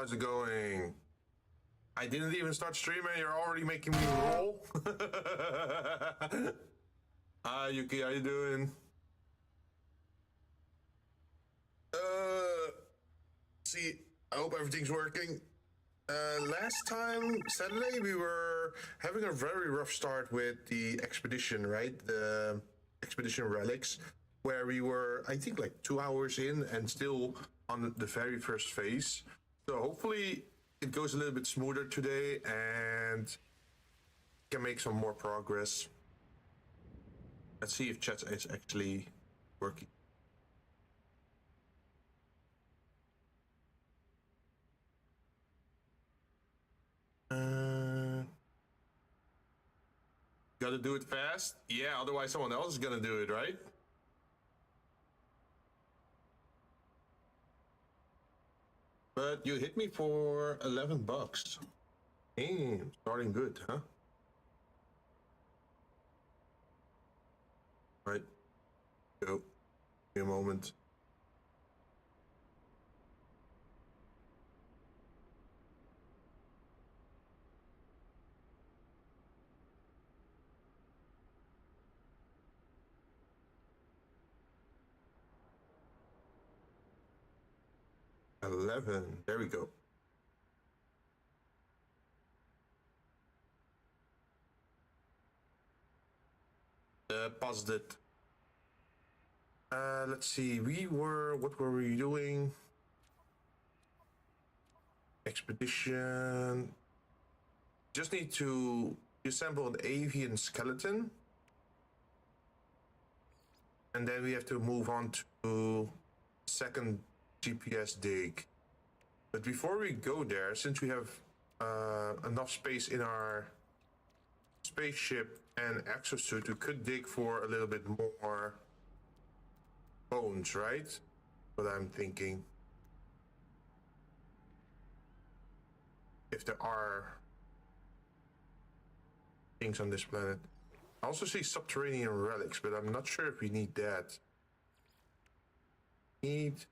how's it going? I didn't even start streaming, you're already making me roll? Hi Yuki, how you doing? See, I hope everything's working. Last time, Saturday, we were having a very rough start with the expedition, right? The expedition Relics, where we were, I think, like 2 hours in and still on the very first phase. So hopefully it goes a little bit smoother today and can make some more progress. Let's see if chat is actually working. Gotta do it fast? Yeah, otherwise someone else is gonna do it, right? But you hit me for 11 bucks. Damn, starting good, huh? Right. Go. Give me a moment. There we go. Paused it. Let's see. What were we doing? Expedition. Just need to assemble an avian skeleton. And then we have to move on to second GPS dig. But before we go there, since we have enough space in our spaceship and exosuit, we could dig for a little bit more bones, right? What I'm thinking. If there are things on this planet. I also see subterranean relics, but I'm not sure if we need that. Need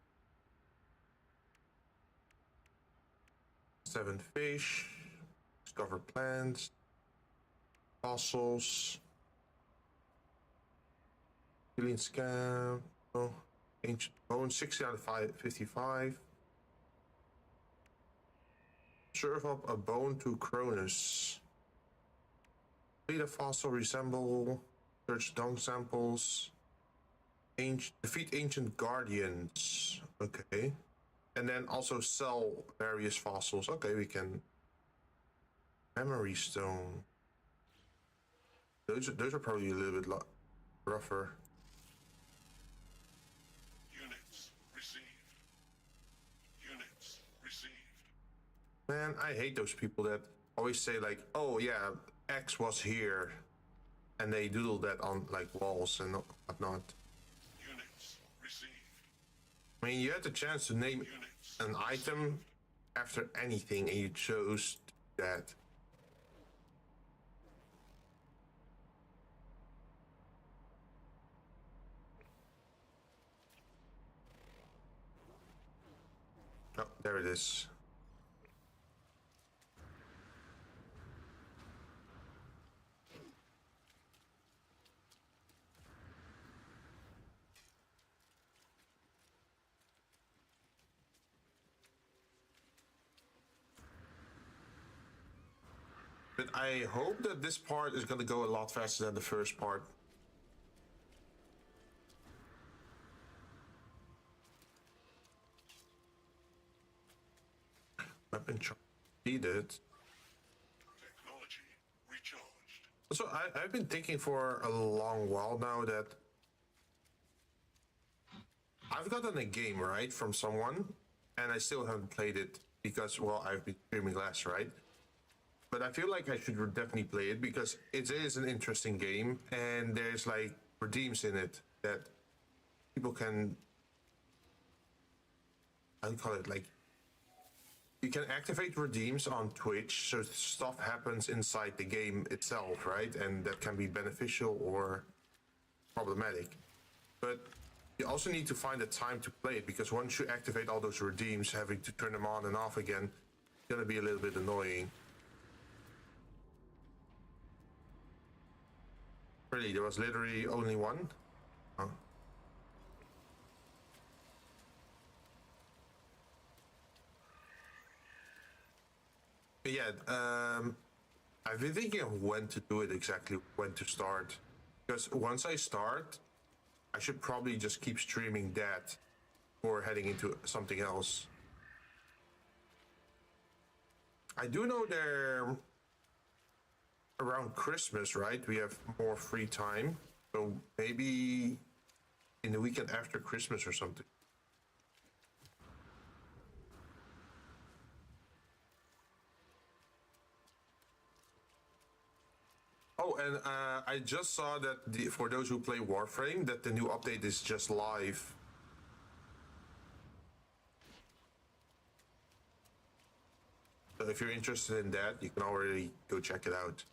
7 fish, discover plants, fossils, alien scan, ancient bones, 60 out of 55. Serve up a bone to Cronus. Complete a fossil resemble, search dung samples, defeat ancient guardians. Okay. And then also sell various fossils. Okay, we can. Memory stone. Those are probably a little bit rougher. Units received. Units received. Man, I hate those people that always say like, "Oh yeah, X was here," and they doodle that on like walls and whatnot. Units received. I mean, you had the chance to name an item after anything, and you chose that. Oh, there it is. But I hope that this part is going to go a lot faster than the first part. Weapon charge needed. Technology recharged. So I've been thinking for a long while now that I've gotten a game, right, from someone, and I still haven't played it because, well, I've been streaming less, right? But I feel like I should definitely play it because it is an interesting game and there's like redeems in it that people can, I call it like, you can activate redeems on Twitch so stuff happens inside the game itself, right? And that can be beneficial or problematic. But you also need to find a time to play it because once you activate all those redeems, having to turn them on and off again gonna be a little bit annoying. Really, there was literally only one? Oh. But yeah, I've been thinking of when to do it exactly, when to start. Because once I start, I should probably just keep streaming that or heading into something else. I do know they're around Christmas, right? We have more free time. So maybe in the weekend after Christmas or something. Oh, and I just saw that for those who play Warframe, that the new update is just live. So if you're interested in that, you can already go check it out.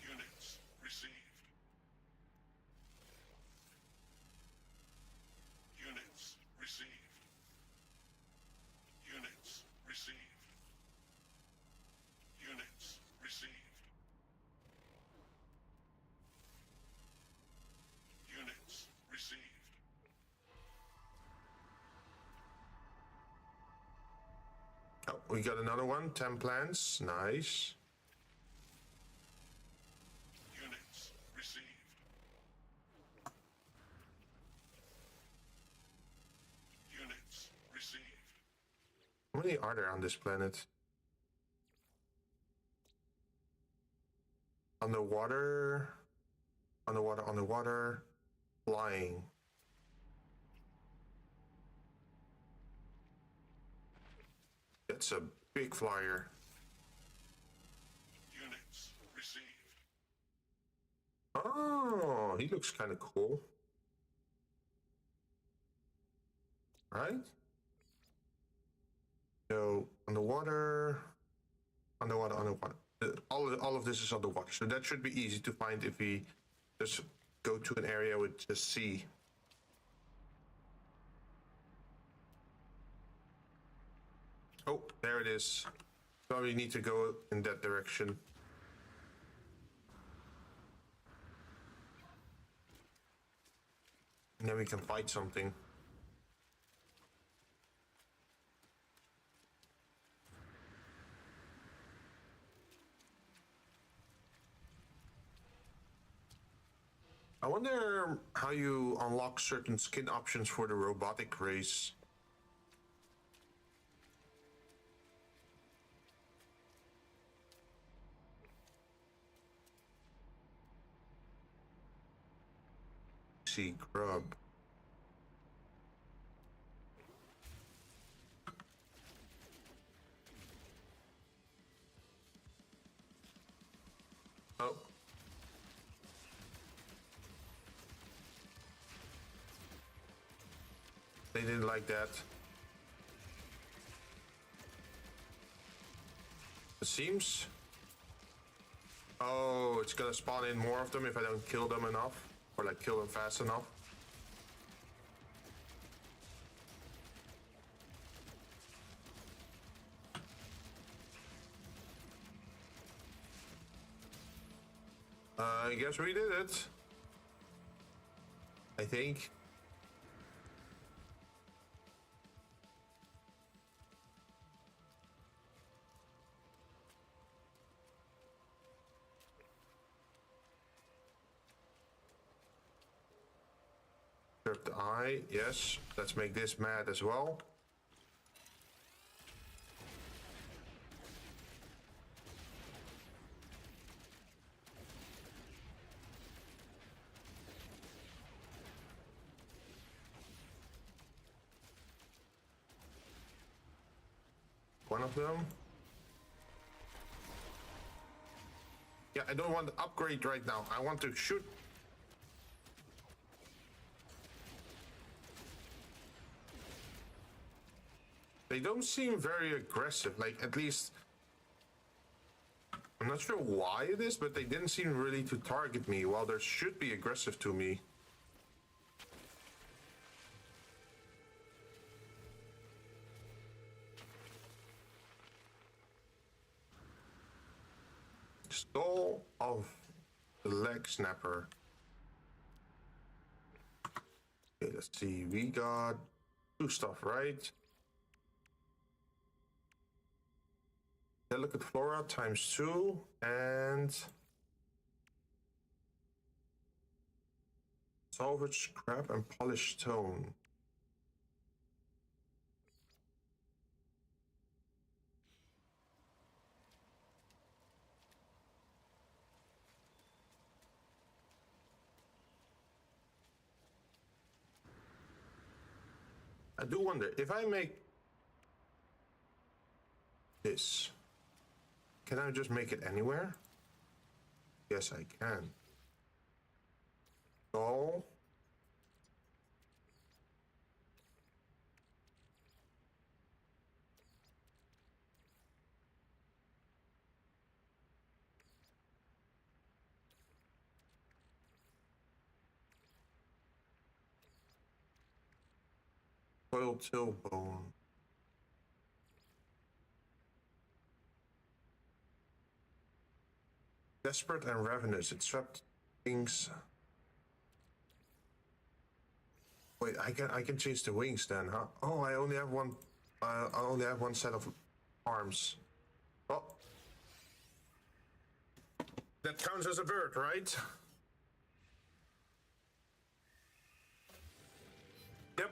Units received. Units received. Units received. Units received. Units received. Oh, we got another one, 10 plants, nice. Units received. Units received. How many are there on this planet? Underwater, underwater, flying. That's a big flyer. Units received. Oh, he looks kind of cool. Right? So, underwater. All of this is underwater. So that should be easy to find if we just go to an area with just sea. Oh, there it is. Probably need to go in that direction. And then we can fight something. I wonder how you unlock certain skin options for the robotic race. See, grub. Oh. They didn't like that. It seems. Oh, it's gonna spawn in more of them if I don't kill them enough. Or like kill them fast enough. I guess we did it. I think. The eye, yes. Let's make this mad as well. One of them. Yeah, I don't want to upgrade right now. I want to shoot. They don't seem very aggressive, like at least, I'm not sure why it is, but they didn't seem really to target me, while they should be aggressive to me. Skull of the leg snapper. Okay, let's see, we got 2 stuff, right? Delicate flora ×2 and salvage scrap and polished stone. I do wonder if I make this, can I just make it anywhere? Yes, I can. So coiled tailbone. Desperate and ravenous. It swept wings. Wait, I can change the wings then, huh? Oh, I only have one. I only have one set of arms. Oh, that counts as a bird, right? Yep.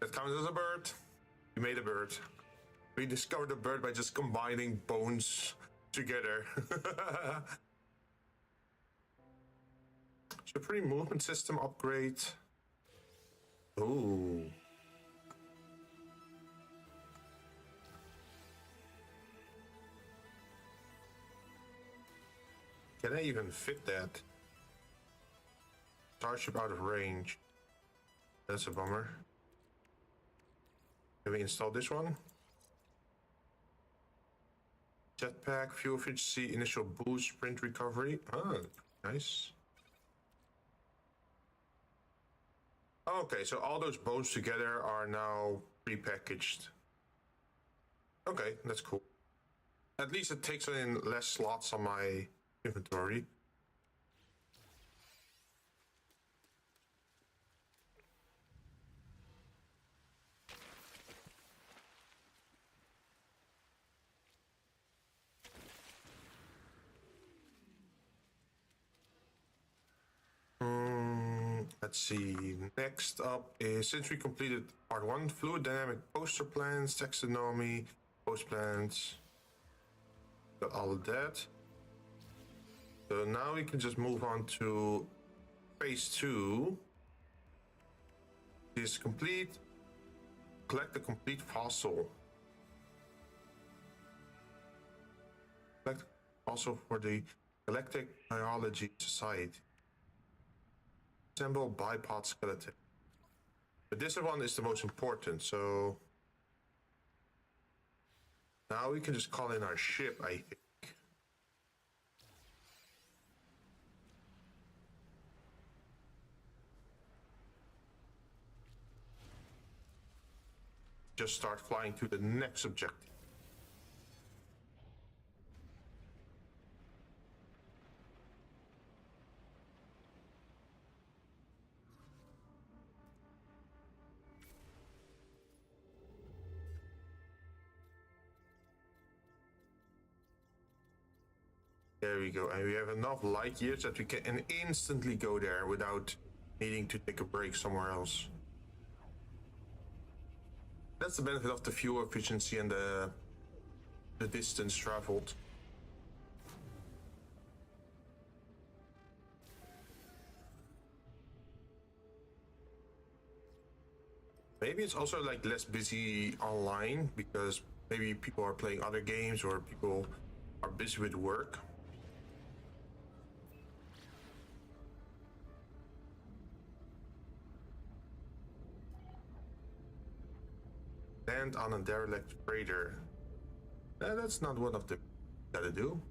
That counts as a bird. We made a bird. We discovered a bird by just combining bones together. Supreme movement system upgrade. Ooh. Can I even fit that? Starship out of range. That's a bummer. Can we install this one? Jetpack, fuel efficiency, initial boost, sprint recovery. Oh, nice. Okay, so all those bones together are now prepackaged. Okay, that's cool. At least it takes in less slots on my inventory. Let's see, next up is, since we completed part 1, fluid dynamic poster plans, taxonomy, post plans, got all of that. So now we can just move on to phase 2. Is complete, collect the complete fossil. Collect fossil for the Galactic Biology Society. Assemble bipod skeleton. But this one is the most important, so now we can just call in our ship, I think. Just start flying to the next objective. There we go, and we have enough light years that we can instantly go there without needing to take a break somewhere else. That's the benefit of the fuel efficiency and the distance traveled. Maybe it's also like less busy online because maybe people are playing other games or people are busy with work. Land on a derelict freighter. That's not one of the gotta do.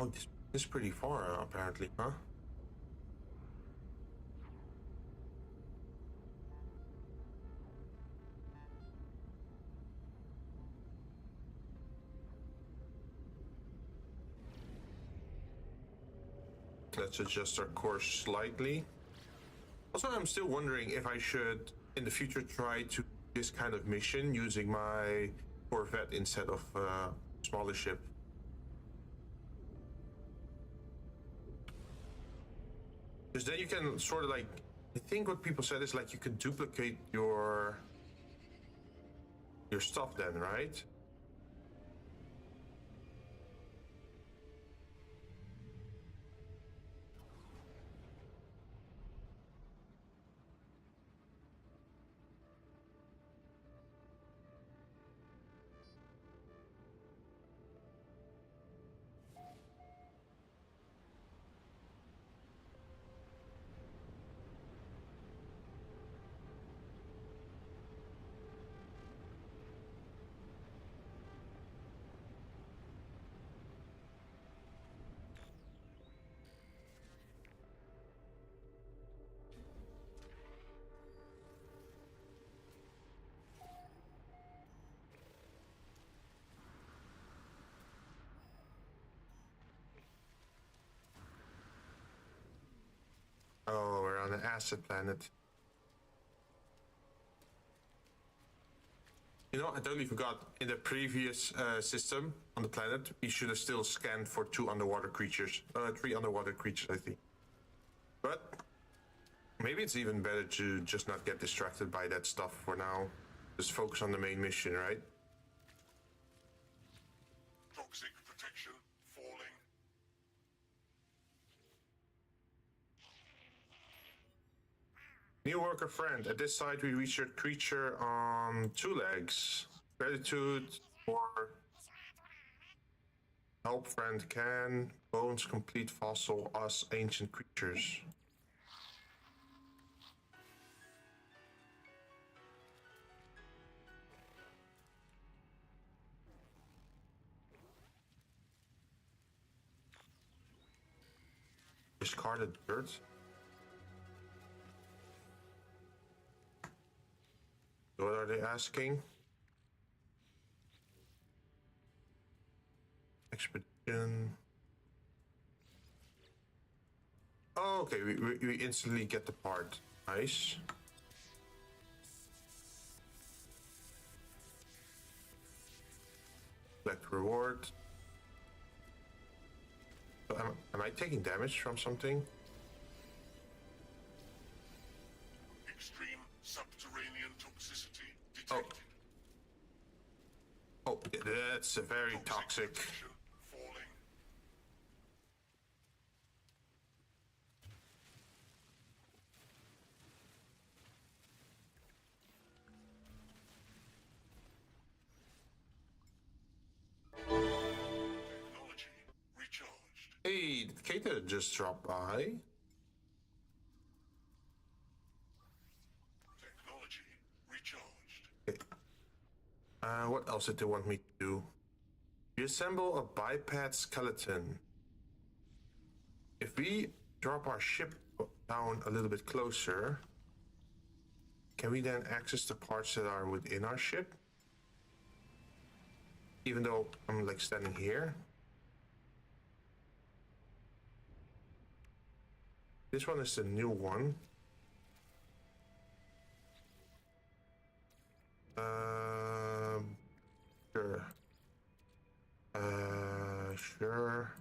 Oh, this is pretty far, apparently, huh? Let's adjust our course slightly. Also, I'm still wondering if I should, in the future, try to this kind of mission using my Corvette instead of a smaller ship. Because then you can sort of like, I think what people said is like you can duplicate your stuff then, right? Oh, we're on an acid planet. You know, I totally forgot. In the previous system on the planet, we should have still scanned for 2 underwater creatures. 3 underwater creatures, I think. But maybe it's even better to just not get distracted by that stuff for now. Just focus on the main mission, right? Toxic protection falling. New worker friend. At this site, we research creature on 2 legs. Gratitude for help friend can. Bones complete fossil us ancient creatures. Discarded dirt. What are they asking? Expedition. Oh, okay, we instantly get the part. Nice. Collect reward. So am I taking damage from something? Extreme subterranean toxicity detected. Oh, that's a very toxic. Protection falling. Technology recharged. Hey, did Keita just drop by? Technology recharged. Okay. What else did they want me to do? Reassemble a biped skeleton. If we drop our ship down a little bit closer, can we then access the parts that are within our ship? Even though I'm like standing here. This one is the new one. Sure. Sure.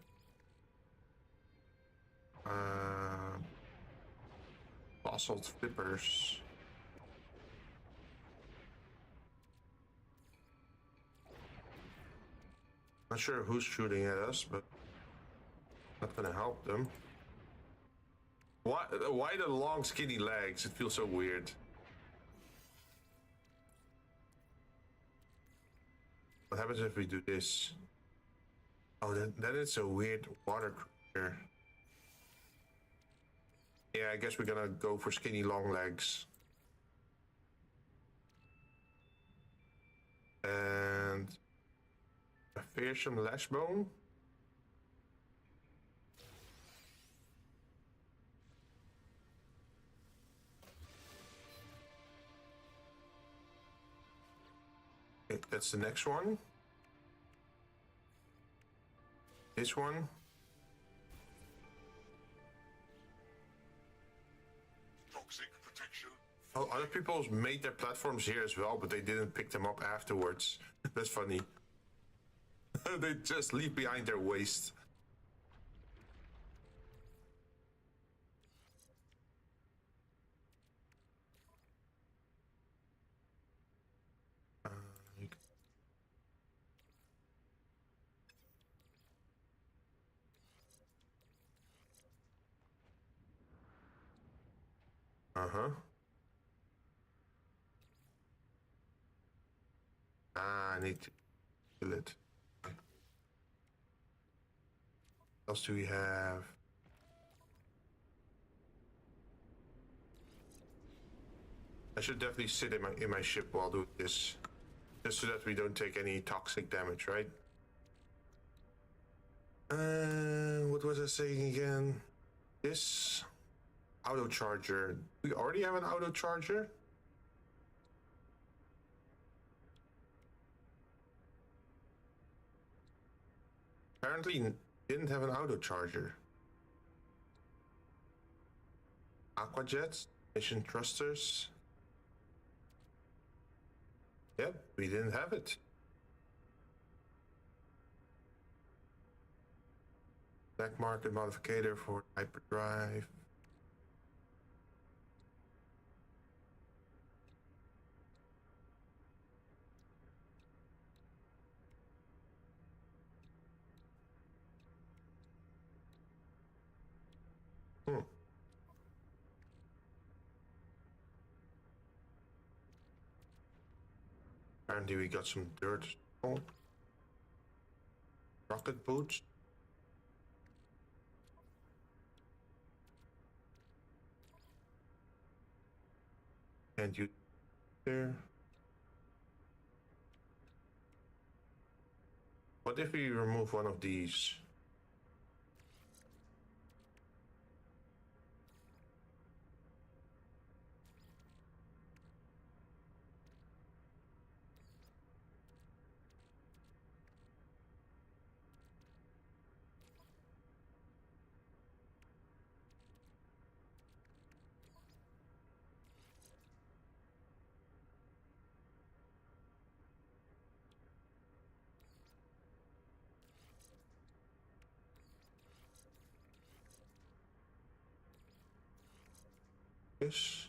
Fossil flippers. Not sure who's shooting at us, but not gonna help them. Why the long skinny legs? It feels so weird. What happens if we do this? Oh, then it's a weird water creature. Yeah, I guess we're gonna go for skinny long legs. And a fearsome lashbone. Okay, that's the next one. This one. Toxic protection. Oh, other people made their platforms here as well, but they didn't pick them up afterwards. That's funny. They just leave behind their waste. Uh-huh. I need to kill it. What else do we have? I should definitely sit in my ship while doing this, just so that we don't take any toxic damage, right? What was I saying again? This auto charger. We already have an auto charger. Apparently didn't have an auto charger. Aquajets, mission thrusters. Yep, we didn't have it. Black market modificator for hyperdrive. Apparently we got some dirt. Oh. Rocket boots. And you there. What if we remove one of these? Yes.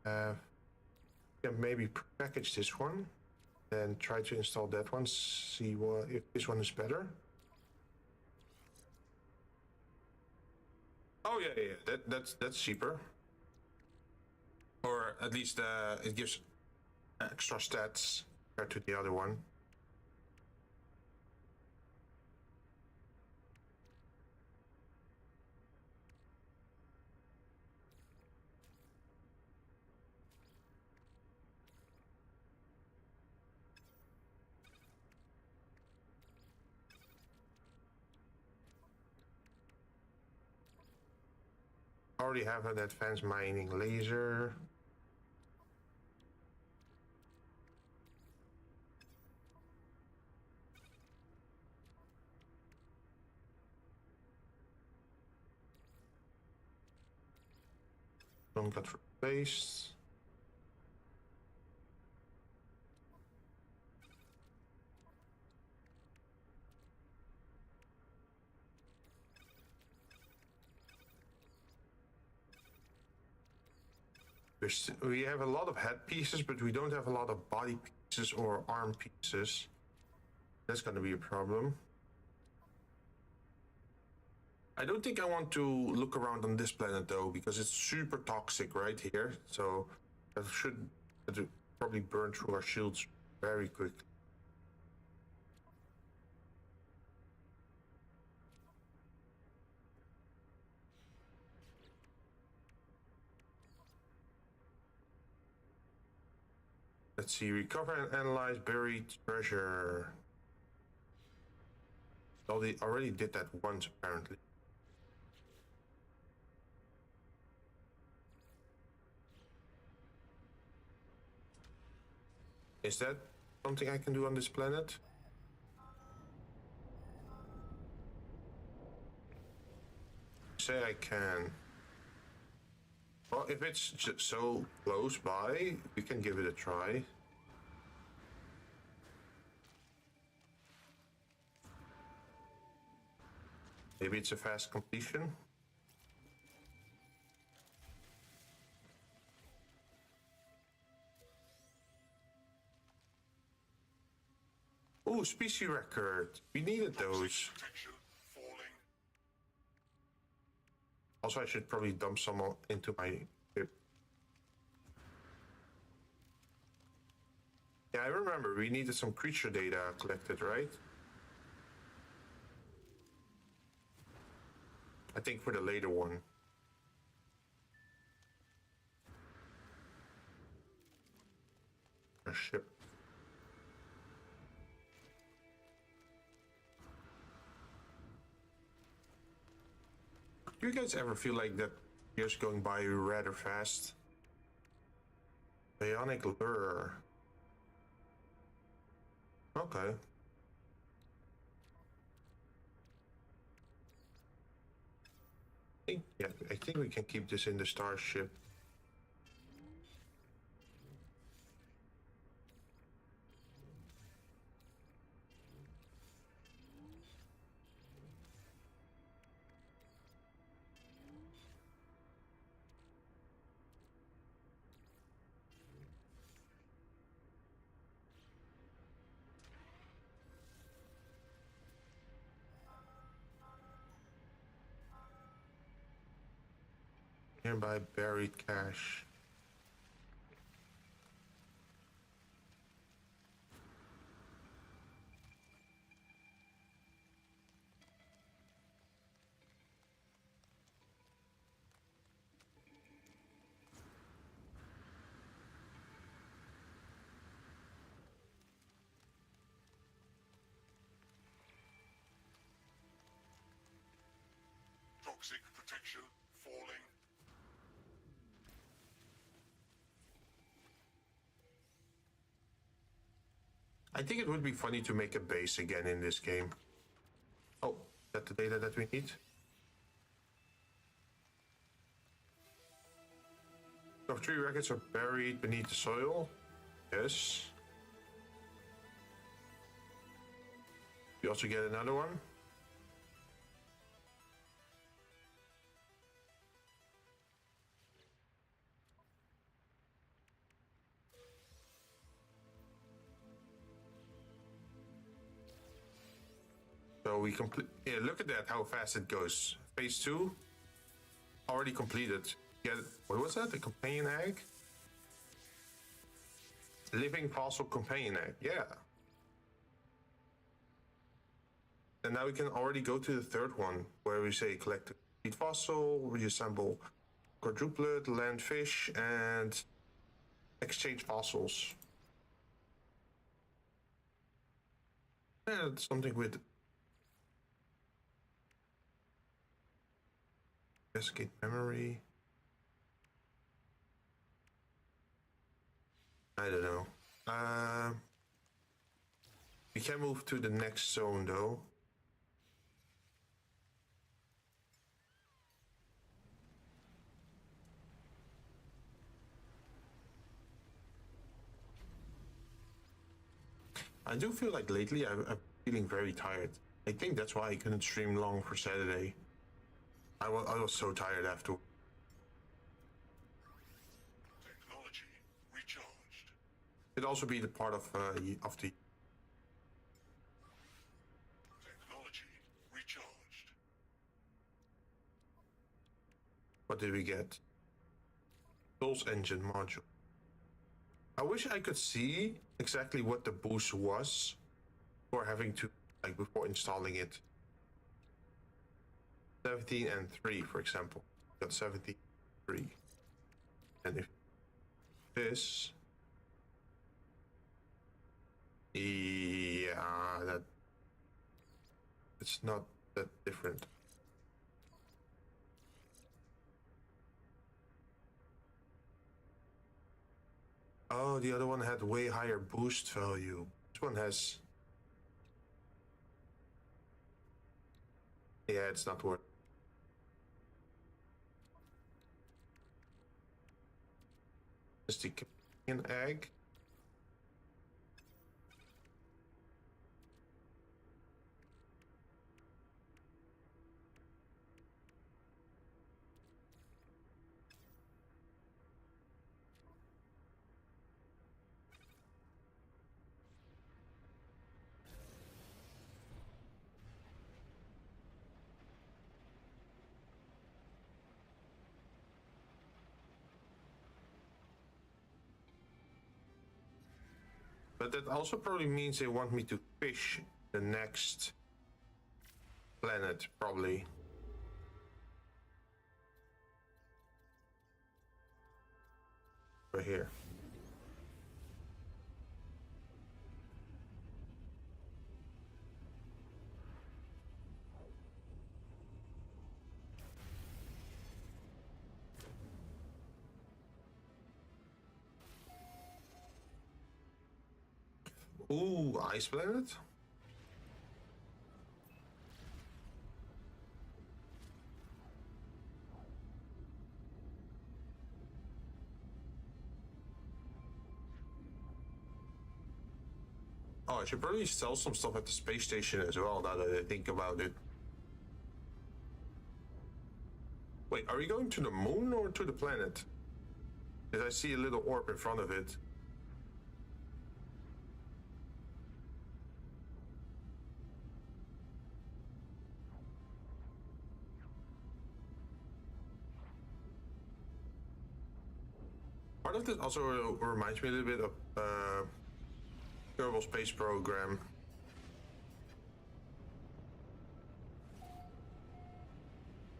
Yeah, maybe package this one, then try to install that one. See what if this one is better. Oh yeah. That's cheaper, or at least it gives extra stats compared to the other one. Already have an advanced mining laser. One got replaced. We have a lot of head pieces, but we don't have a lot of body pieces or arm pieces. That's gonna be a problem. I don't think I want to look around on this planet though, because it's super toxic right here. So that should probably burn through our shields very quickly. Let's see, recover and analyze buried treasure. Oh, they already did that once apparently. Is that something I can do on this planet? Say I can. Well, if it's just so close by, we can give it a try. Maybe it's a fast completion. Oh, species record. We needed those. Protection falling. Also, I should probably dump some into my ship. Yeah, I remember we needed some creature data collected, right? I think for the later one. A ship. Do you guys ever feel like that years going by rather fast? Bionic lure. Okay. I think we can keep this in the starship. Nearby buried cache. Toxic protection falling. I think it would be funny to make a base again in this game. Oh, is that the data that we need? So 3 records are buried beneath the soil. Yes. We also get another one. So we complete. Yeah, look at that, how fast it goes. Phase 2 already completed. Get what was that? A companion egg? Living fossil companion egg. Yeah. And now we can already go to the third one, where we say collect a complete fossil, reassemble quadruplet, land fish, and exchange fossils. And something with investigate memory. I don't know. We can move to the next zone though. I do feel like lately I'm feeling very tired. I think that's why I couldn't stream long for Saturday. I was so tired after. It'd also be the part of the. Technology recharged. What did we get? Pulse engine module. I wish I could see exactly what the boost was before having to, like, before installing it. 17 and 3, for example. Got 73. And if this. Yeah, that. It's not that different. Oh, the other one had way higher boost value. This one has. Yeah, it's not worth. Just the companion egg. But that also probably means they want me to fish the next planet, probably. Right here. Ooh, ice planet. Oh, I should probably sell some stuff at the space station as well, now that I think about it. Wait, are we going to the moon or to the planet? Because I see a little orb in front of it. Part of this also reminds me a little bit of Kerbal Space Program.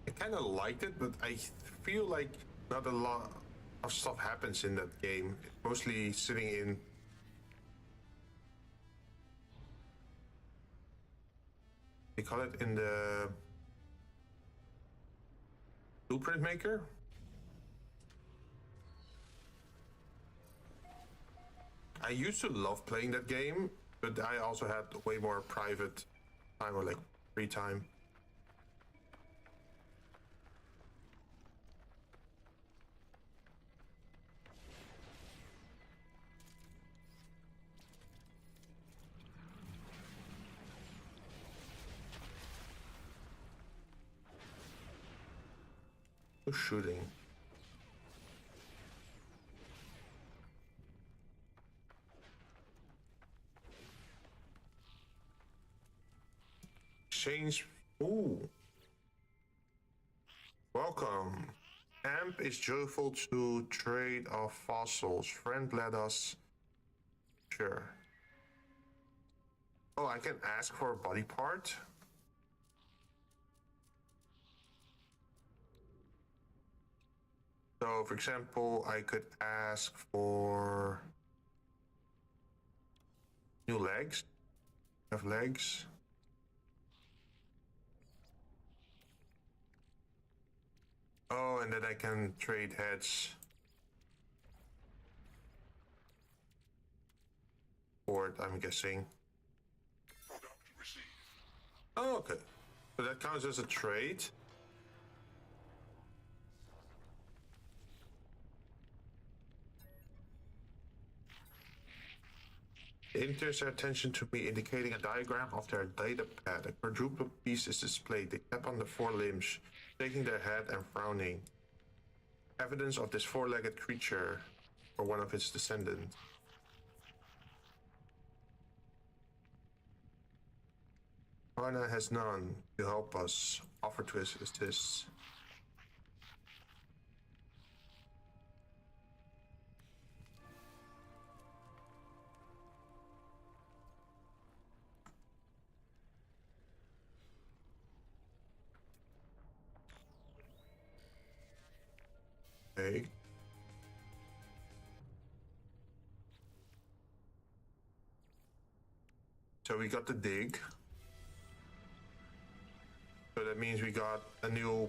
I kind of liked it, but I feel like not a lot of stuff happens in that game. It's mostly sitting in. They call it in the blueprint maker. I used to love playing that game, but I also had way more private time or like free time. Who's shooting? Change. Ooh. Welcome. Amp is joyful to trade of fossils. Friend, let us. Sure. Oh, I can ask for a body part. So, for example, I could ask for new legs. Have legs. Oh, and then I can trade heads for it, I'm guessing. Product received. Oh, okay. So that counts as a trade. It turns their attention to me, indicating a diagram of their data pad. A quadruple piece is displayed. They tap on the four limbs, shaking their head and frowning. Evidence of this four-legged creature or one of its descendants. Partner has none to help us. Offer to assist. Okay. So we got the dig. So that means we got a new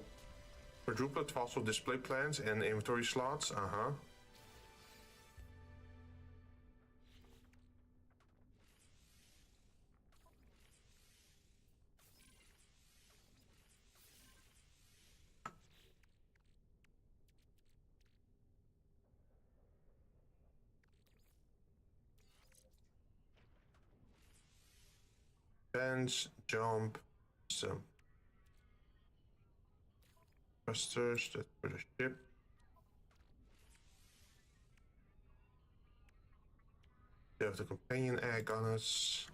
quadruplet fossil display plans and inventory slots. Bench, jump, some thrusters, that's for the ship. We have the companion egg on us.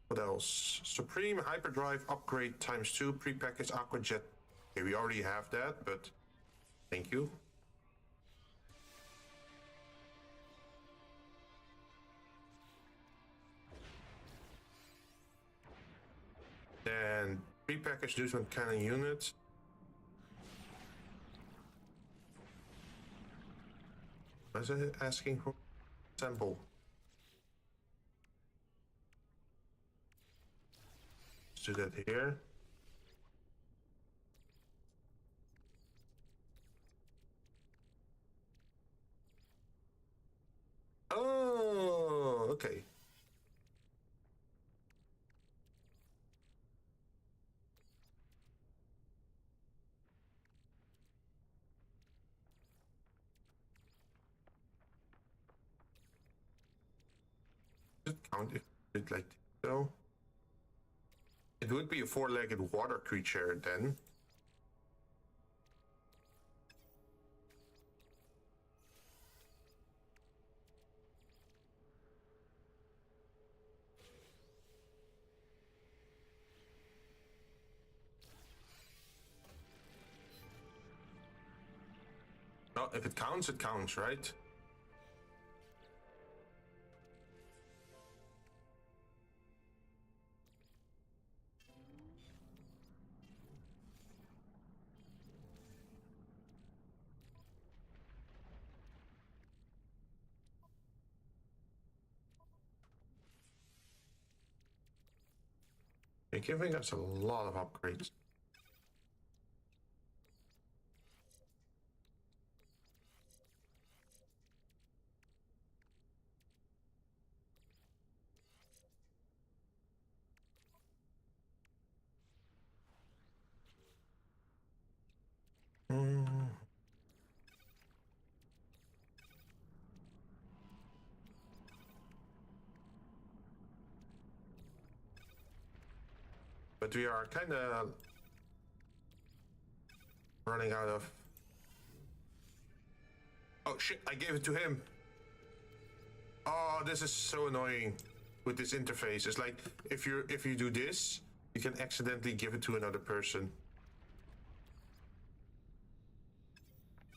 What else? Supreme hyperdrive upgrade ×2 prepackaged aquajet. Okay, we already have that, but thank you. Then prepackaged Dusman cannon unit. What is it asking for? Sample. Let's do that here. Oh, okay. Does it count if it's like so? It would be a four-legged water creature then. No, if it counts, right? They're giving us a lot of upgrades. But we are kind of running out of... Oh shit, I gave it to him. Oh, this is so annoying with this interface. It's like if you do this, you can accidentally give it to another person.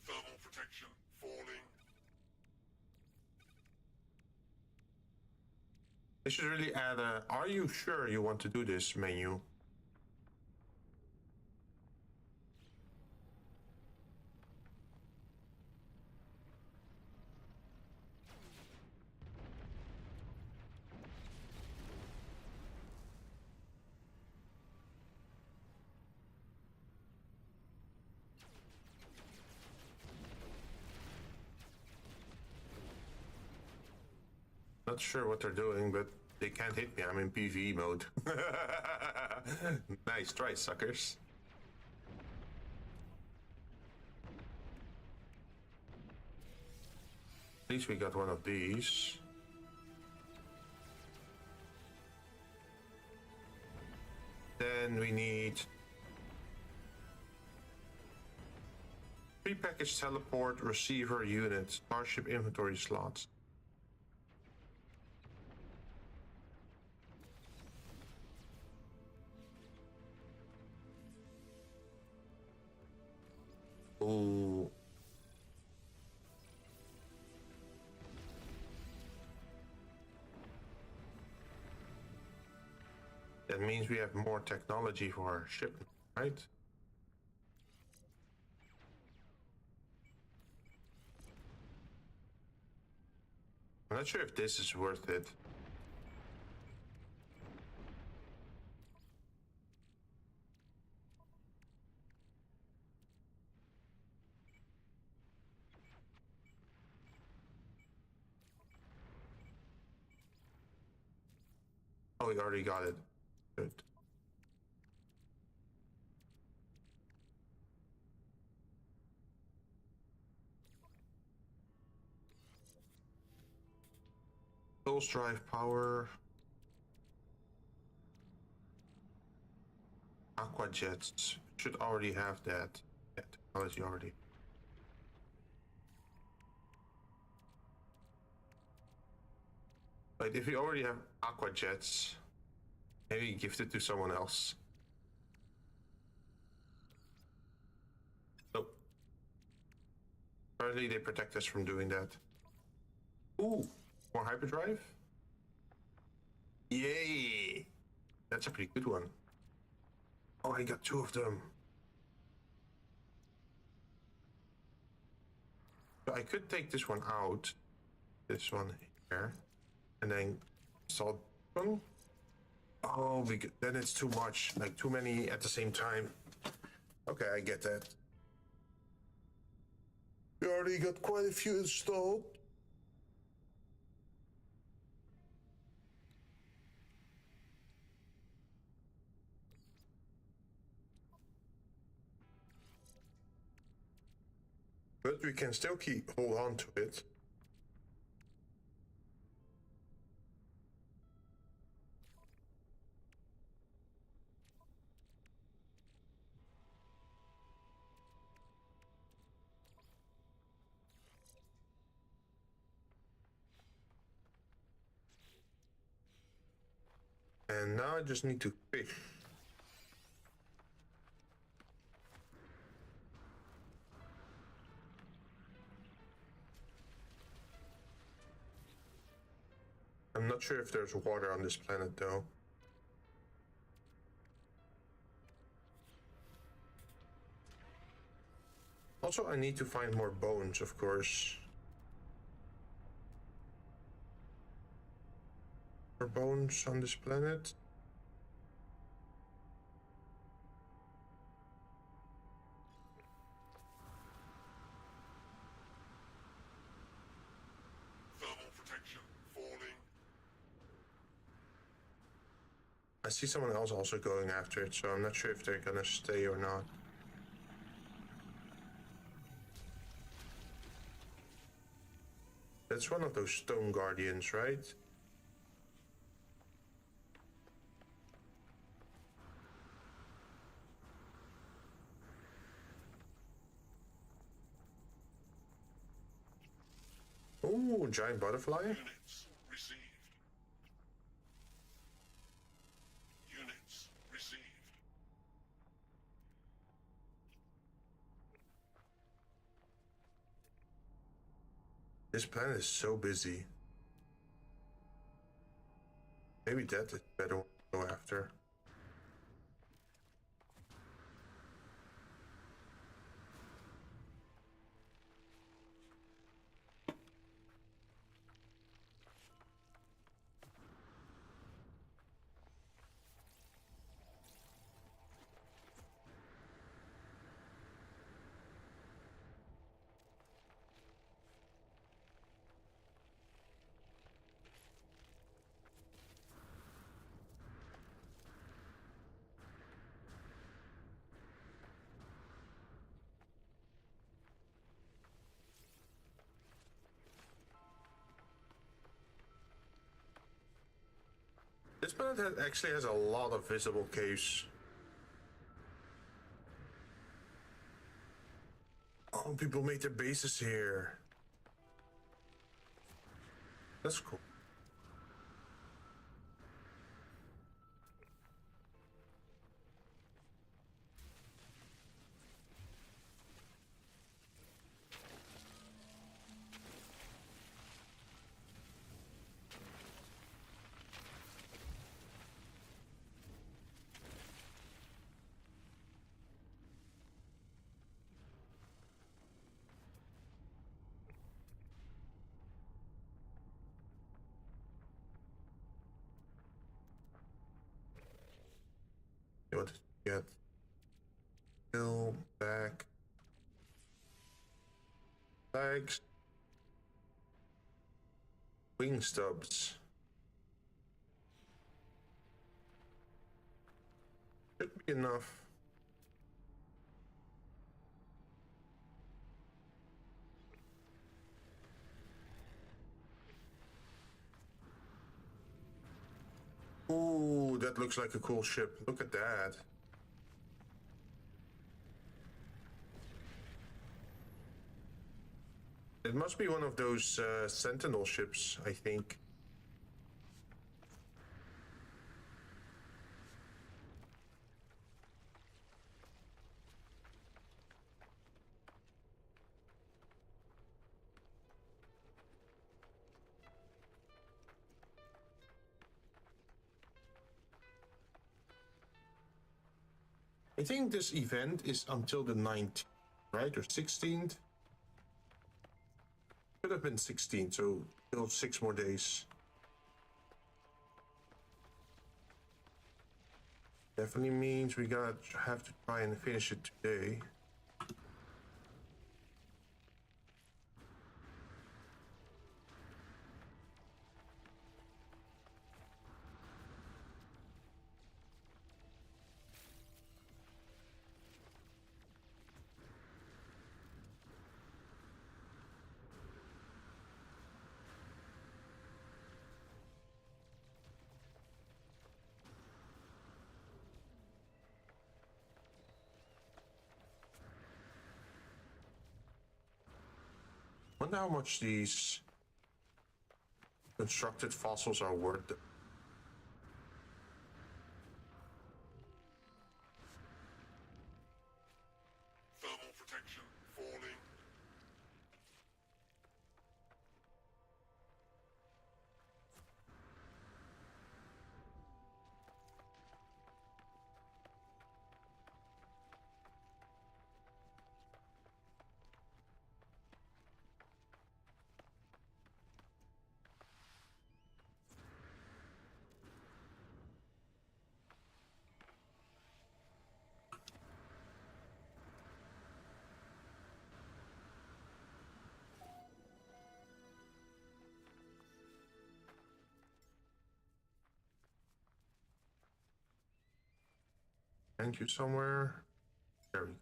Thermal protection falling. They should really add a "Are you sure you want to do this?" menu. Not sure what they're doing, but they can't hit me. I'm in PvE mode. Nice try, suckers. At least we got one of these. Then we need prepackaged teleport receiver unit, starship inventory slots. Ooh. That means we have more technology for our ship, right? I'm not sure if this is worth it. Oh, we already got it. Good. Pulse drive power. Aqua jets should already have that. Yeah, technology already. Like if you already have aqua jets, maybe gift it to someone else. Nope. Apparently they protect us from doing that. Ooh, more hyperdrive? Yay! That's a pretty good one. Oh, I got 2 of them. So I could take this one out, this one here, and then salt one. Oh, then it's too much, like too many at the same time. Okay, I get that. We already got quite a few installed. But we can still hold on to it. And now I just need to fish. I'm not sure if there's water on this planet though. Also, I need to find more bones, of course. More bones on this planet. Thermal protection falling. I see someone else also going after it, so I'm not sure if they're gonna stay or not. That's one of those stone guardians, right? Ooh, giant butterfly. Units received. Units received. This planet is so busy. Maybe that is better one to go after. This planet actually has a lot of visible caves. Oh, people made their bases here. That's cool. Get fill back legs, wing stubs. Should be enough. Ooh, that looks like a cool ship. Look at that. It must be one of those Sentinel ships, I think. I think this event is until the 19th, right? Or 16th? Could have been 16, so still 6 more days. Definitely means we have to try and finish it today. Wonder how much these constructed fossils are worth. Thermal protection falling. Thank you somewhere. There we go.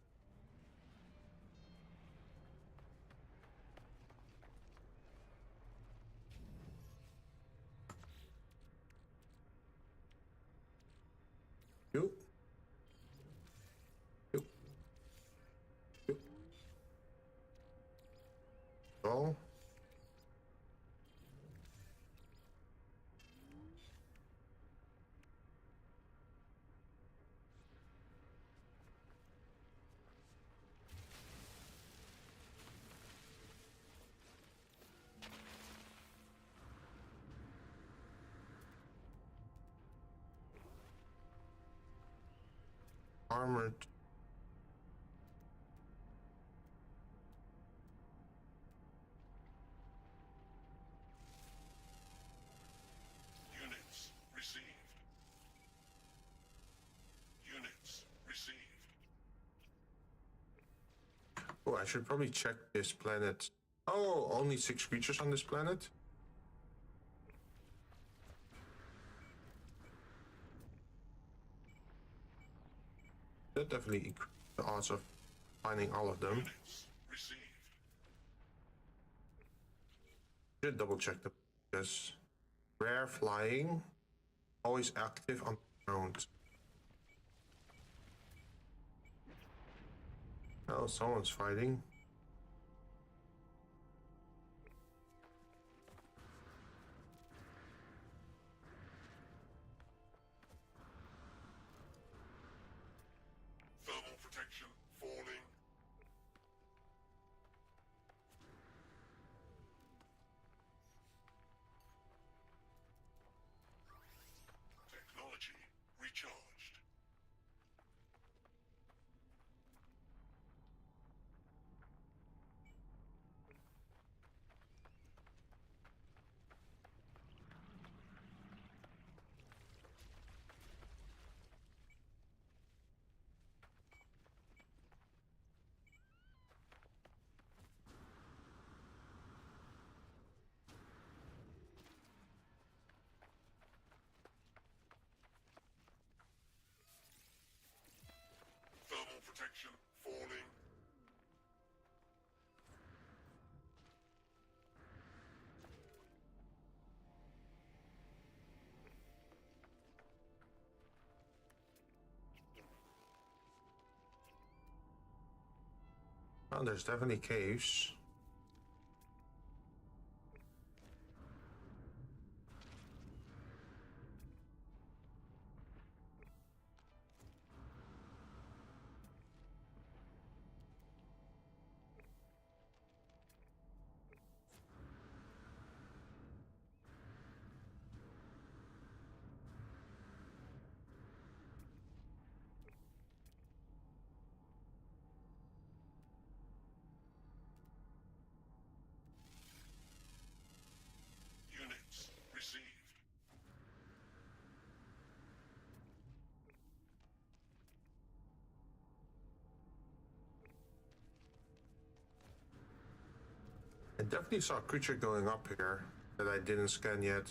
You. You. You. Oh. Armored. Units received. Units received. Oh, I should probably check this planet. Oh, only 6 creatures on this planet? That definitely increases the odds of finding all of them. Units received. Should double check them because rare flying, always active on the ground. Oh, someone's fighting. Thermal protection falling. Technology recharged. protection falling. Oh, there's definitely caves. Units received. I definitely saw a creature going up here that I didn't scan yet.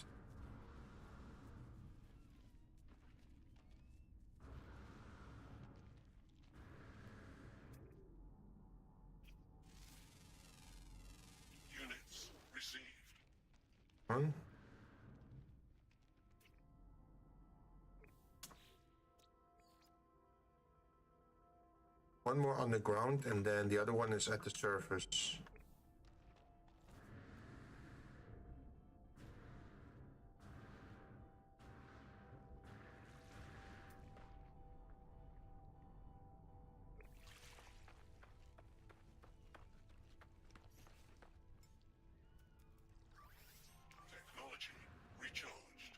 Units received. One. One more on the ground, and then the other one is at the surface. Technology recharged.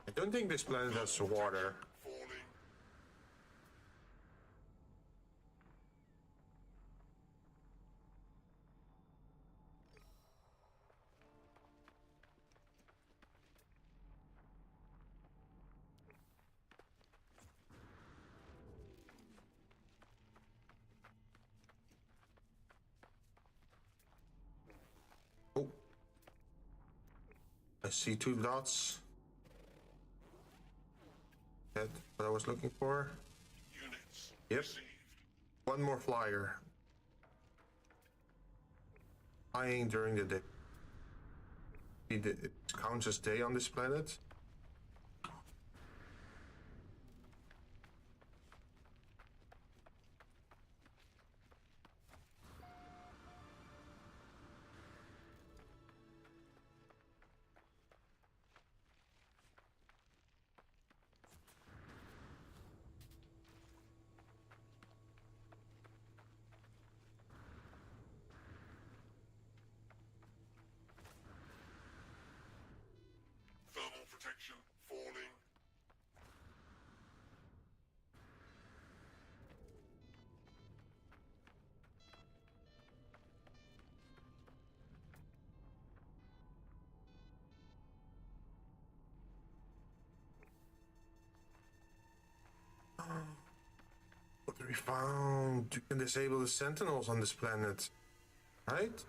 I don't think this planet has water. Falling. Oh. I see two dots. That's what I was looking for. Units Yep. received. One more flyer. Flying during the day. It counts as day on this planet. Thermal protection falling. What we found? You can disable the sentinels on this planet, right?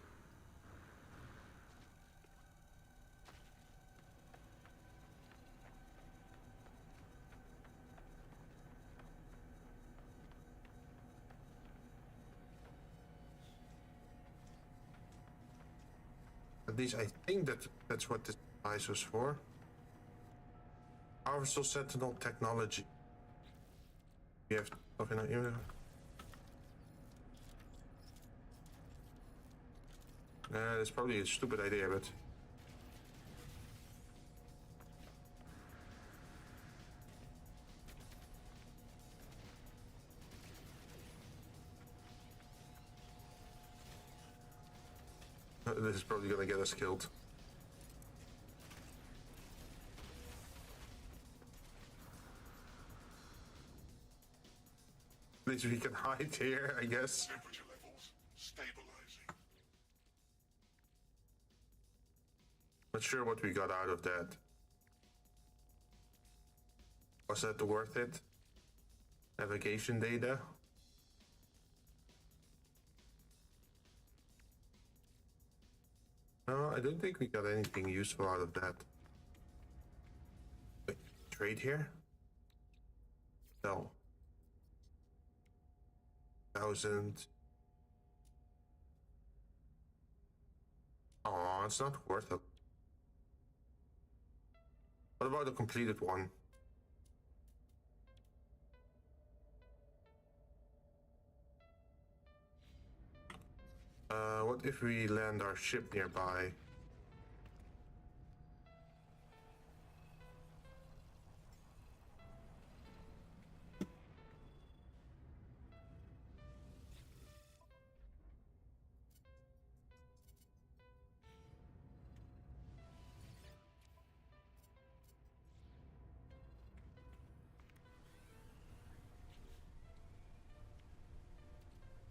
At least I think that's what this device was for. Powerful sentinel technology. You have okay, no, that's probably a stupid idea, but this is probably gonna get us killed. At least we can hide here, I guess. Temperature levels stabilizing. Not sure what we got out of that. Was that worth it? Navigation data. No, I don't think we got anything useful out of that. Wait, trade here? No. 1,000. Oh, it's not worth it. What about a completed one? What if we land our ship nearby?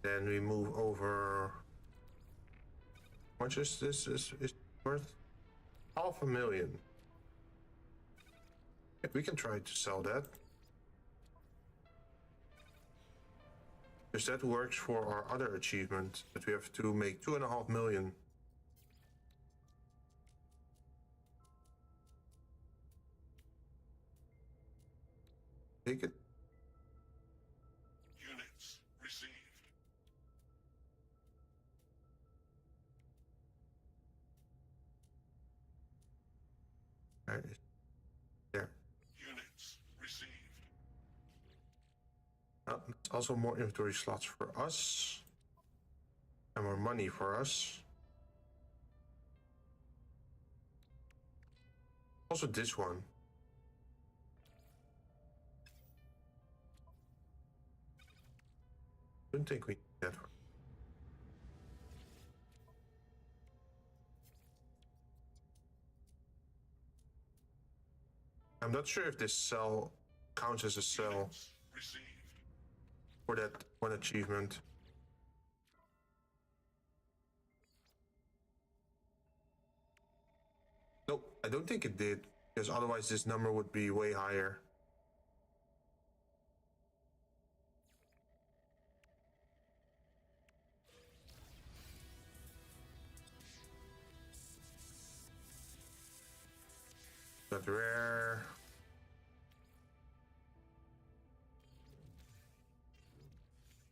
Then we move over. How much is this is worth? 500,000. Yeah, we can try to sell that. Because that works for our other achievement, that we have to make 2.5 million. Take it. Units received. Alright. There. Units received. That's also more inventory slots for us. And more money for us. Also this one. Don't think we need that one. I'm not sure if this cell counts as a cell Units received. for that one achievement. Nope, I don't think it did, because otherwise this number would be way higher. But rare.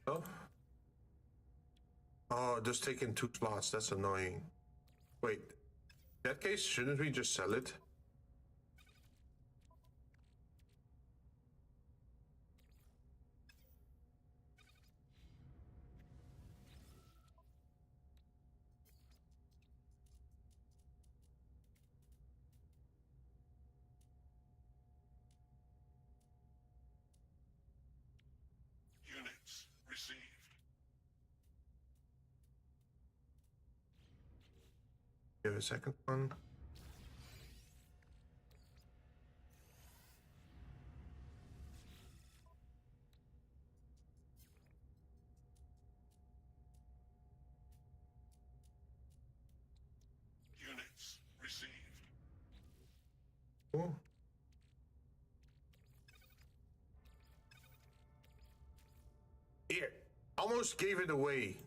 Oh. Oh, just taking 2 slots. That's annoying. Wait. In that case, shouldn't we just sell it? Units received. Give a second one. Units received. Oh. Here, almost gave it away.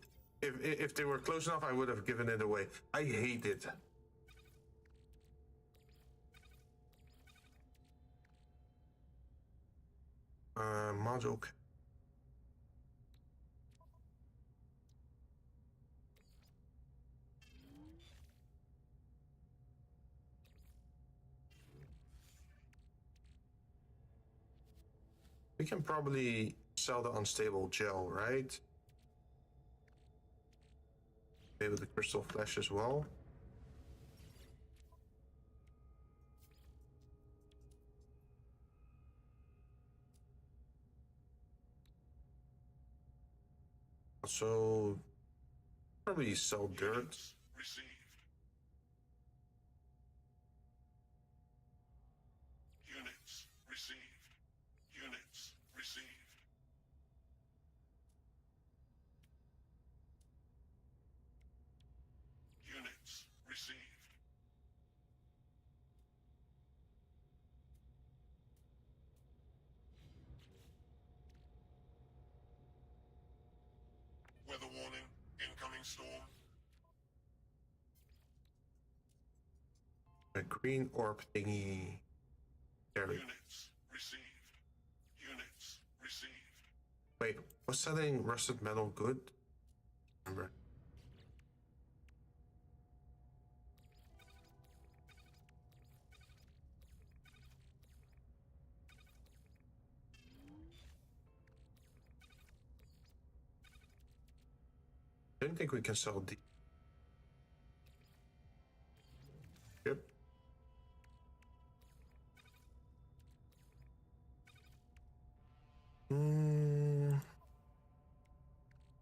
If they were close enough, I would have given it away. I hate it. Module. We can probably sell the unstable gel, right? Maybe the crystal flesh as well. Also, probably sell dirt. Units received. Units received. Units received. Units received. A green orb thingy. There we go. Units received. Units received. Wait, was selling rusted metal good? Remember. I don't think we can sell the. Yep.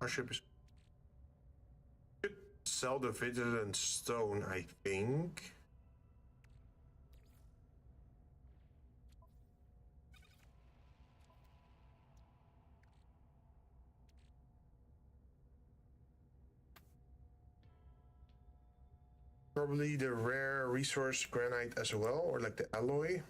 Our ship is. Should sell the vigilant stone, I think. Probably the rare resource granite as well, or like the alloy.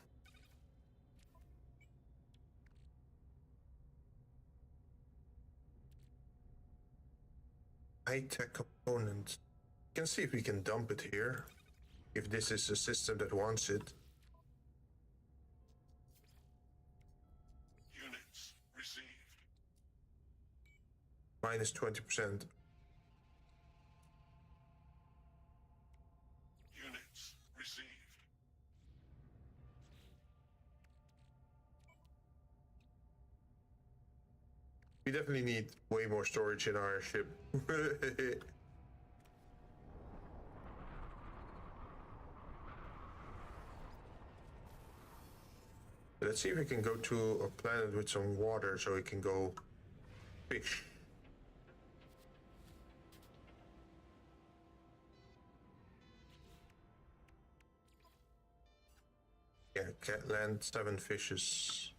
High-tech component. We can see if we can dump it here. If this is a system that wants it. Units received. Minus 20%. Units received. We definitely need way more storage in our ship. Let's see if we can go to a planet with some water so we can go fish. Yeah, land 7 fishes.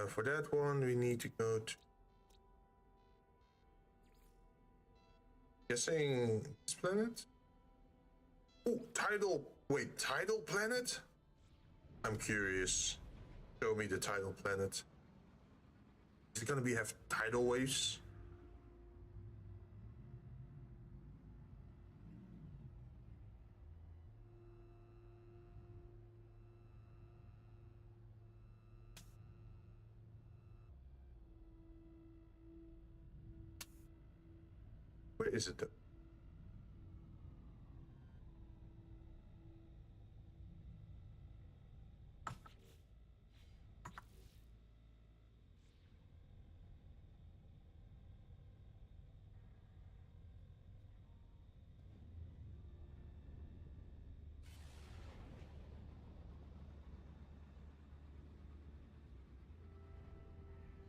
For that one, we need to go to. Guessing this planet? Oh, tidal. Wait, tidal planet? I'm curious. Show me the tidal planet. Is it gonna have tidal waves? Where is it though?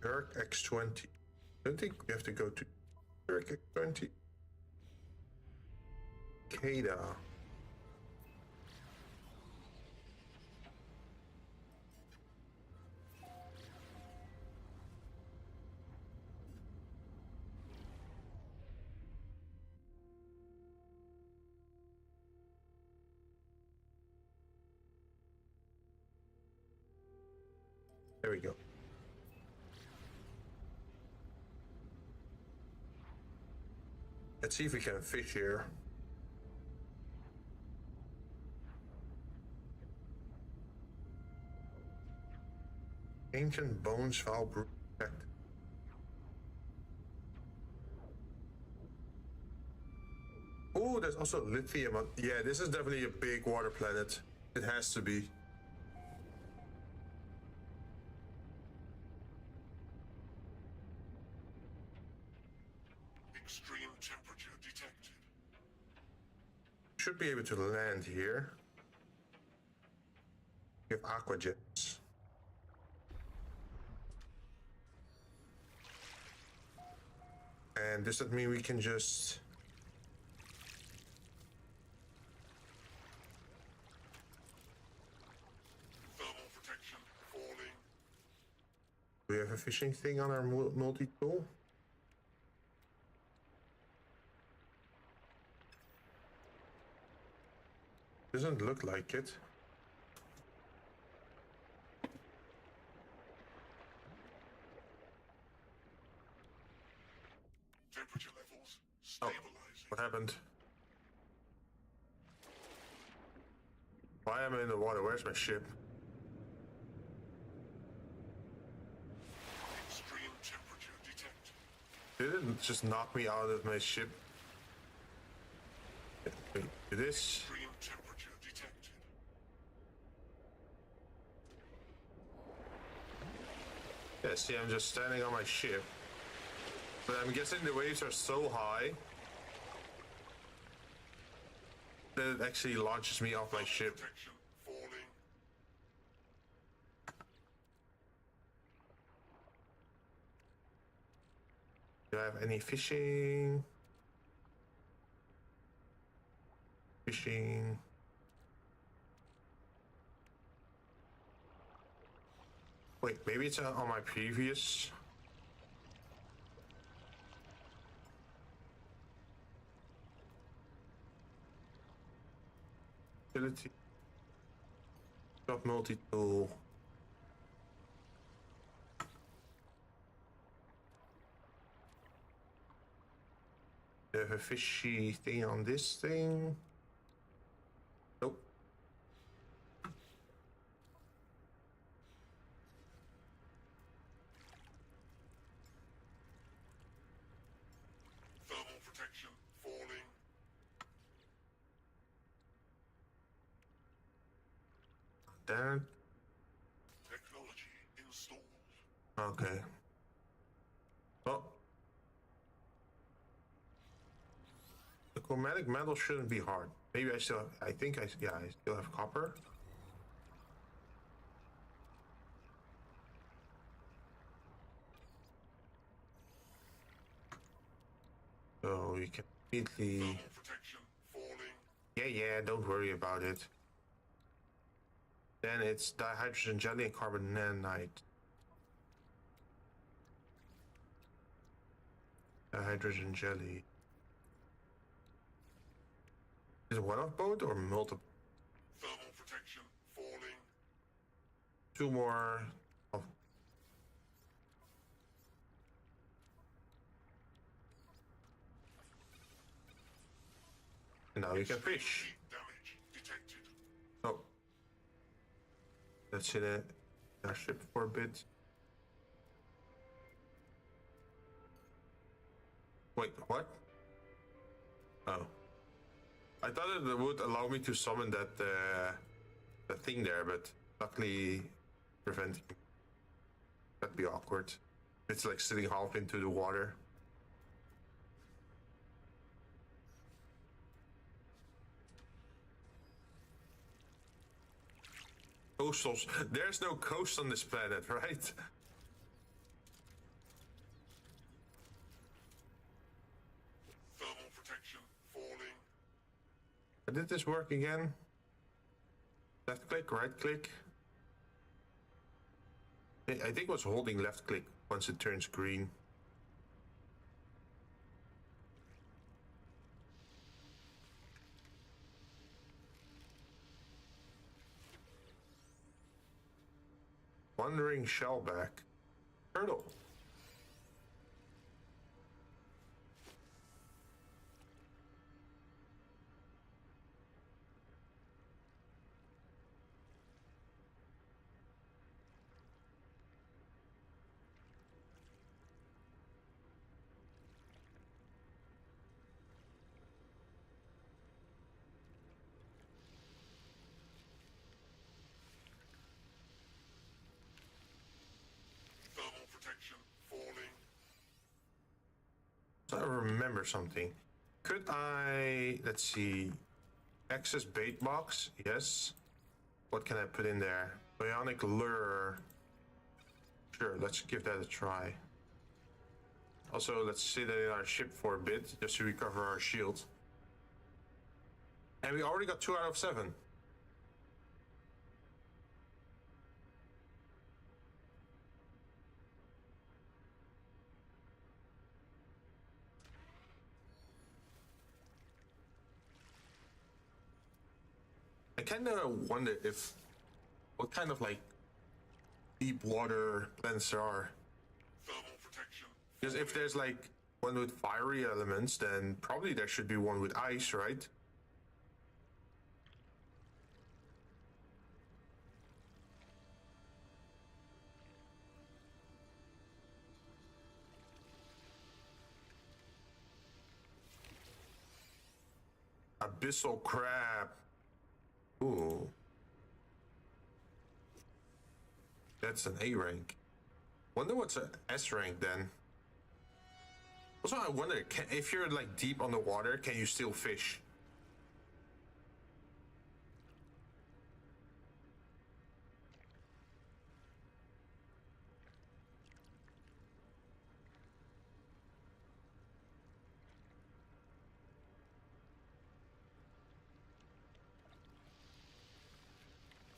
Turk X20. I don't think we have to go to Turk X20. Kada. There we go. Let's see if we can fish here. Ancient bones foul protect. Oh, there's also lithium. Yeah, this is definitely a big water planet. It has to be. Extreme temperature detected. Should be able to land here. We have aqua jets. And does that mean we can just... Thermal protection falling. Do we have a fishing thing on our multi-tool? Doesn't look like it. Temperature levels Oh, stabilizing. what happened? Why am I in the water? Where's my ship? Extreme temperature detected. Did it just knock me out of my ship? Wait, do this? Extreme temperature detected. Yeah, see, I'm just standing on my ship. But I'm guessing the waves are so high that it actually launches me off my ship. Protection falling. Do I have any fishing? Fishing. Wait, maybe it's on my previous. Ability. Got multi-tool. Do I have a fishy thing on this thing? Nope. Thermal protection falling. That. Technology installed. Okay. Oh. The chromatic metal shouldn't be hard. Maybe I still have, I still have copper. So you can immediately. Thermal protection falling. Yeah, don't worry about it. Then it's dihydrogen jelly and carbon nanite. Dihydrogen jelly. Is it one of both or multiple? Thermal protection falling. Two more of. And now you can fish. Heat damage detected. Oh. Let's hit it. Our ship for a bit. Wait, what? Oh. I thought it would allow me to summon that thing there, but luckily preventing. That'd be awkward. It's like sitting half into the water. Coastals. There's no coast on this planet, right? Thermal protection falling. Did this work again? Left click, right click? I think it was holding left click once it turns green. Wandering shellback. Turtle. Thermal protection falling. So I remember something. Could I, let's see, access bait box? Yes. What can I put in there? Bionic lure. Sure, let's give that a try. Also, let's sit in our ship for a bit, just to recover our shield. And we already got 2 out of 7. I kind of wonder if, what kind of like deep water planets there are. Thermal protection. Because if there's like one with fiery elements, then probably there should be one with ice, right? Abyssal crab. Ooh. That's an A rank. Wonder what's an S rank then. Also, I wonder, if you're like deep on the water, can you still fish?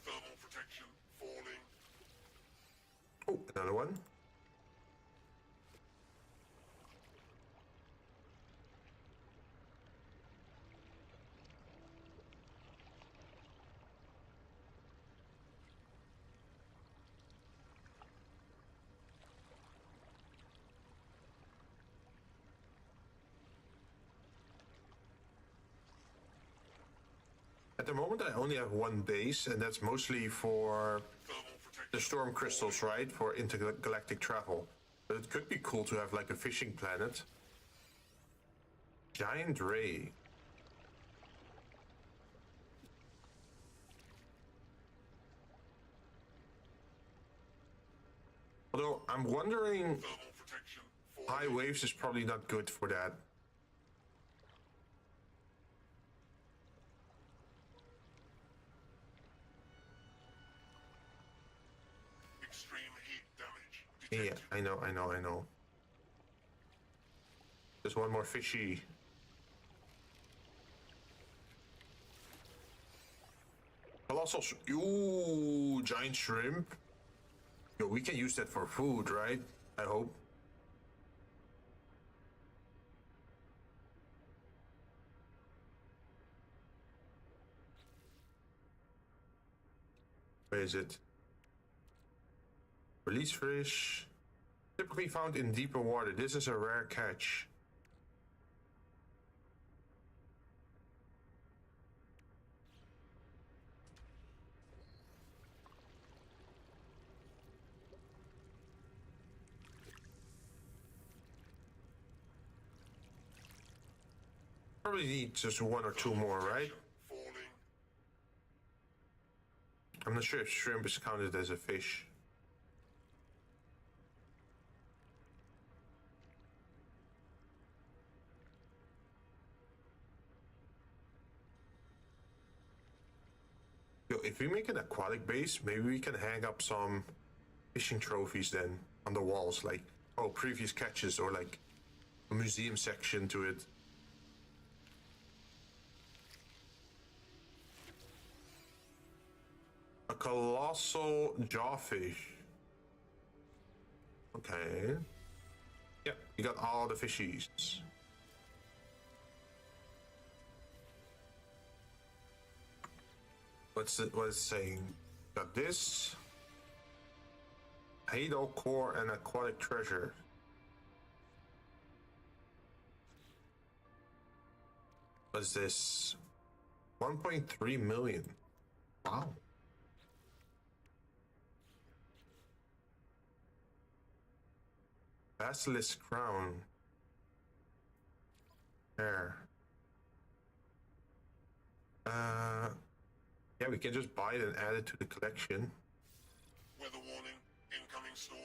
Thermal protection falling. Oh, another one. At the moment, I only have one base, and that's mostly for Thermal protection. the storm crystals, right? For intergalactic travel. But it could be cool to have like a fishing planet. Giant ray. Although I'm wondering, Thermal protection falling. high waves is probably not good for that. Extreme heat damage Yeah, detected. I know. There's one more fishy. Colossal ooh, giant shrimp. Yo, we can use that for food, right? I hope. Where is it? Release fish. Typically found in deeper water. This is a rare catch. Probably need just one or two more, right? Falling. I'm not sure if shrimp is counted as a fish. Yo, if we make an aquatic base, maybe we can hang up some fishing trophies then on the walls, like, oh, previous catches, or like a museum section to it. A colossal jawfish. Okay. Yep, you got all the fishies. What's it saying? Got this. Halo core and aquatic treasure. What's this? 1.3 million. Wow. Basilisk crown. There. Yeah, we can just buy it and add it to the collection. Weather warning. Incoming storm.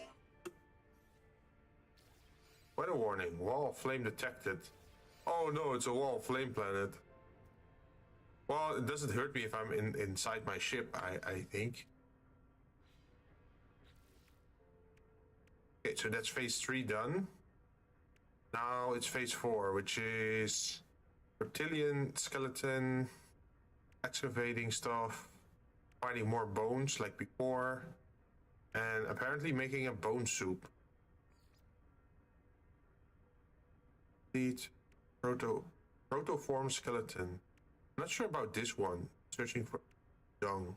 Weather warning. Wall of flame detected. Oh no, it's a wall of flame planet. Well, it doesn't hurt me if I'm inside my ship, I think. Okay, so that's phase 3 done. Now it's phase 4, which is reptilian, skeleton, excavating stuff, finding more bones like before, and apparently making a bone soup. Complete protoform skeleton. I'm not sure about this one. Searching for dung.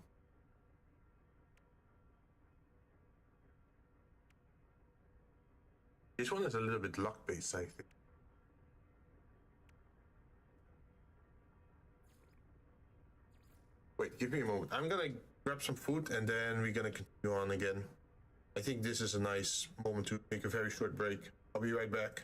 This one is a little bit luck-based, I think. Wait, give me a moment. I'm gonna grab some food and then we're gonna continue on again. I think this is a nice moment to take a very short break. I'll be right back.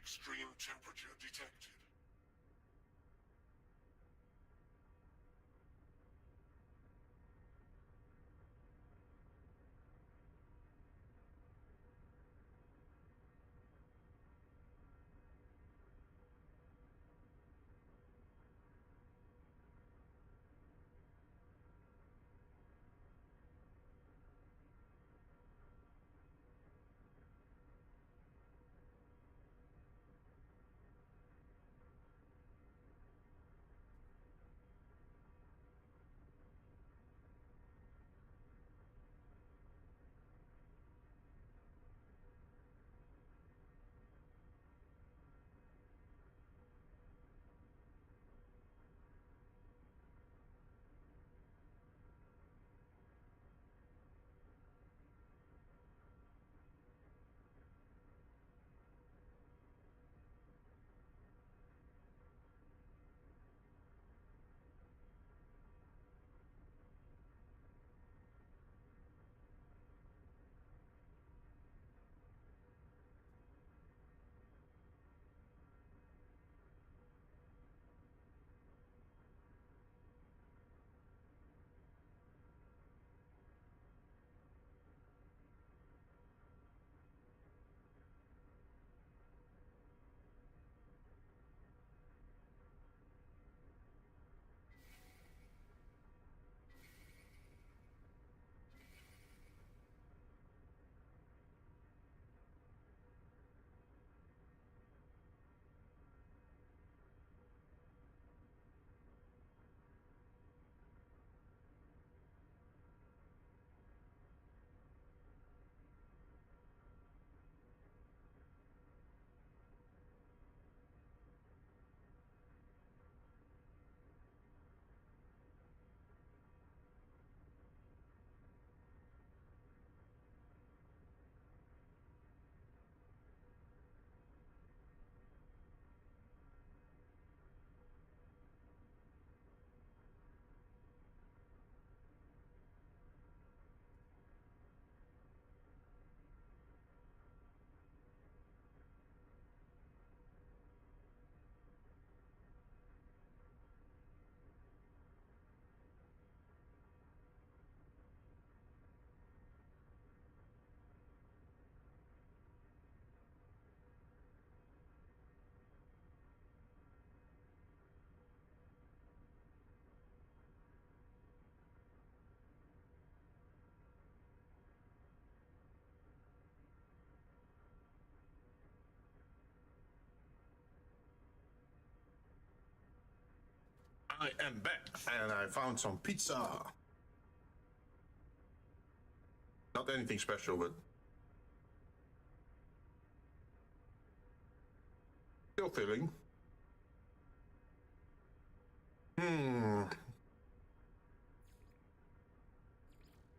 Extreme temperature detected. I am back, and I found some pizza. Not anything special, but still filling.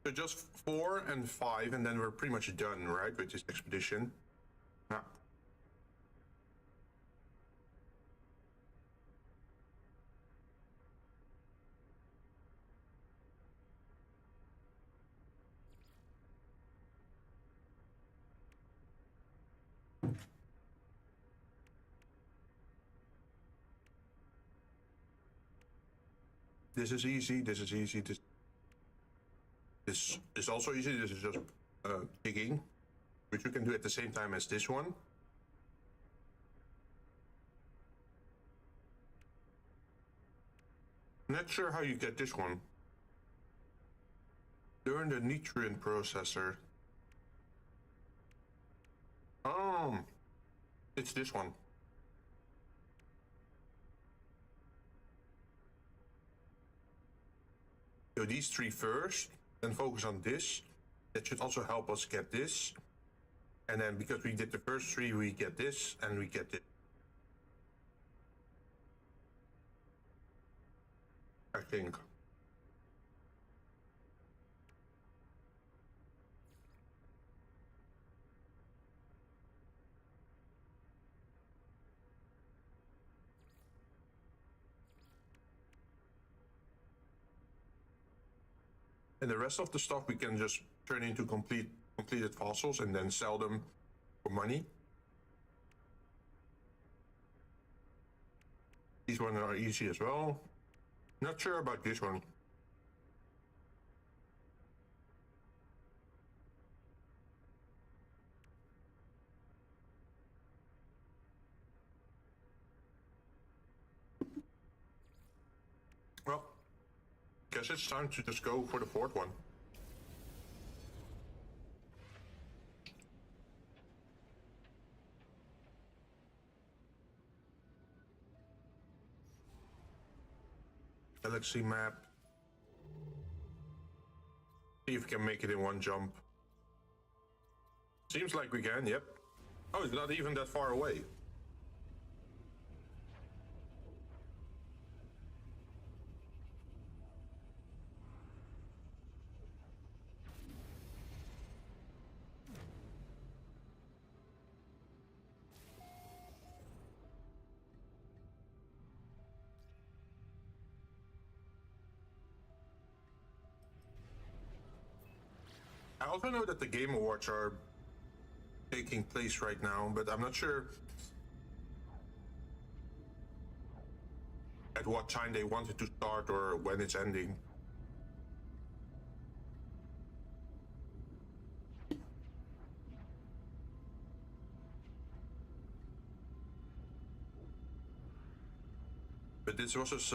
So just 4 and 5, and then we're pretty much done, right, with this expedition. Yeah. This is easy. This is easy. This is also easy. This is just digging, which you can do at the same time as this one. Not sure how you get this one. Learn the nutrient processor. It's this one. So these 3 first, then focus on this. That should also help us get this. And then because we did the first 3, we get this, and we get this. I think. And the rest of the stuff we can just turn into completed fossils and then sell them for money. These ones are easy as well. Not sure about this one. Well, guess it's time to just go for the fourth one. Galaxy map. See if we can make it in one jump. Seems like we can, yep. Oh, it's not even that far away. I also know that the Game Awards are taking place right now, but I'm not sure at what time they want it to start or when it's ending. But this was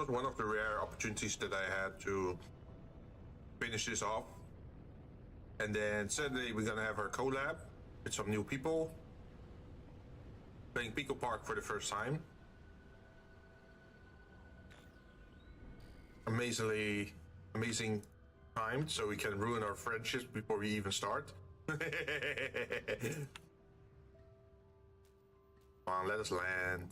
one of the rare opportunities that I had to finish this off. And then Saturday we're gonna have our collab with some new people. Playing Pico Park for the first time. Amazing timed, so we can ruin our friendships before we even start. Come on, let us land.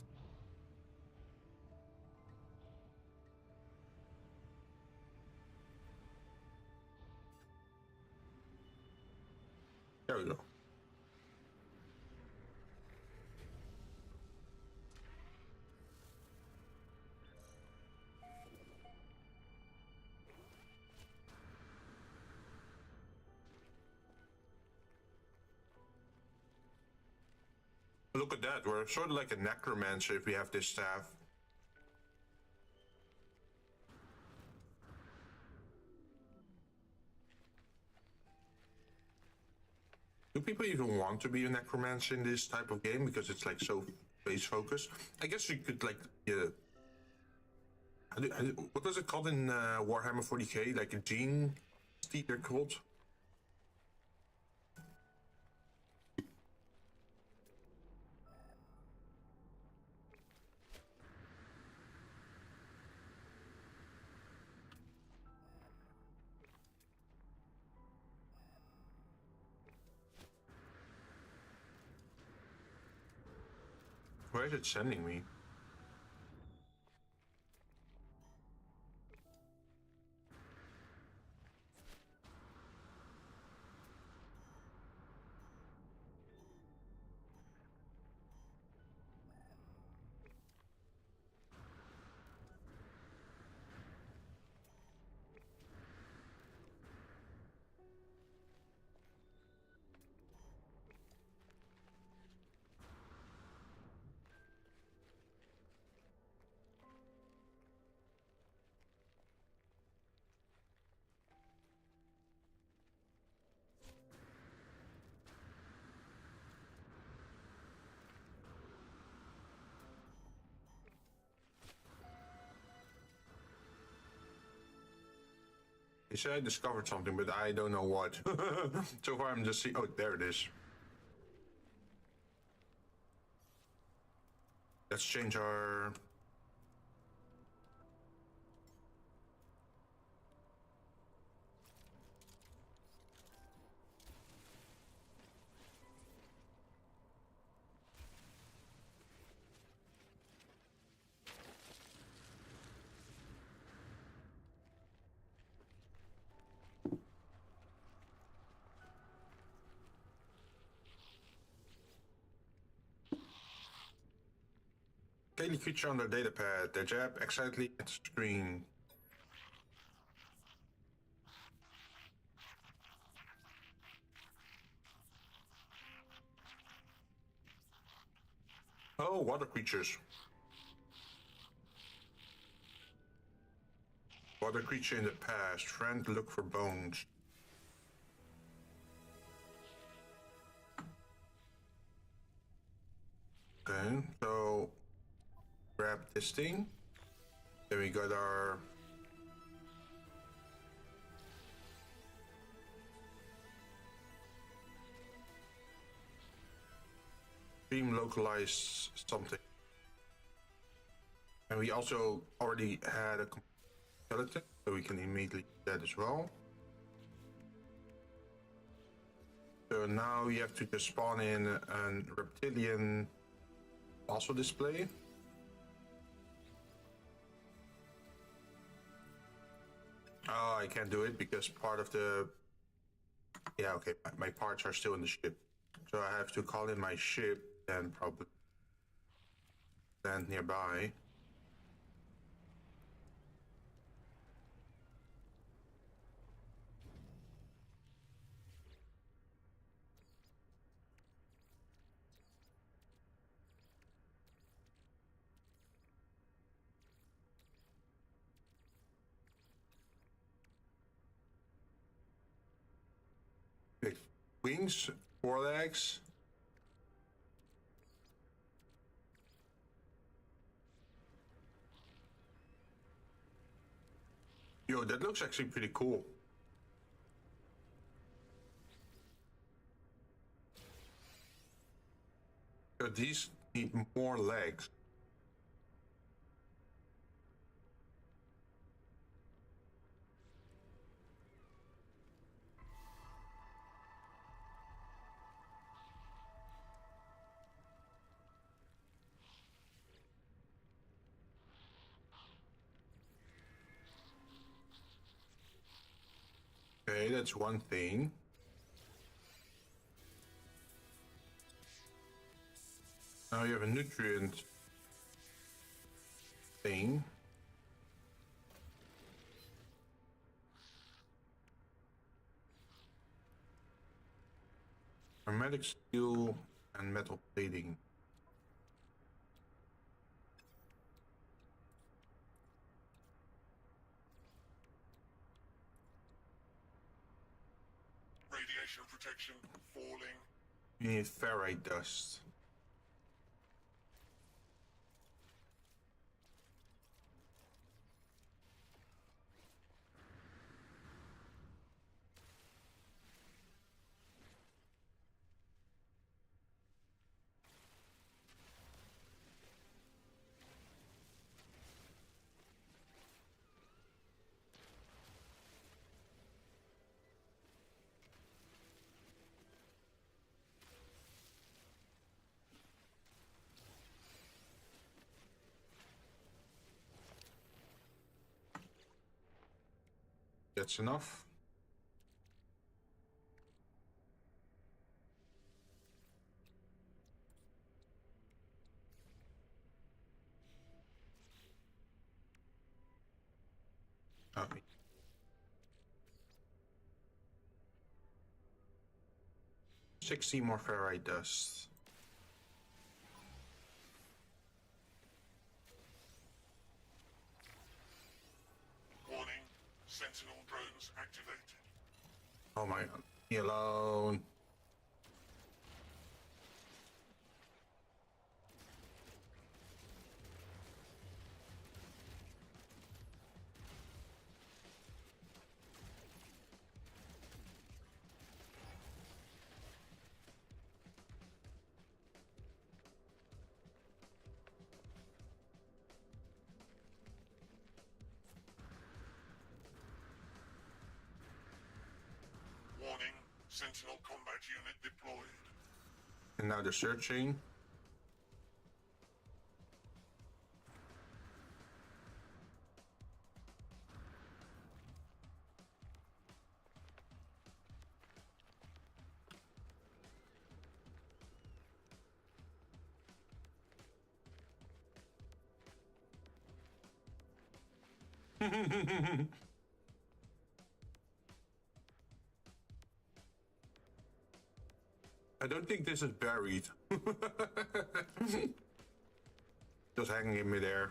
There we go. Look at that, we're sort of like a necromancer if we have this staff. Do people even want to be a necromancer in this type of game because it's like so base focused? I guess you could like, what was it called in Warhammer 40k? Like a Jinn, they're called. Where is it sending me? They said I discovered something, but I don't know what. So far I'm just seeing, oh, there it is. Let's change our... Daily creature on their datapad. They jab excitedly at the screen. Oh, water creatures. Fought a creature in the past. Friend, look for bones. Okay, so grab this thing. Then we got our stream localize something. And we also already had a skeleton, so we can immediately do that as well. So now you have to just spawn in a reptilian also display. Oh, I can't do it because part of the... Yeah, okay, my parts are still in the ship. So I have to call in my ship and probably stand nearby. Wings, 4 legs. Yo, that looks actually pretty cool. So these need more legs. Okay, that's one thing. Now you have a nutrient thing. Hermetic steel and metal plating. Radiation protection falling. You need ferrite dust. That's enough. Okay. $60 more ferrite dust. Warning, Sentinel drones activated. Oh my god. Leave me alone. Warning, Sentinel combat unit deployed. And now they're searching. I don't think this is buried. Just hanging in midair.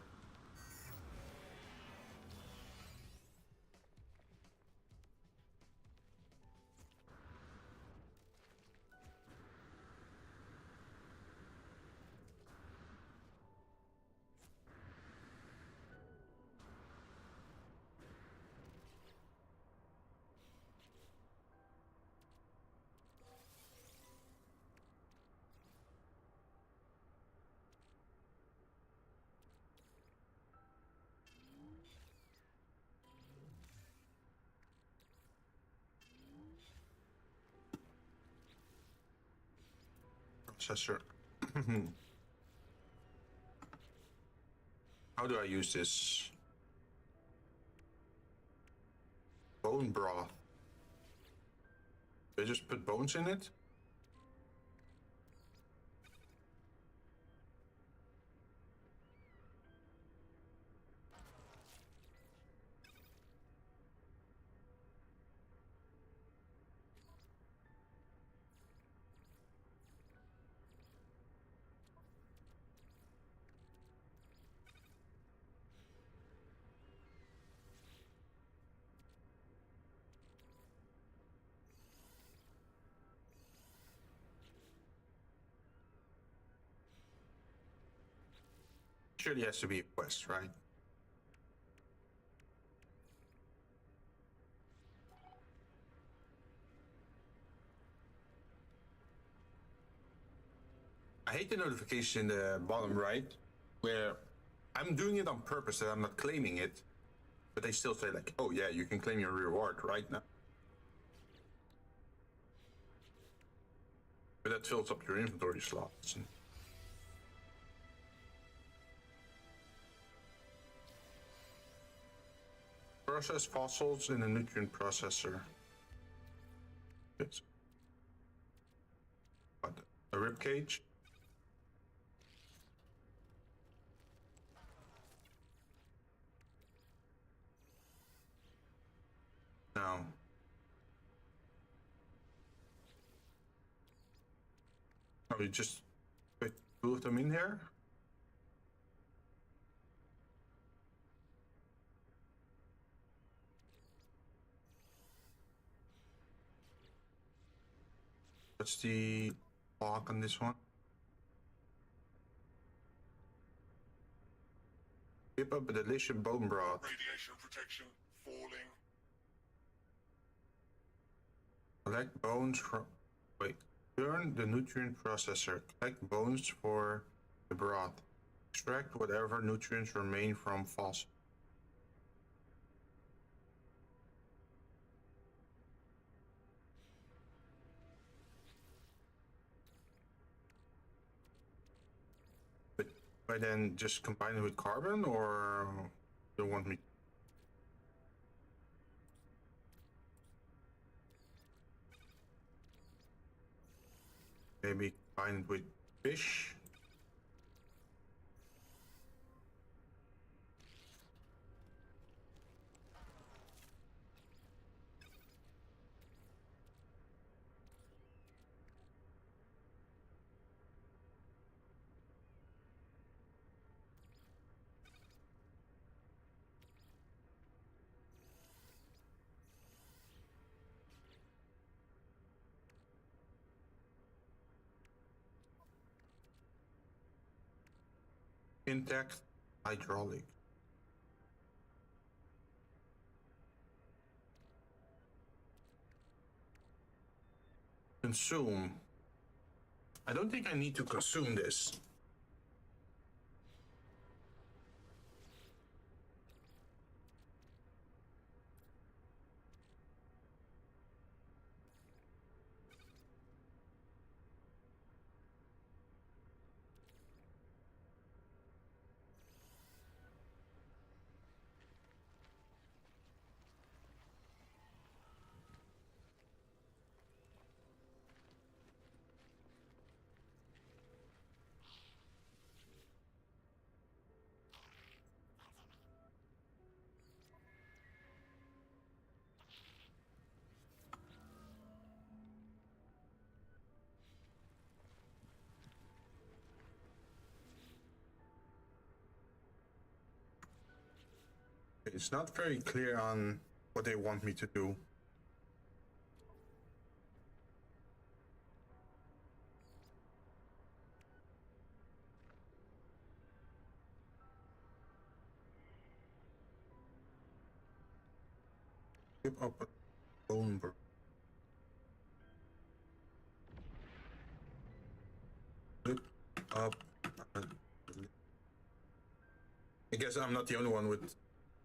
processor. How do I use this? Bone broth. Do I just put bones in it? Surely has to be a quest, right? I hate the notification in the bottom right, where I'm doing it on purpose that I'm not claiming it, but they still say like, oh yeah, you can claim your reward right now. But that fills up your inventory slots. Process fossils in a nutrient processor. Yes. What? A rib cage? No. Oh, you just put two of them in here? What's the lock on this one? Whip up a delicious bone broth. Radiation protection falling. Collect bones from... Wait. Turn the nutrient processor. Collect bones for the broth. Extract whatever nutrients remain from fossils. But I then just combine it with carbon, or you want me? Maybe combine it with fish. Intact hydraulic. Consume. I don't think I need to consume this. It's not very clear on what they want me to do. Give up a bone broth. Look up. I guess I'm not the only one with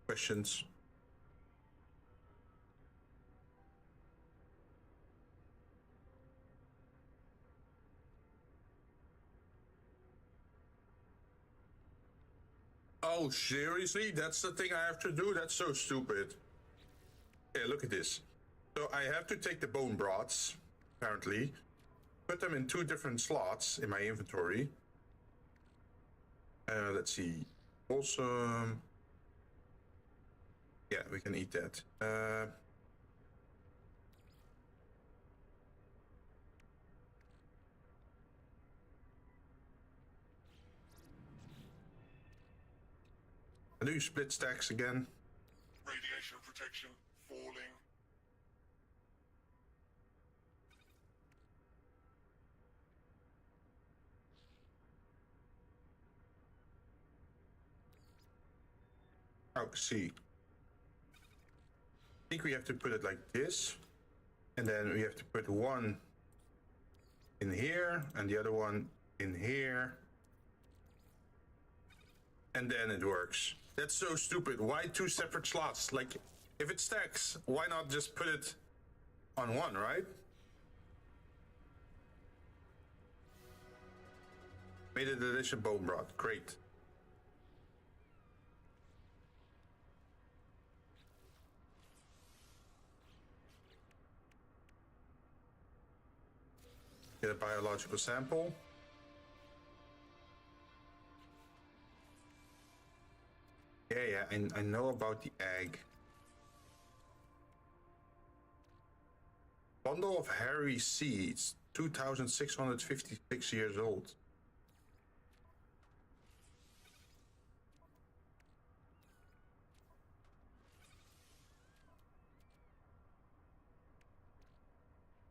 questions. Oh, seriously? That's the thing I have to do? That's so stupid. Yeah, look at this. So I have to take the bone broths, apparently, put them in 2 different slots in my inventory. Let's see. Awesome. Yeah, we can eat that. Do you split stacks again? Radiation protection falling. Oh, see. I think we have to put it like this. And then we have to put one in here and the other one in here. And then it works. That's so stupid. Why 2 separate slots? Like, if it stacks, why not just put it on one, right? Made a delicious bone broth. Great. Get a biological sample. Yeah, I know about the egg. Bundle of hairy seeds, 2,656 years old.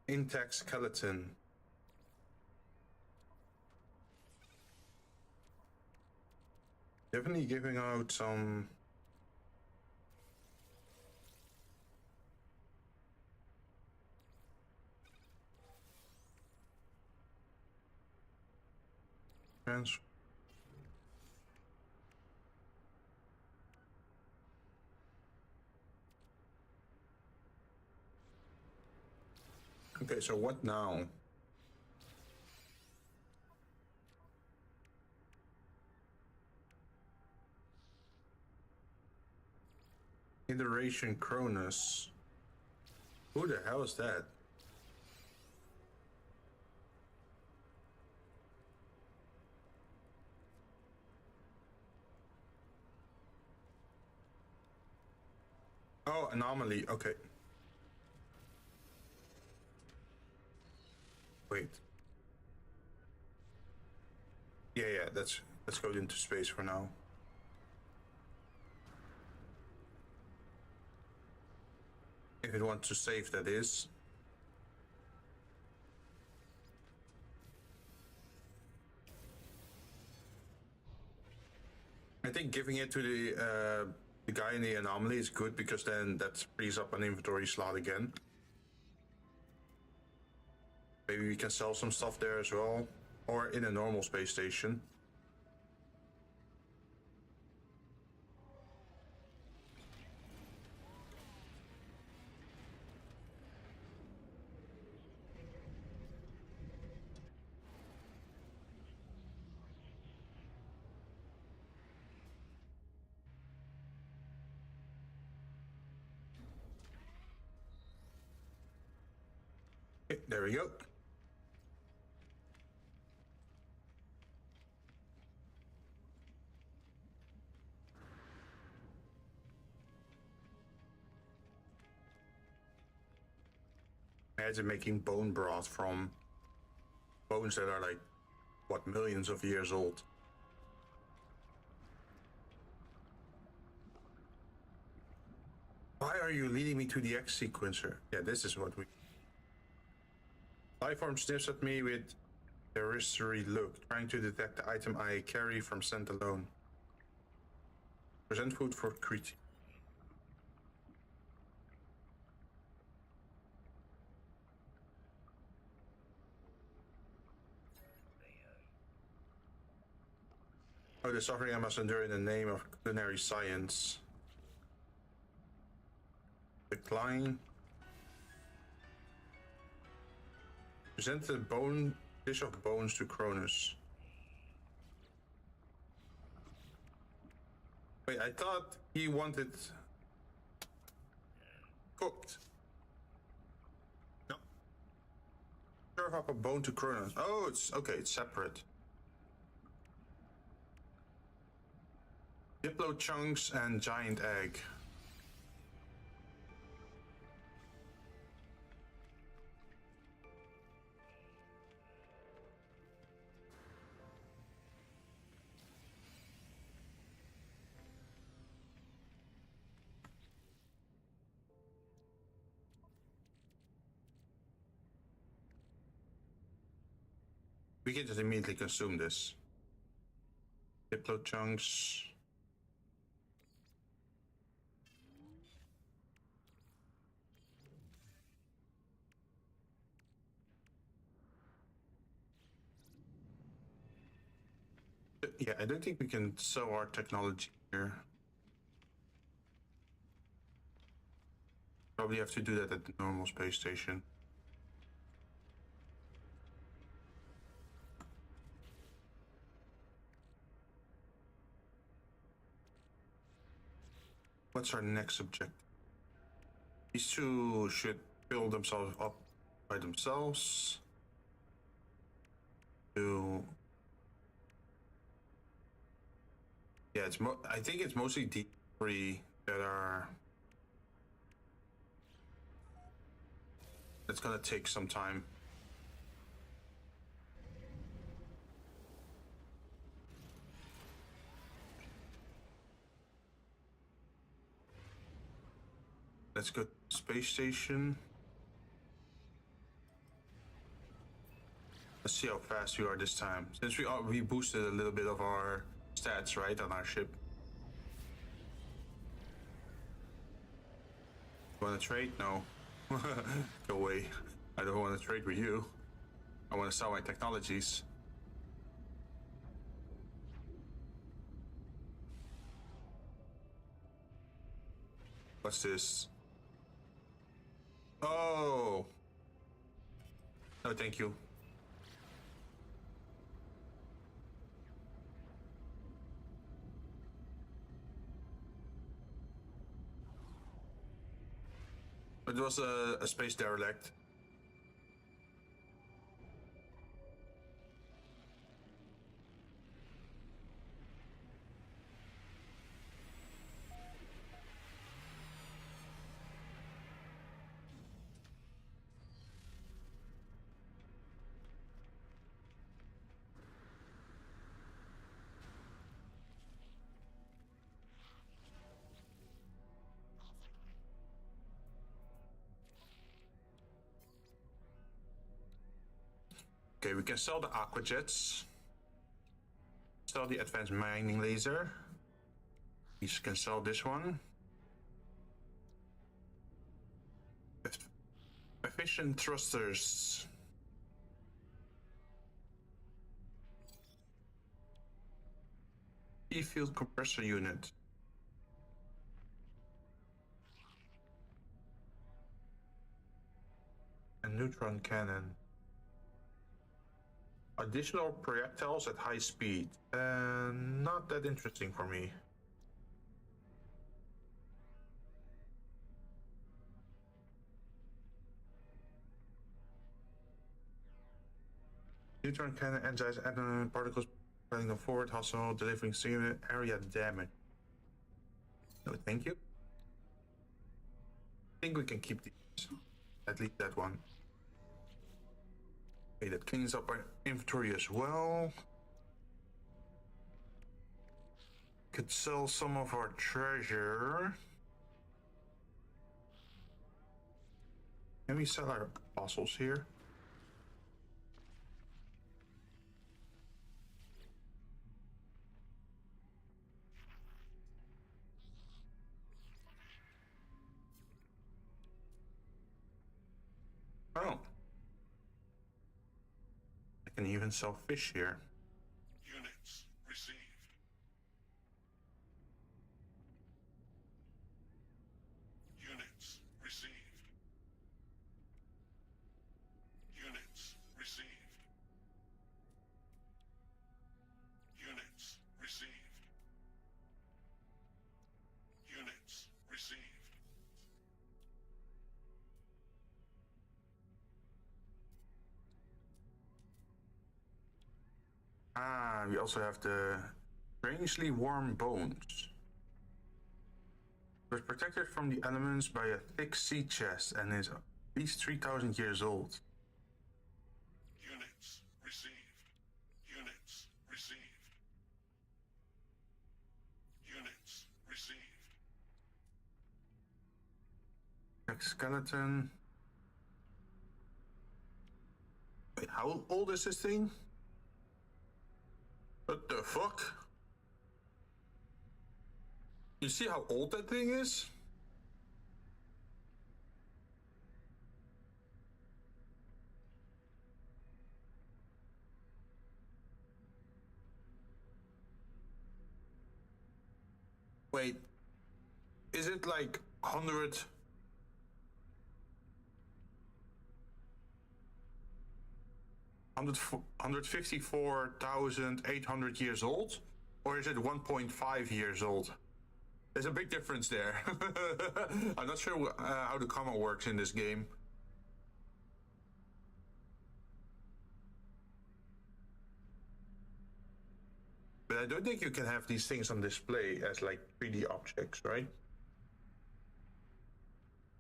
Intact skeleton. Definitely giving out some trans. Okay, so what now? Iteration Cronus. Who the hell is that? Oh, anomaly. Okay. Wait. Yeah, let's go into space for now. If it wants to save, that is. I think giving it to the guy in the anomaly is good because then that frees up an inventory slot again. Maybe we can sell some stuff there as well, or in a normal space station. Okay, there we go. Imagine making bone broth from bones that are like, what, millions of years old. Why are you leading me to the X sequencer? Yeah, this is what we... Lifeform sniffs at me with a cursory look, trying to detect the item I carry from scent alone. Present food for critique. Oh, the suffering I must endure in the name of culinary science. Decline. Present the dish of bones to Cronus. Wait, I thought he wanted cooked. No. Serve up a bone to Kronos. Oh, it's okay. It's separate. Diplo chunks and giant egg. We can just immediately consume this. Diplo chunks. Yeah, I don't think we can sell our technology here. Probably have to do that at the normal space station. What's our next objective? These two should build themselves up by themselves. Yeah, I think it's mostly D3 that are. It's gonna take some time. Let's go to the space station. Let's see how fast we are this time. Since we boosted a little bit of our stats, right, on our ship. Want to trade? No. Go away. I don't want to trade with you. I want to sell my technologies. What's this? Oh. No, thank you. It was a space derelict. Okay, we can sell the aquajets. Sell the advanced mining laser. We can sell this one. Efficient thrusters. E-field compressor unit. A neutron cannon. Additional projectiles at high speed. Not that interesting for me. Neutron cannon energized particles running them forward, also delivering singular area damage. No, thank you. I think we can keep these. At least that one. Okay, that cleans up our inventory as well. Could sell some of our treasure. Can we sell our fossils here? Oh. I can even sell fish here. Units received. Units received. Units received. Units received. Ah, we also have the strangely warm bones. It was protected from the elements by a thick sea chest and is at least 3,000 years old. Units received. Units received. Units received. Skeleton. Wait, how old is this thing? What the fuck? You see how old that thing is? Wait, is it like 100? 154,800 years old? Or is it 1.5 years old? There's a big difference there. I'm not sure how the comma works in this game. But I don't think you can have these things on display as like 3D objects, right?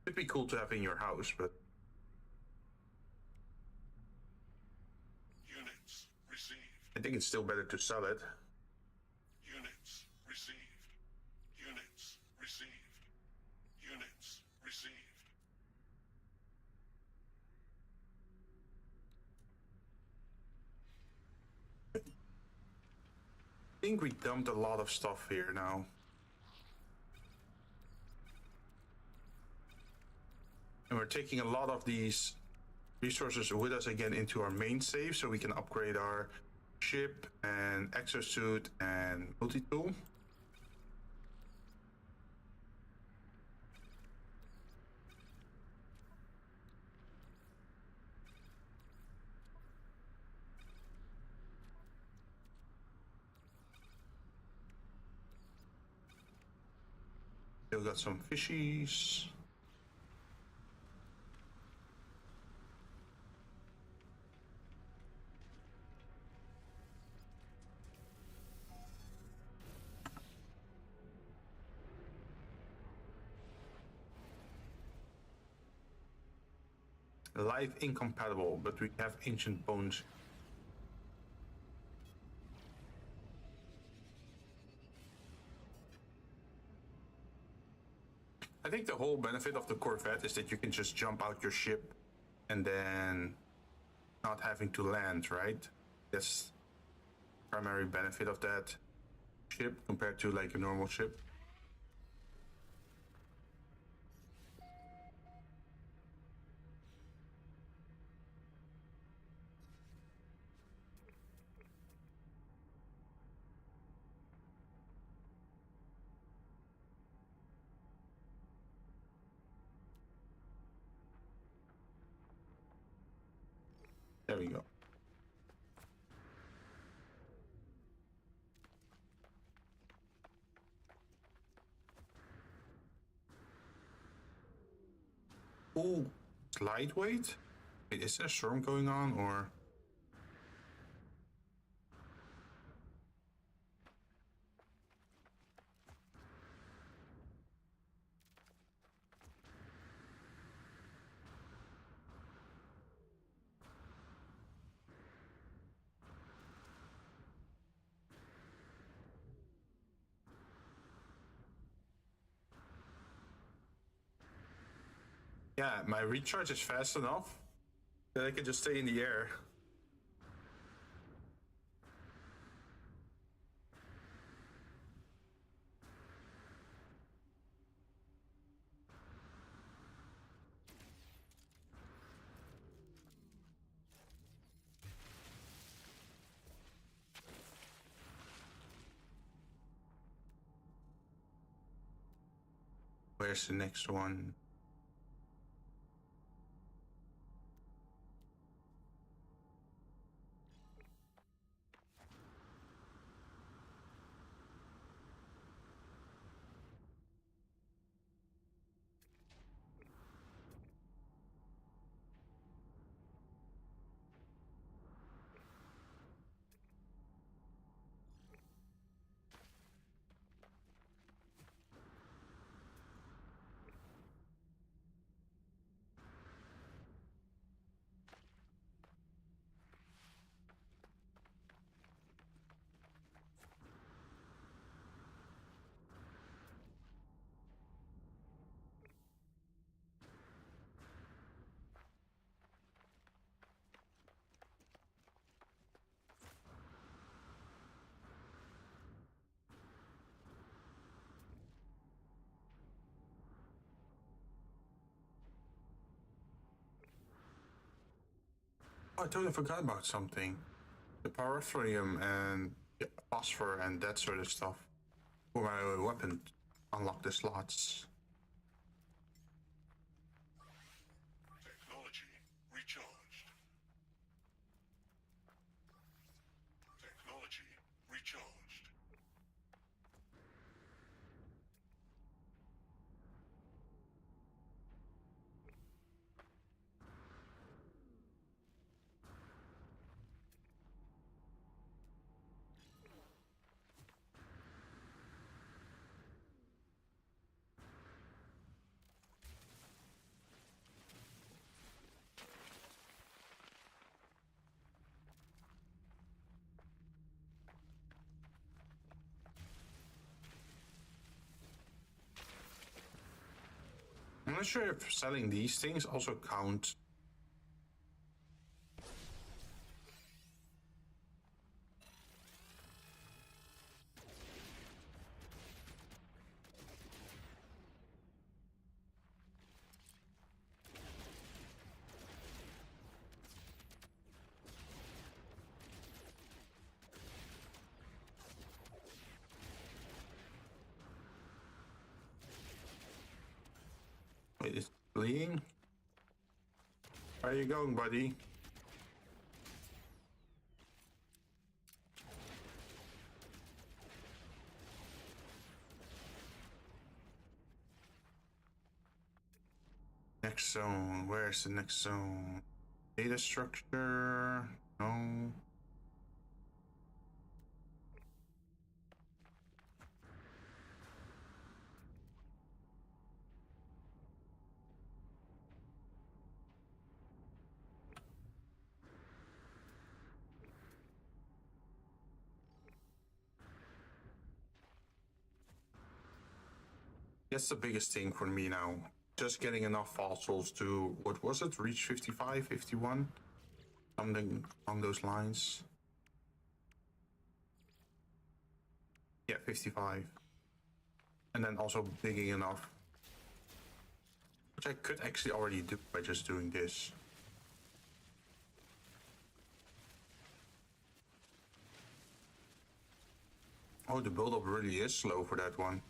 It'd be cool to have in your house, but... Units received. I think it's still better to sell it. Units received. Units received. Units received. I think we dumped a lot of stuff here now. And we're taking a lot of these resources with us again into our main save so we can upgrade our ship and exosuit and multi-tool. Still got some fishies. Life incompatible, but we have ancient bones. I think the whole benefit of the Corvette is that you can just jump out your ship and then not having to land, right? That's the primary benefit of that ship compared to like a normal ship. There we go. Ooh, it's lightweight? Wait, is there a storm going on or? Yeah, my recharge is fast enough that I can just stay in the air. Where's the next one? I totally forgot about something. The pyrethrum and phosphor and that sort of stuff for my weapon unlock the slots. Technology recharged. Technology recharged. I'm not sure if selling these things also count. Wait, it's bleeding? Where are you going, buddy? Next zone. Where's the next zone? Data structure? No. That's the biggest thing for me now. Just getting enough fossils to, what was it, reach 55, 51? Something along those lines. Yeah, 55. And then also digging enough. Which I could actually already do by just doing this. Oh, the build-up really is slow for that one.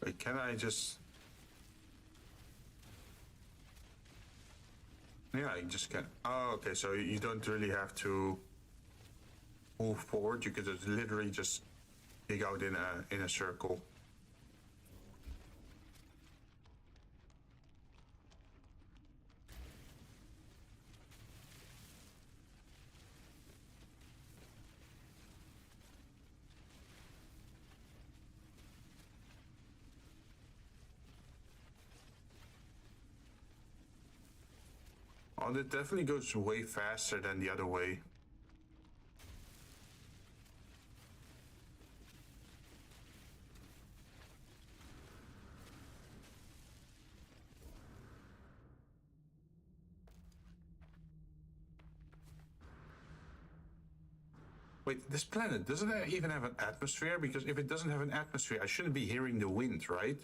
Wait, can I just... Yeah, I just can. Oh, okay, so you don't really have to move forward. You could just literally just dig out in a circle. Oh, it definitely goes way faster than the other way. Wait, this planet, doesn't it even have an atmosphere? Because if it doesn't have an atmosphere, I shouldn't be hearing the wind, right?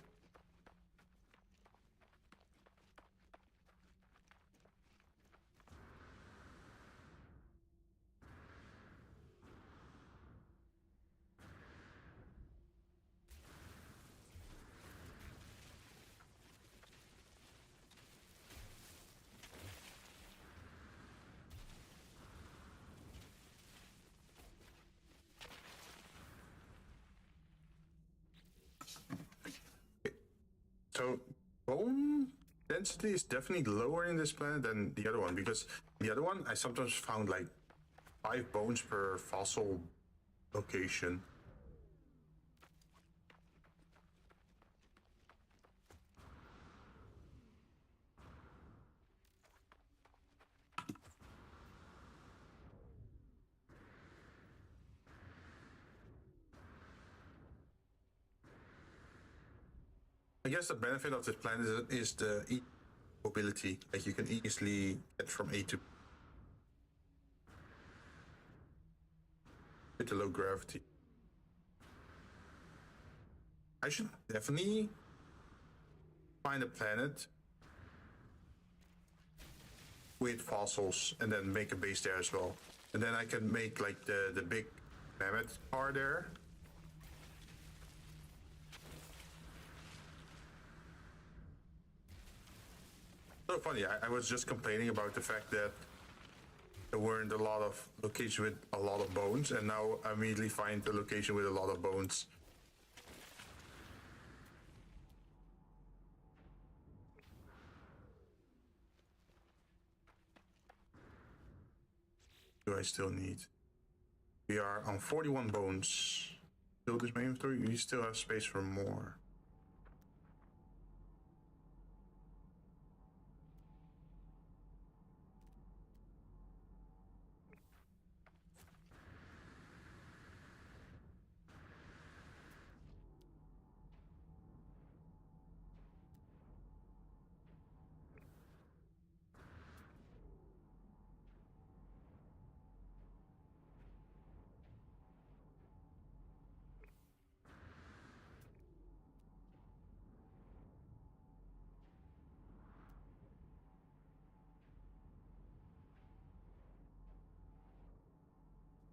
So, bone density is definitely lower in this planet than the other one, because the other one, I sometimes found like 5 bones per fossil location. I guess the benefit of this planet is the mobility. Like you can easily get from A to B with the low gravity. I should definitely find a planet with fossils and then make a base there as well. And then I can make like the big mammoth car there. So funny, I was just complaining about the fact that there weren't a lot of locations with a lot of bones, and now I immediately find a location with a lot of bones. Do I still need? We are on 41 bones. Still this my inventory? We still have space for more.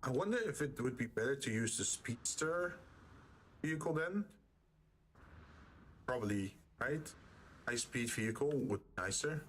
I wonder if it would be better to use the speedster vehicle then. Probably, right? High-speed vehicle would be nicer.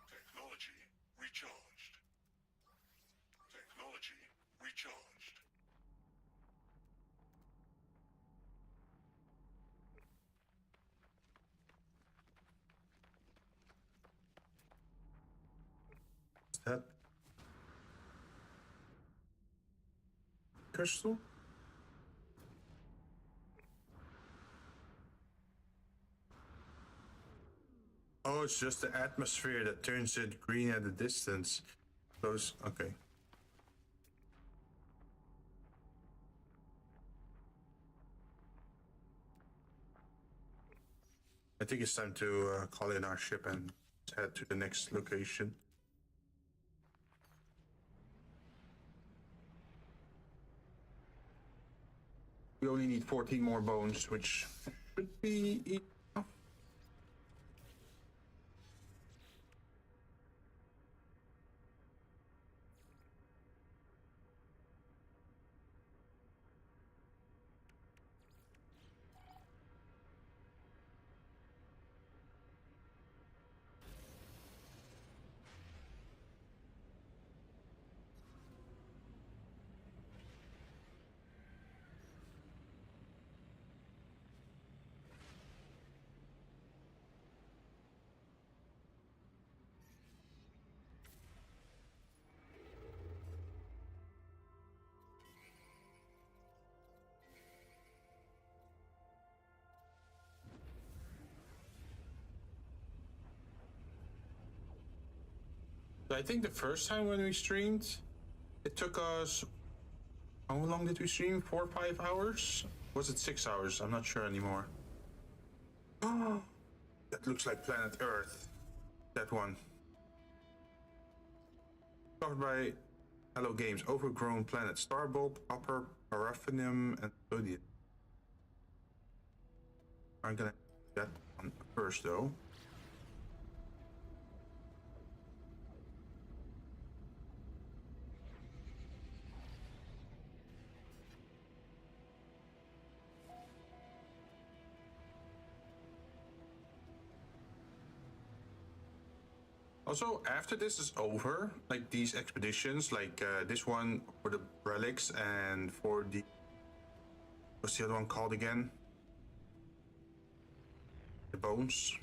Technology recharged. Technology recharged. Is that crystal? Oh, it's just the atmosphere that turns it green at a distance. Those, okay. I think it's time to call in our ship and head to the next location. We only need 14 more bones, which should be enough. I think the first time when we streamed, it took us, how long did we stream? 4 or 5 hours? Was it 6 hours? I'm not sure anymore. Oh, that looks like planet Earth. That one. Covered by Hello Games, overgrown planet, Starbulb, Copper, Paraffinium, and Sodium. I'm gonna do that one first though. Also, after this is over, like these expeditions, like this one for the Relics and for the... What's the other one called again? The Bones.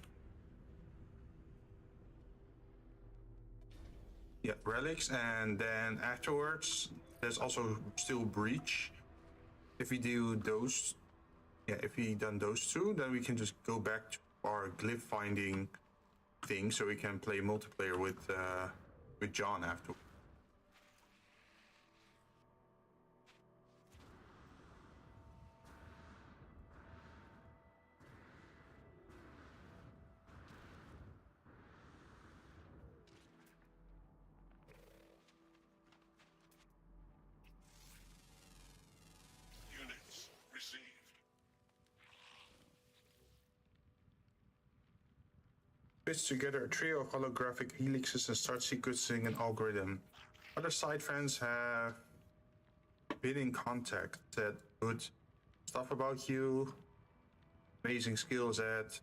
Yeah, relics, and then afterwards there's also still breach. If we do those, yeah, if we done those two, then we can just go back to our glyph finding thing, so we can play multiplayer with John after. Units received. Stitch together a trio of holographic helixes and start sequencing an algorithm. Other side fans have been in contact, said good stuff about you, amazing skills at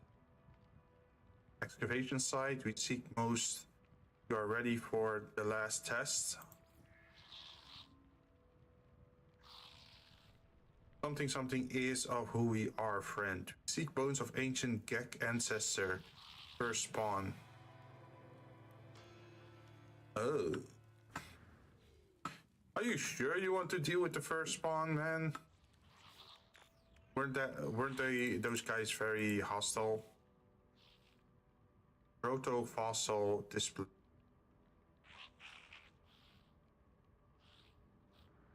excavation site. We seek most. You are ready for the last test. Something is of who we are, friend. Seek bones of ancient Gek ancestor. First spawn. Oh. Are you sure you want to deal with the first spawn, man? Weren't those guys very hostile? Proto fossil display.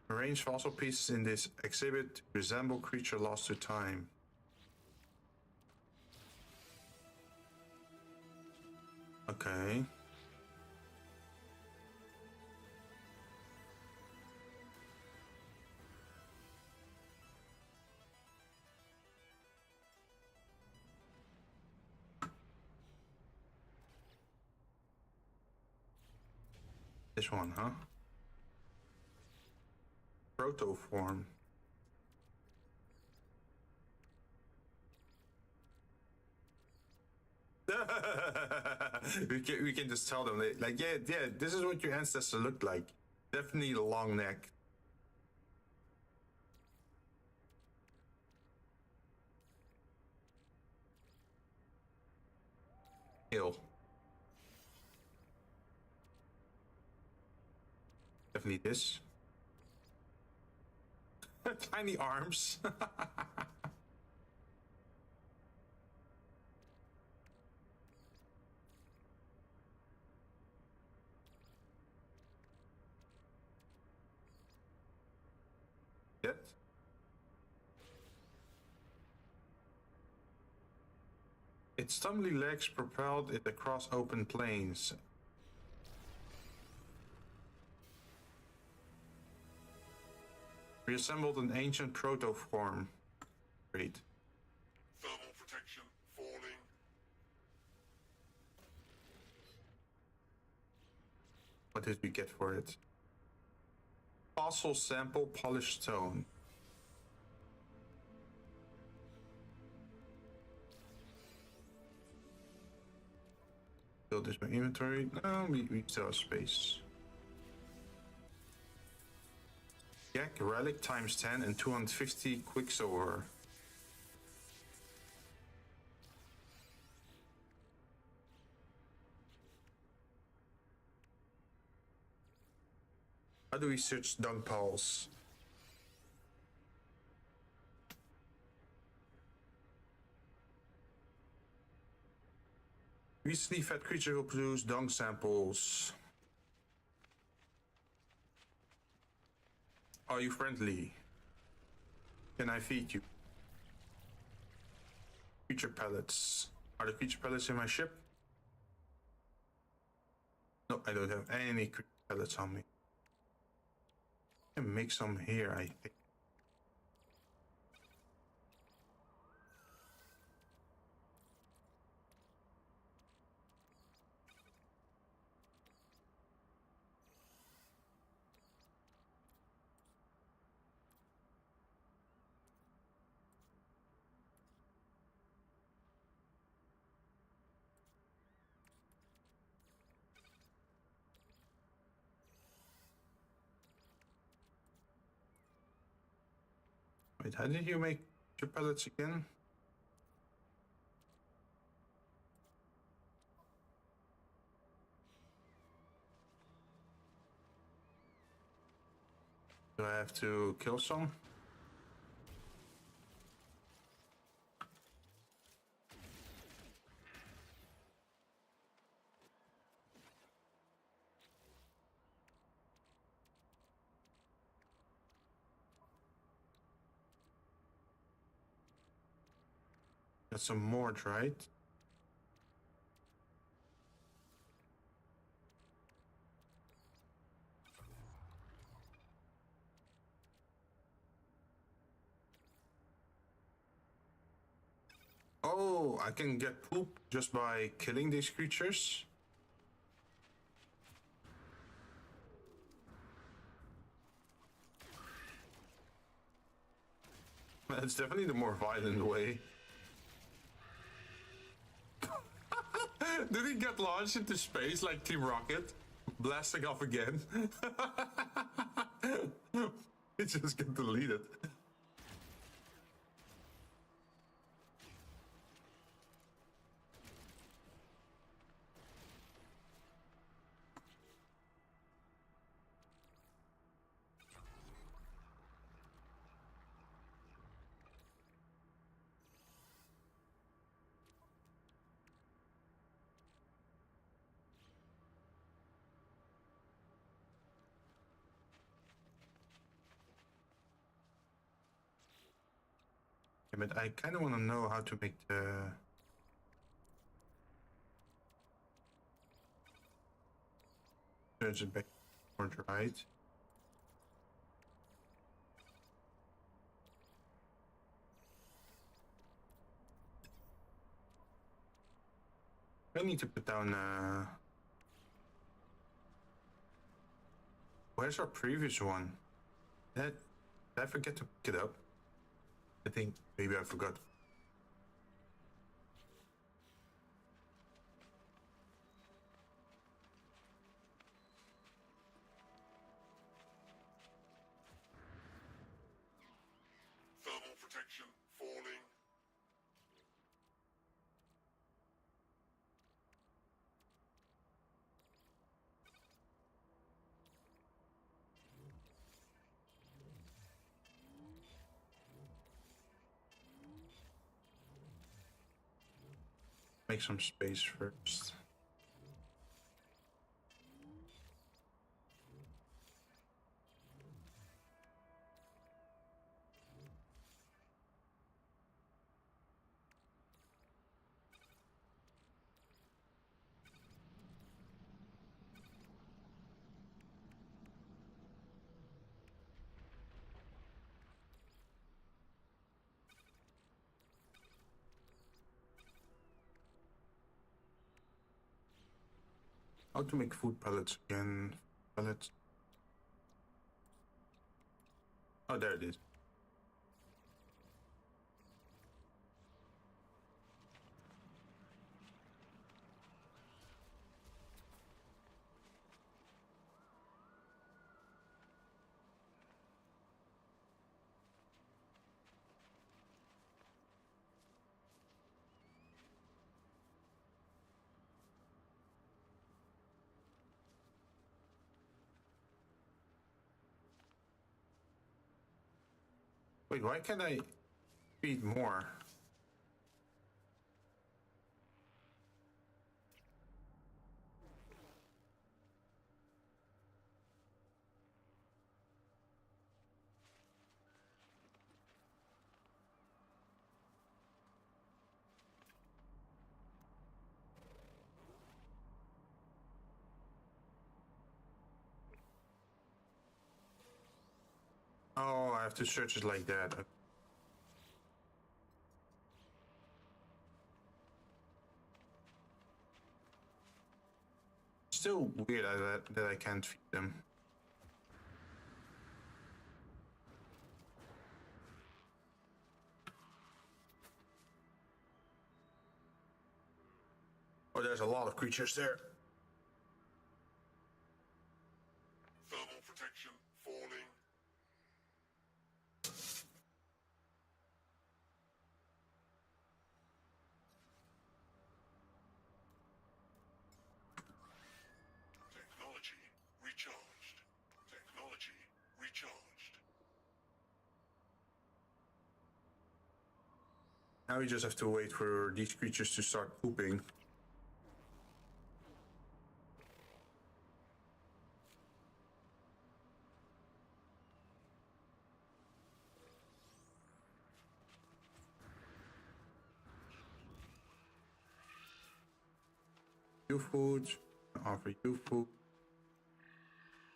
Arrange fossil pieces in this exhibit resemble creature lost to time. Okay. This one, huh? Protoform. we can just tell them, like, yeah, this is what your ancestor looked like. Definitely a long neck. Ill. Definitely this. Tiny arms. Yet. Its stumbly legs propelled it across open plains. Reassembled an ancient protoform. Great. Thermal protection falling. What did we get for it? Fossil sample polished stone. Build this my inventory. No, we still have space. Gek relic times 10 and 250 quicksilver. How do we search dung pulse? Recently fed creature will produce dung samples. Are you friendly? Can I feed you? Creature pellets. Are the creature pellets in my ship? No, I don't have any creature pellets on me. I can make some here, I think. Wait, how did you make your pellets again? Do I have to kill some? Got some more, right? Oh, I can get poop just by killing these creatures. That's definitely the more violent way. Did he get launched into space like Team Rocket? Blasting off again? He just got deleted. But I kind of want to know how to make the... Turns it back more right. I need to put down... Where's our previous one? Did I forget to pick it up? I think maybe I forgot. Thermal protection falling. Make some space first. How to make food pellets again? Pellets. Oh, there it is. Wait, why can't I feed more? Oh, I have to search it like that. Still weird that I can't feed them. Oh, there's a lot of creatures there. Thermal protection falling. Technology recharged. Technology recharged. Now we just have to wait for these creatures to start pooping. You food, offer you food.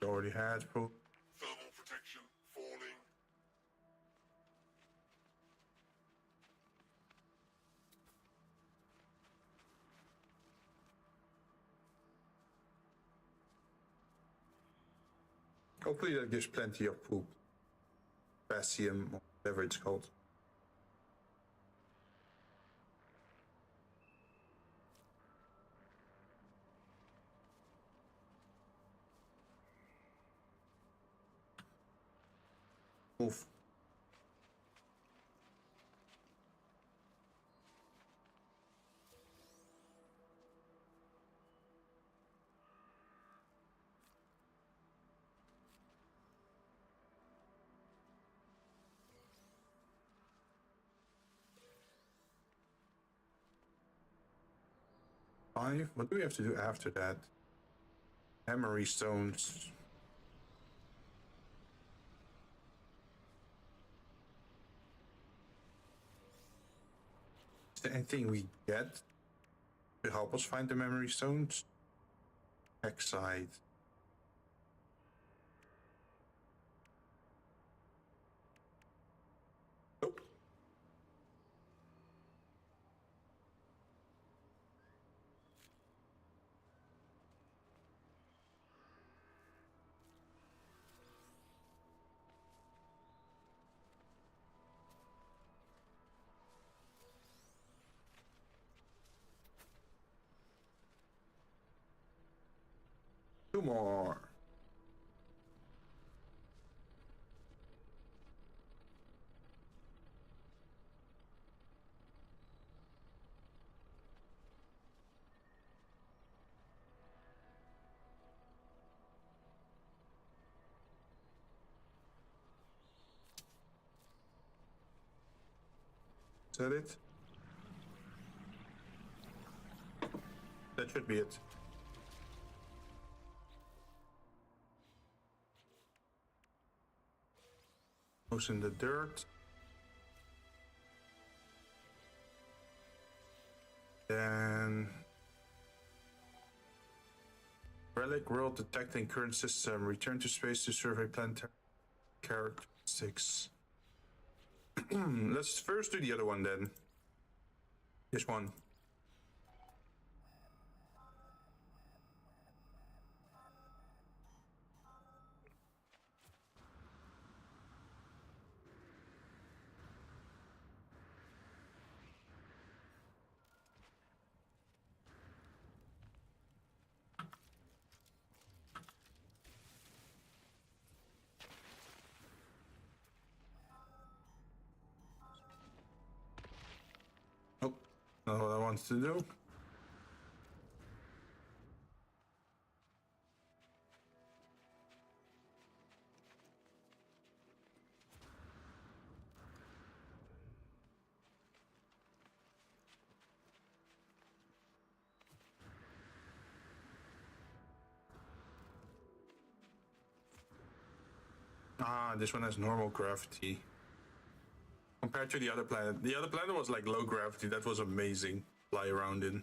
You already had food. Thermal protection falling. Hopefully that gives plenty of poop. Potassium, or whatever it's called. Move. Five. What do we have to do after that? Memory stones. Is there anything we get to help us find the memory stones? Backside. Nope. Two more. Is that it? That should be it. Goes in the dirt. Then relic world detecting current system. Return to space to survey planetary characteristics. Let's first do the other one then. This one. Oh, not what I wanted to do. Ah, this one has normal gravity. Compared to the other planet. The other planet was like low gravity. That was amazing. Fly around in.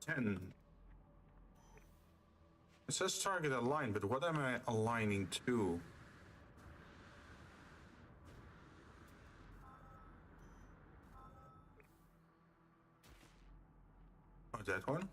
10. It says target aligned, but what am I aligning to? Oh, that one?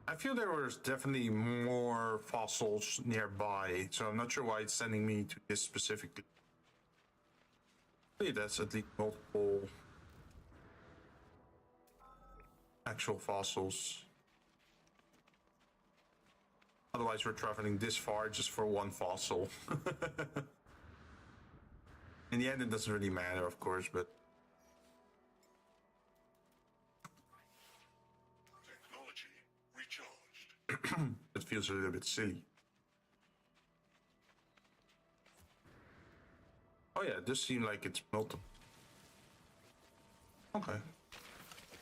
I feel there was definitely more fossils nearby, so I'm not sure why it's sending me to this specifically. Hey, that's at least multiple actual fossils. Otherwise, we're traveling this far just for one fossil. In the end, it doesn't really matter, of course, but... Technology recharged. It feels a little bit silly. Oh yeah, this seems like it's multiple. Okay.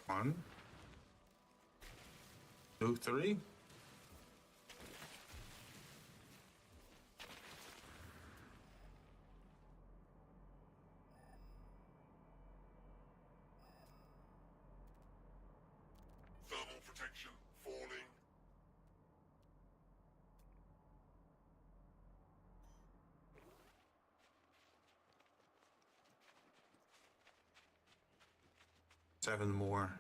1, 2, 3. Thermal protection falling. Seven more.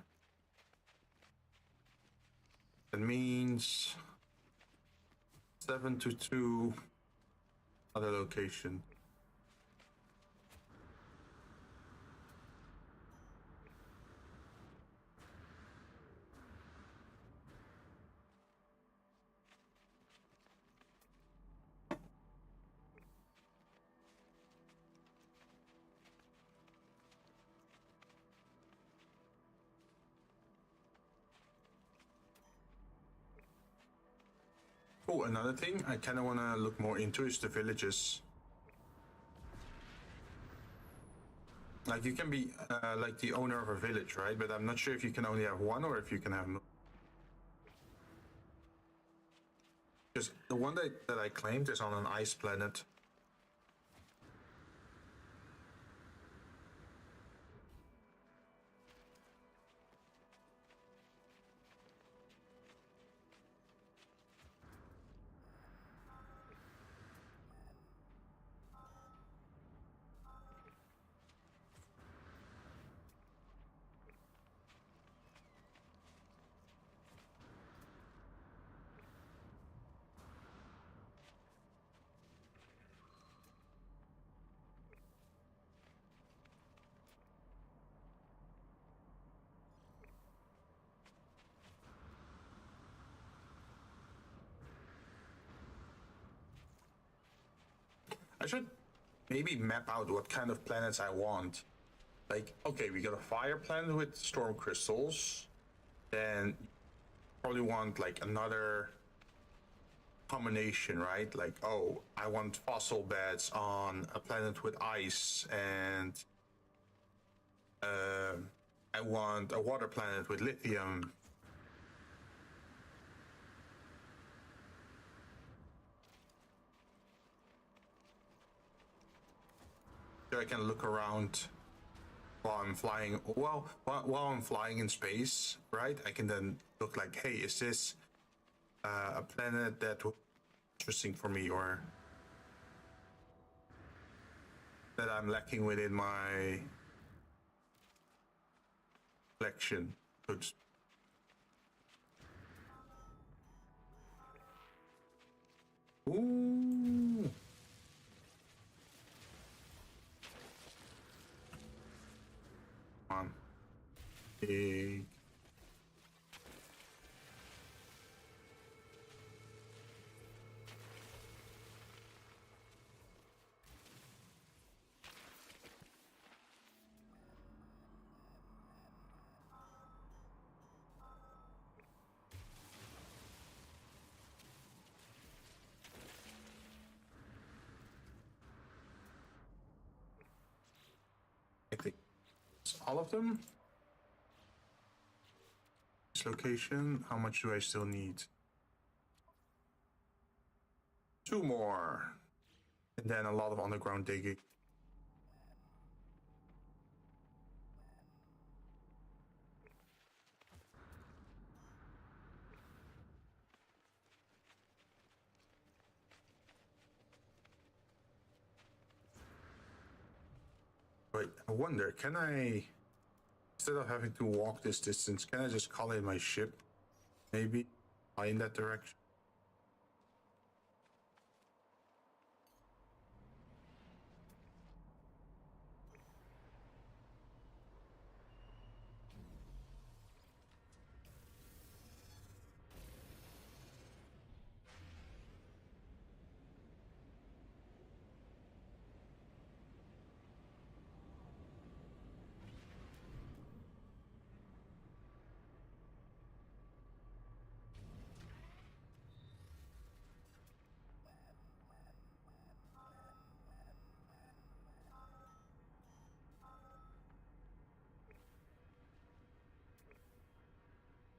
That means 7 to 2 other location. Oh, another thing I kind of want to look more into is the villages. Like you can be like the owner of a village, right? But I'm not sure if you can only have one or if you can have. Because the one that I claimed is on an ice planet. I should maybe map out what kind of planets I want. Like, okay, we got a fire planet with storm crystals. Then probably want like another combination, right? Like, oh, I want fossil beds on a planet with ice, and I want a water planet with lithium. So I can look around while I'm flying. Well, while I'm flying in space, right? I can then look like, hey, is this a planet that would be interesting for me, or that I'm lacking within my collection? Oops. Ooh. Come on. Big. I think it's all of them. This location, how much do I still need? 2 more. And then a lot of underground digging. Wait, I wonder, can I, instead of having to walk this distance, can I just call in my ship? Maybe fly in that direction.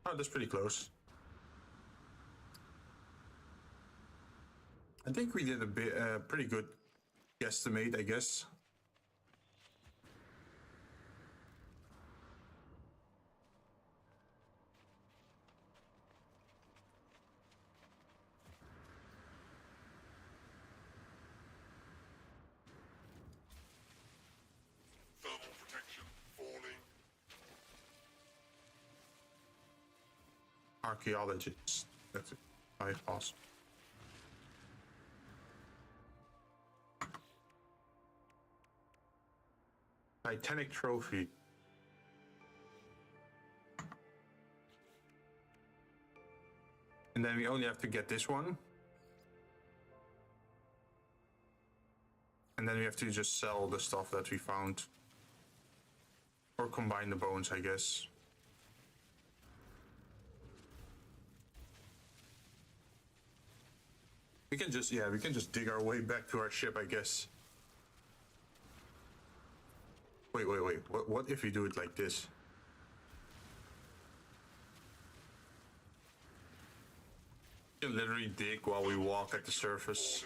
Oh, that's pretty close. I think we did a bit, pretty good guesstimate, I guess. Thermal protection falling. Archaeologists. That's it. High possible. Titanic trophy. And then we only have to get this one. And then we have to just sell the stuff that we found. Or combine the bones, I guess. We can just, yeah, we can just dig our way back to our ship, I guess. Wait. What if we do it like this? We can literally dig while we walk at the surface.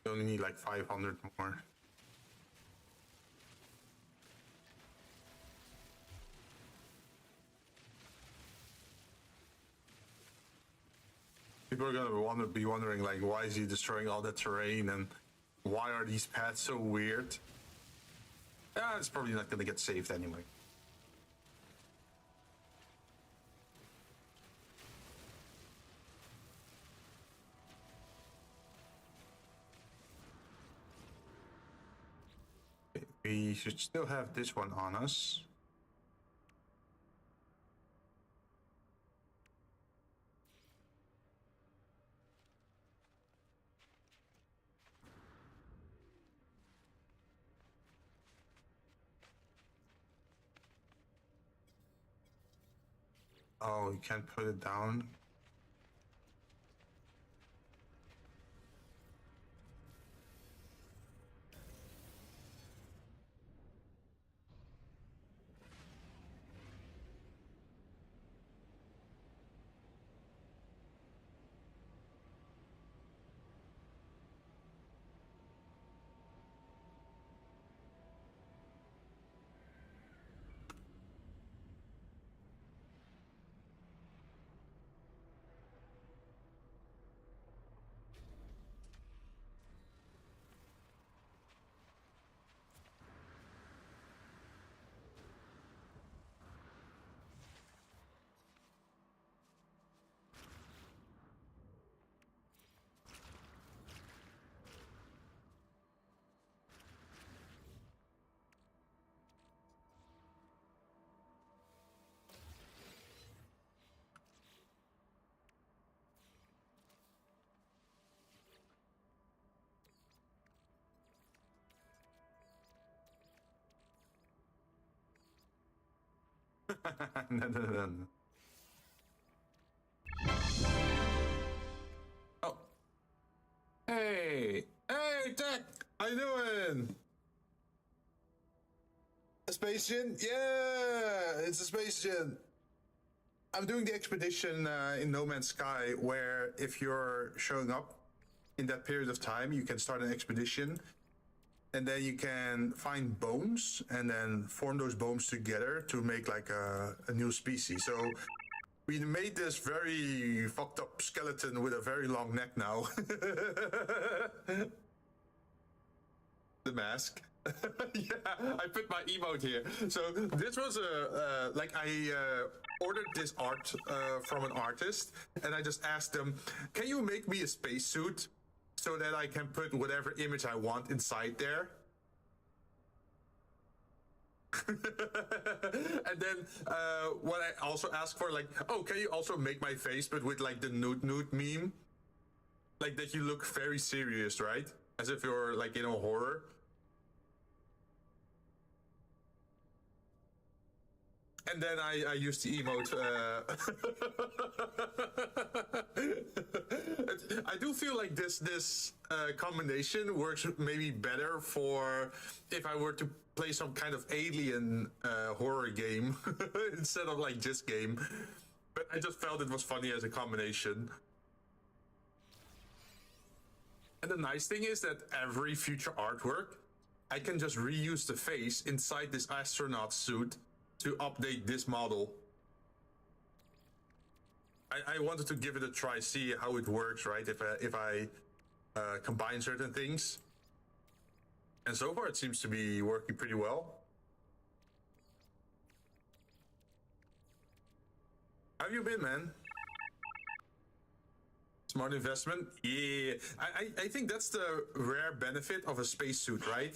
We only need like 500 more. People are gonna be wondering, like, why is he destroying all the terrain and why are these paths so weird? Yeah, it's probably not gonna get saved anyway. We should still have this one on us. Oh, you can't put it down. No. Oh. Hey, Tech. How you doing? A space Jinn? Yeah, it's a space Jinn. I'm doing the expedition in No Man's Sky, where if you're showing up in that period of time, you can start an expedition, and then you can find bones, and then form those bones together to make like a new species. So we made this very fucked up skeleton with a very long neck now. The mask. Yeah, I put my emote here. So this was I ordered this art from an artist, and I just asked them, can you make me a spacesuit so that I can put whatever image I want inside there? And then what I also asked for, like, oh, can you also make my face but with like the nude meme, like that you look very serious, right, as if you're like in a horror. And then I used the emote. I do feel like this combination works maybe better for if I were to play some kind of alien horror game instead of like this game. But I just felt it was funny as a combination. And the nice thing is that every future artwork, I can just reuse the face inside this astronaut suit to update this model. I wanted to give it a try, see how it works, right? If I combine certain things. And so far it seems to be working pretty well. How have you been, man? Smart investment? Yeah. I think that's the rare benefit of a spacesuit, right?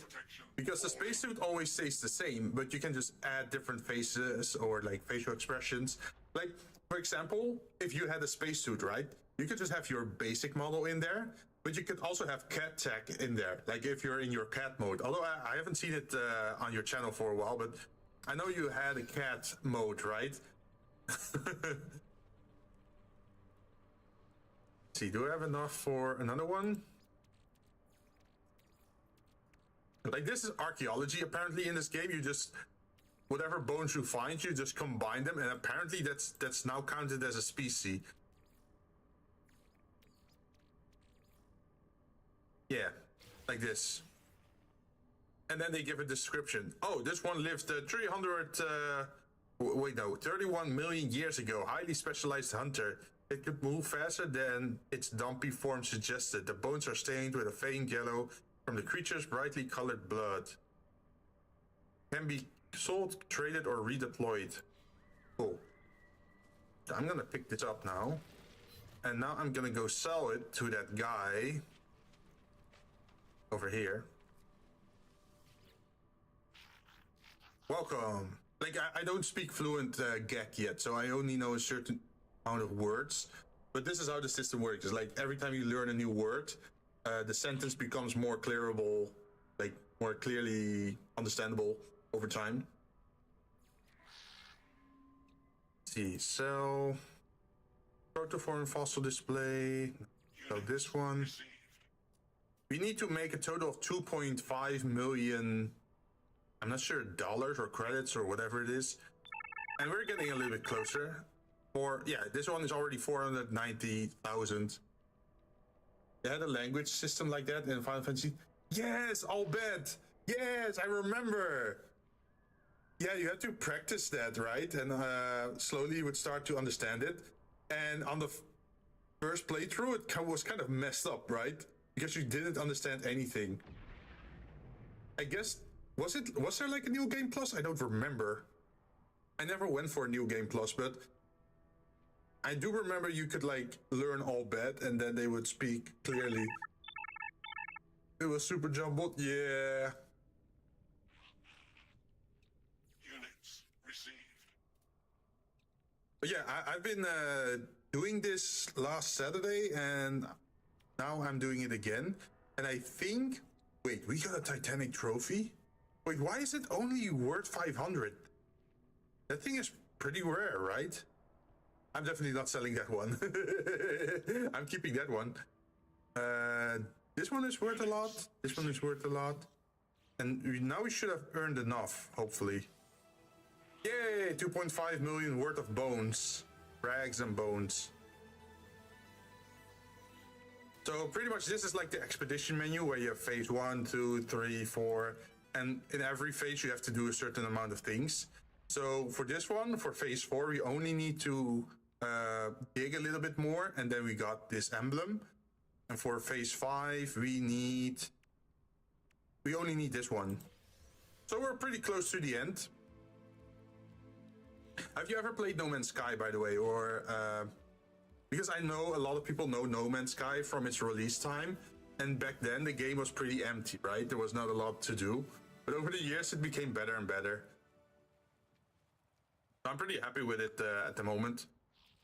Because the spacesuit always stays the same, but you can just add different faces or like facial expressions. Like, for example, if you had a spacesuit, right? You could just have your basic model in there, but you could also have cat tech in there. Like if you're in your cat mode. Although I haven't seen it on your channel for a while, but I know you had a cat mode, right? See, do I have enough for another one? Like, this is archaeology apparently in this game. You just, whatever bones you find, you just combine them, and apparently that's now counted as a species. Yeah, like this. And then they give a description. Oh, this one lived 31 million years ago. Highly specialized hunter. It could move faster than its dumpy form suggested. The bones are stained with a faint yellow from the creature's brightly colored blood. Can be sold, traded, or redeployed. Cool. I'm gonna pick this up now. And now I'm gonna go sell it to that guy over here. Welcome. Like, I don't speak fluent Gek yet, so I only know a certain amount of words, but this is how the system works. It's like every time you learn a new word, the sentence becomes more clearable, like more clearly understandable over time. Let's see, so protoform fossil display. So this one, we need to make a total of 2.5 million. I'm not sure, dollars or credits or whatever it is, and we're getting a little bit closer. Yeah, this one is already 490,000. They had a language system like that in Final Fantasy. Yes, I'll bet. Yes, I remember. Yeah, you had to practice that, right? And slowly you would start to understand it. And on the first playthrough, it was kind of messed up, right? Because you didn't understand anything. I guess, was there like a New Game Plus? I don't remember. I never went for a New Game Plus, but I do remember you could like learn all bad and then they would speak clearly. It was super jumbled, yeah. Units received. But yeah, I've been doing this last Saturday and now I'm doing it again. And I think, wait, we got a Titanic trophy? Wait, why is it only worth 500? That thing is pretty rare, right? I'm definitely not selling that one. I'm keeping that one. This one is worth a lot. This one is worth a lot. And now we should have earned enough, hopefully. Yay! 2.5 million worth of bones. Rags and bones. So pretty much this is like the expedition menu where you have phase 1, 2, 3, 4. And in every phase you have to do a certain amount of things. So for this one, for phase 4, we only need to dig a little bit more. And then we got this emblem. And for phase 5, we only need this one. So we're pretty close to the end. Have you ever played No Man's Sky, by the way? Or because I know a lot of people know No Man's Sky from its release time. And back then the game was pretty empty, right? There was not a lot to do. But over the years it became better and better. I'm pretty happy with it at the moment.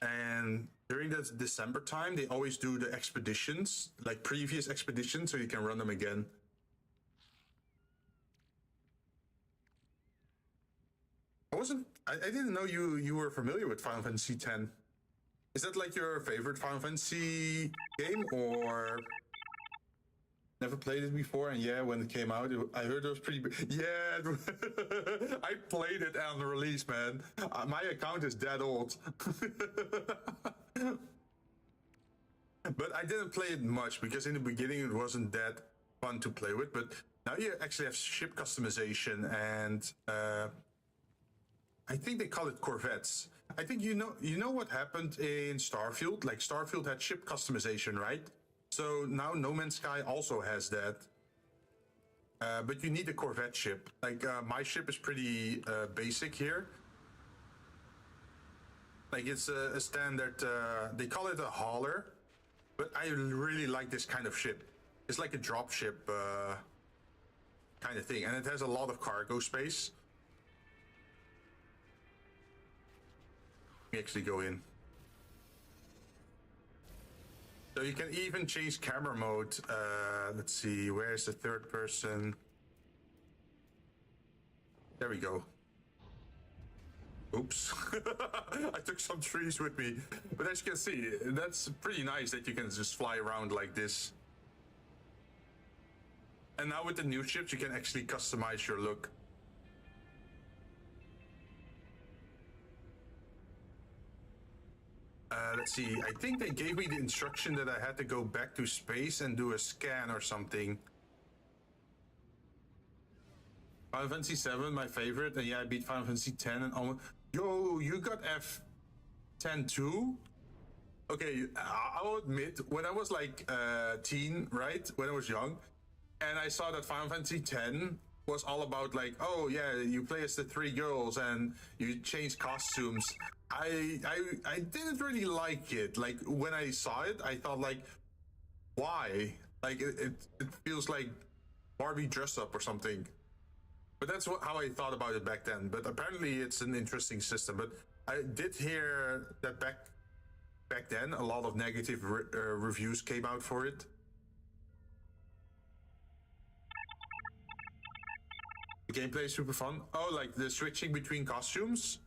And during the December time, they always do the expeditions, like previous expeditions, so you can run them again. I didn't know you were familiar with Final Fantasy X. Is that like your favorite Final Fantasy game, or never played it before? And yeah, when it came out, I heard it was pretty big. Yeah, I played it on the release, man. My account is that old. But I didn't play it much because in the beginning it wasn't that fun to play with. But now you actually have ship customization, and I think they call it corvettes. I think you know what happened in Starfield? Like Starfield had ship customization, right? So now No Man's Sky also has that. But you need a corvette ship. Like my ship is pretty basic here. Like it's a standard, they call it a hauler. But I really like this kind of ship. It's like a drop ship kind of thing. And it has a lot of cargo space. Let me actually go in. So you can even change camera mode. Let's see, where's the third person? There we go. Oops. I took some trees with me. But as you can see, that's pretty nice that you can just fly around like this. And now with the new ships, you can actually customize your look. Let's see, I think they gave me the instruction that I had to go back to space and do a scan or something. Final Fantasy 7, my favorite, and yeah, I beat Final Fantasy 10 and almost... Yo, you got F10 too? Okay, I'll admit, when I was like teen, right, when I was young, and I saw that Final Fantasy 10 was all about like, oh yeah, you play as the 3 girls and you change costumes. I didn't really like it. Like when I saw it, I thought like, why? Like it feels like Barbie dressed up or something. But that's how I thought about it back then. But apparently it's an interesting system. But I did hear that back then a lot of negative reviews came out for it. The gameplay is super fun. Oh, like the switching between costumes?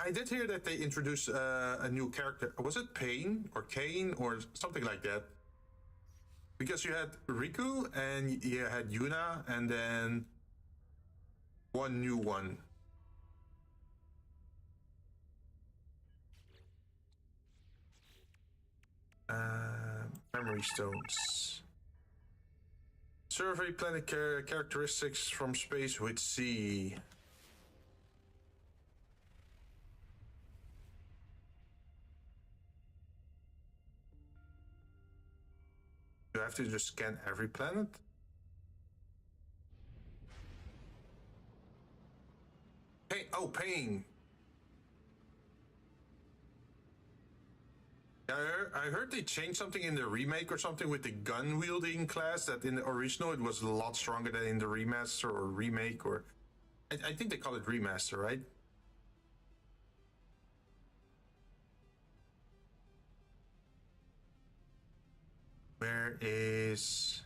I did hear that they introduced a new character. Was it Pain or Kane or something like that? Because you had Riku and you had Yuna and then one new one. Memory stones. Survey planet characteristics from space with C. Do I have to just scan every planet? Hey, oh, Pain. I heard they changed something in the remake or something with the gun wielding class, that in the original it was a lot stronger than in the remaster or remake, or I think they call it remaster, right? Where is...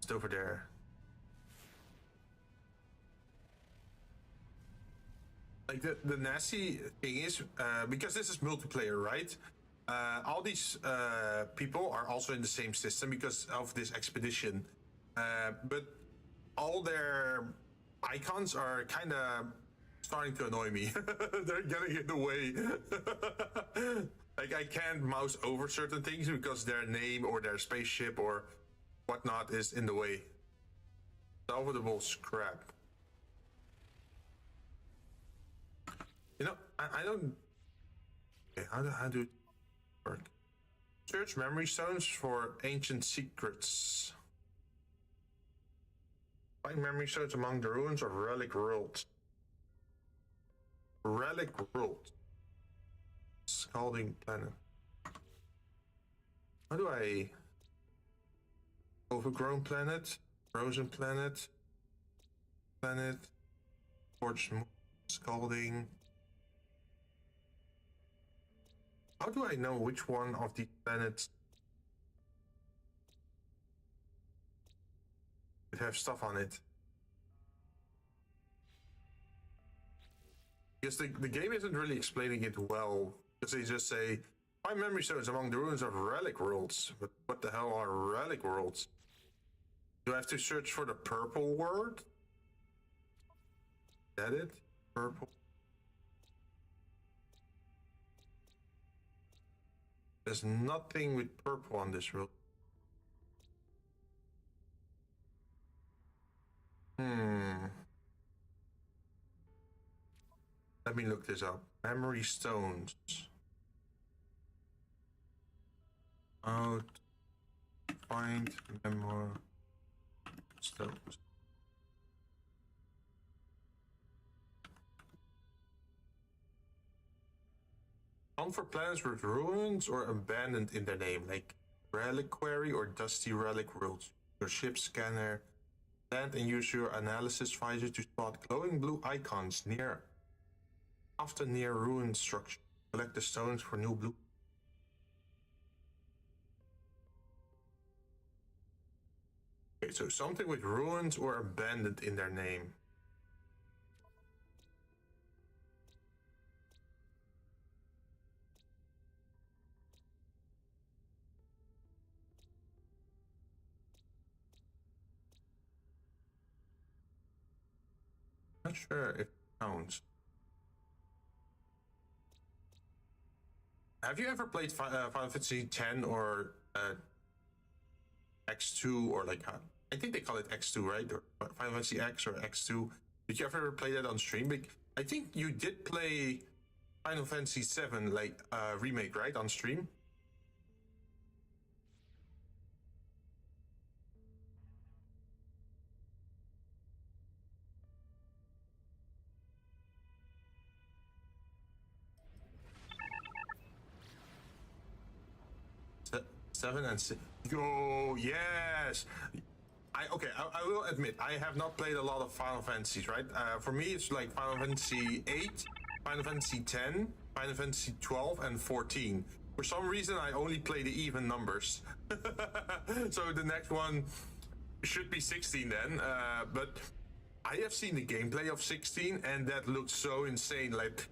It's over there. like the nasty thing is because this is multiplayer, right? All these people are also in the same system because of this expedition, but all their icons are kind of starting to annoy me. They're getting in the way. Like I can't mouse over certain things because their name or their spaceship or whatnot is in the way. Salvageable scrap. You know, I don't. Okay, how do it work? Search memory stones for ancient secrets. Find memory stones among the ruins of Relic world. Relic world. Scalding planet. How do I... Overgrown planet, frozen planet, forged scalding. How do I know which one of these planets would have stuff on it? Because the game isn't really explaining it well. Because they just say, find memory stones among the ruins of relic worlds. But what the hell are relic worlds? Do I have to search for the purple word? Is that it? Purple. There's nothing with purple on this road. Let me look this up. Memory stones. Out. Find memory stones. Hunt for planets with ruins or abandoned in their name, like reliquary or dusty relic worlds. Your ship scanner. Land and use your analysis visor to spot glowing blue icons often near ruined structure. Collect the stones for new blue. Okay, so something with ruins or abandoned in their name. Not sure if it counts. Have you ever played Final Fantasy X or X2 or like I think they call it X2, right? Or Final Fantasy X or X2. Did you ever play that on stream? Like, I think you did play Final Fantasy VII like remake, right, on stream? Seven and six. Oh yes. I will admit I have not played a lot of Final Fantasies, right? For me, it's like Final Fantasy 8, Final Fantasy 10, Final Fantasy 12, and 14. For some reason, I only play the even numbers. So the next one should be 16 then. But I have seen the gameplay of 16, and that looks so insane. Like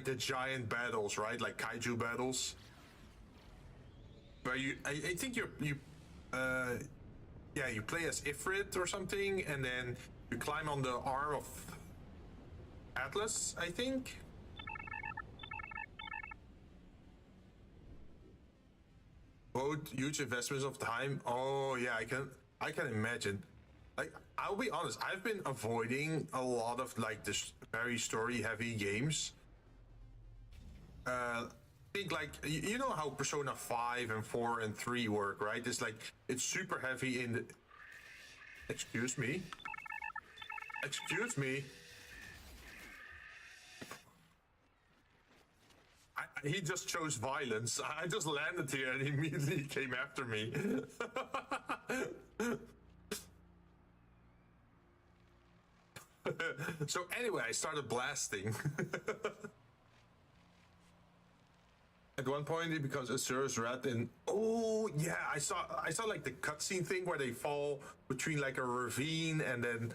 the giant battles, right? Like kaiju battles. Where I think you play as Ifrit or something, and then you climb on the arm of Atlas, I think. Both huge investments of time. Oh yeah, I can imagine. Like, I'll be honest, I've been avoiding a lot of like this very story heavy games. Think like you know how Persona 5 and 4 and 3 work, right? It's super heavy in the... Excuse me. He just chose violence. I just landed here and he immediately came after me. So anyway, I started blasting. At one point, it becomes a Azura's rat, and oh yeah, I saw like the cutscene thing where they fall between like a ravine, and then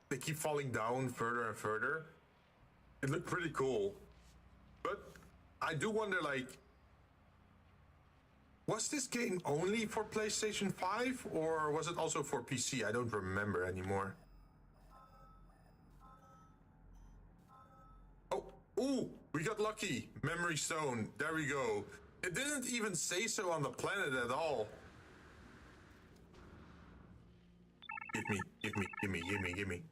they keep falling down further and further. It looked pretty cool. But I do wonder, like, was this game only for PlayStation 5 or was it also for PC? I don't remember anymore. Oh, ooh, we got lucky. Memory stone. There we go. It didn't even say so on the planet at all. Give me, give me, give me, give me, give me.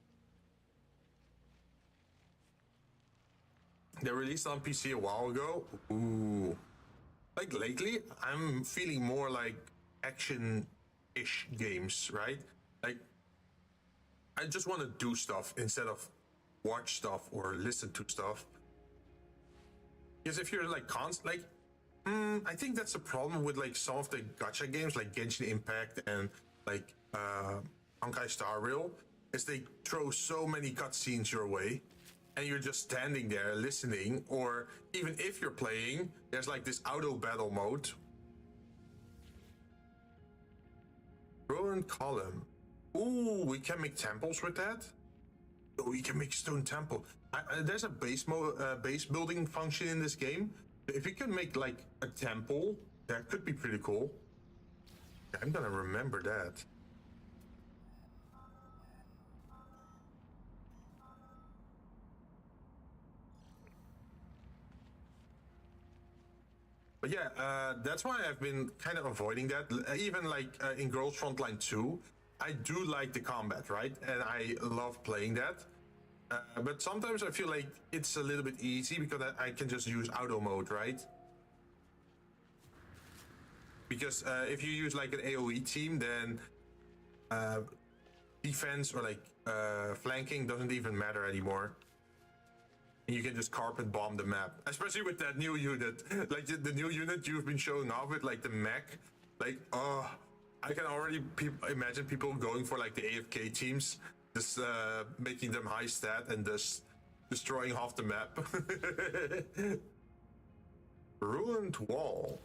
They released on PC a while ago. Ooh. Like lately, I'm feeling more like action-ish games, right? Like, I just want to do stuff instead of watch stuff or listen to stuff. Because if you're like I think that's the problem with like some of the gacha games like Genshin Impact and like Honkai Star Rail, is they throw so many cutscenes your way. And you're just standing there listening, or even if you're playing, there's like this auto battle mode. Ruined column. Ooh, we can make temples with that. Oh, we can make stone temple. There's a base building function in this game. If you can make like a temple, that could be pretty cool. I'm gonna remember that. But yeah, that's why I've been kind of avoiding that. Even like in Girls Frontline 2, I do like the combat, right? And I love playing that. But sometimes I feel like it's a little bit easy because I can just use auto mode, right? Because if you use like an AoE team, then defense or like flanking doesn't even matter anymore. And you can just carpet bomb the map, especially with that new unit. Like the new unit you've been showing off with, like the mech. Like, oh, I can already imagine people going for like the AFK teams, just making them high stat and just destroying half the map. Ruined wall.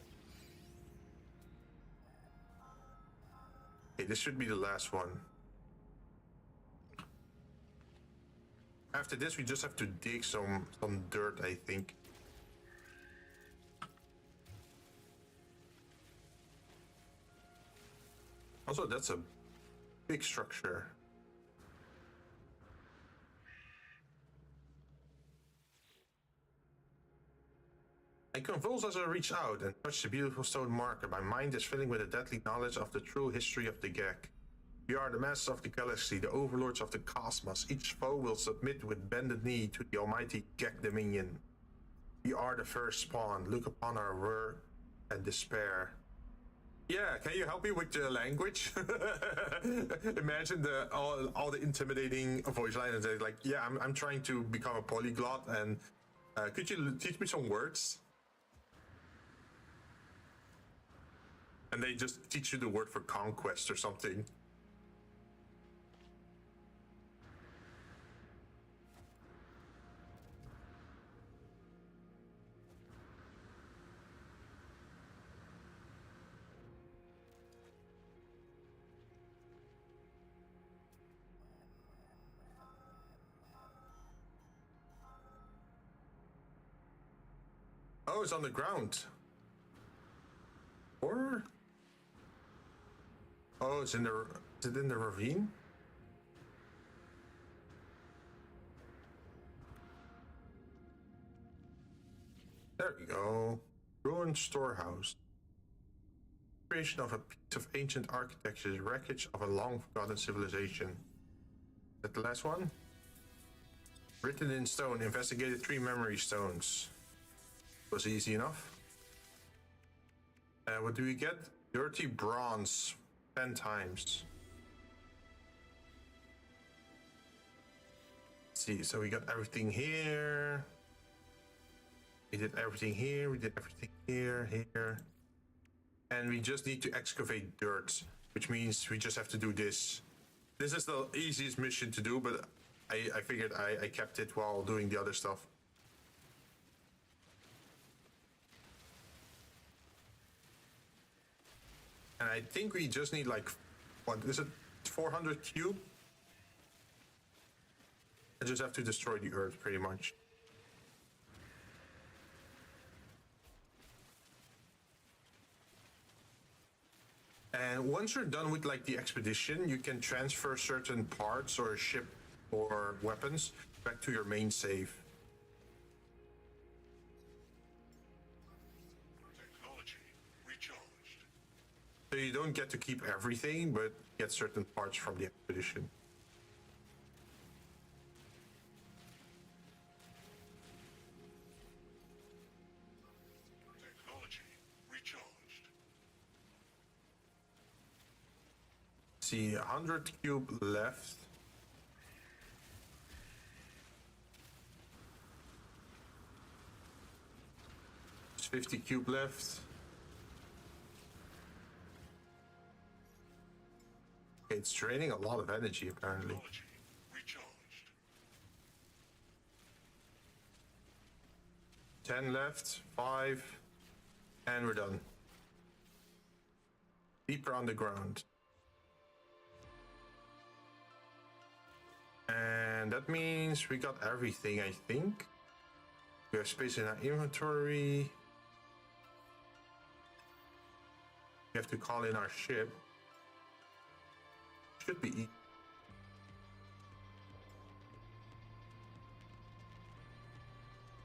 Okay, this should be the last one. After this, we just have to dig some dirt, I think. Also, that's a big structure. I convulse as I reach out and touch the beautiful stone marker. My mind is filling with a deadly knowledge of the true history of the Gek. We are the masters of the galaxy, the overlords of the cosmos. Each foe will submit with bended knee to the almighty Gek Dominion. We are the first spawn. Look upon our work and despair. Yeah, can you help me with the language? Imagine all the intimidating voice lines. Like, yeah, I'm trying to become a polyglot, and could you teach me some words? And they just teach you the word for conquest or something. Oh, it's on the ground. Or... oh, is it in the ravine? There we go. Ruined storehouse. Creation of a piece of ancient architecture, wreckage of a long forgotten civilization. Is that the last one? Written in stone, investigated 3 memory stones. Was easy enough. What do we get? Dirty bronze 10 times. Let's see, so we got everything here. We did everything here, we did everything here. And we just need to excavate dirt, which means we just have to do this. This is the easiest mission to do, but I figured I kept it while doing the other stuff. And I think we just need like, what is it, 400 cube? I just have to destroy the Earth, pretty much. And once you're done with like the expedition, you can transfer certain parts or ship or weapons back to your main save. Technology recharged. So you don't get to keep everything, but get certain parts from the expedition. Technology recharged. See, 100 cube left. There's 50 cube left. It's draining a lot of energy, apparently. Technology recharged. 10 left, 5, and we're done. Deeper underground. And that means we got everything, I think. We have space in our inventory. We have to call in our ship. Should be easy.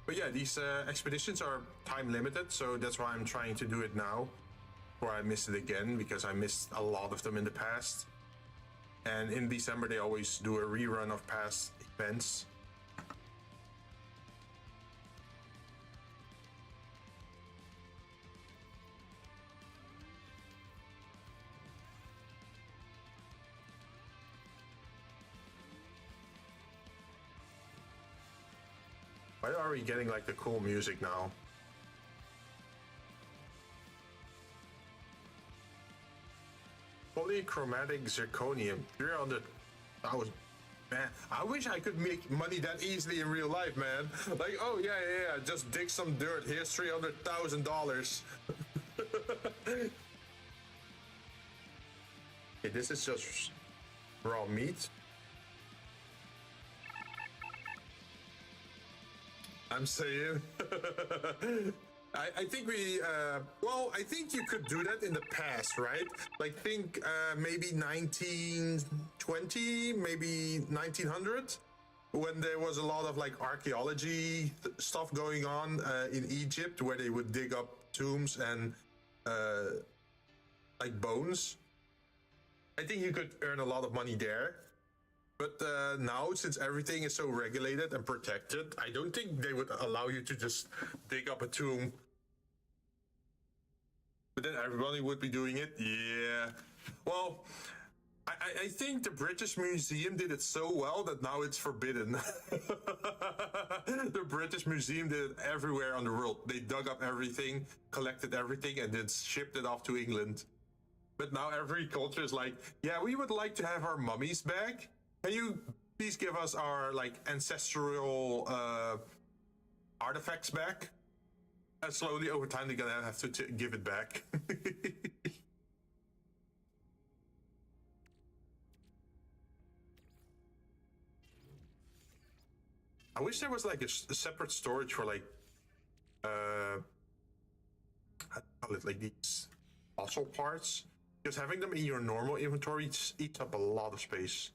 But yeah, these expeditions are time limited, so that's why I'm trying to do it now, before I miss it again, because I missed a lot of them in the past. And in December, they always do a rerun of past events. Why are we getting like the cool music now? Polychromatic zirconium, 300,000. Man, I wish I could make money that easily in real life, man. Like, oh yeah, just dig some dirt. Here's $300,000. Okay, this is just raw meat. I'm saying. I think we, well, I think you could do that in the past, right? Like, think maybe 1920, maybe 1900, when there was a lot of like archaeology stuff going on in Egypt, where they would dig up tombs and like bones. I think you could earn a lot of money there. But now, since everything is so regulated and protected, I don't think they would allow you to just dig up a tomb. But then everybody would be doing it. Yeah. Well, I think the British Museum did it so well that now it's forbidden. The British Museum did it everywhere on the world. They dug up everything, collected everything, and then shipped it off to England. But now every culture is like, yeah, we would like to have our mummies back. Can you please give us our like ancestral artifacts back? And slowly over time they're gonna have to give it back. I wish there was like a separate storage for like how do you call it, like these fossil parts. Because having them in your normal inventory eats up a lot of space.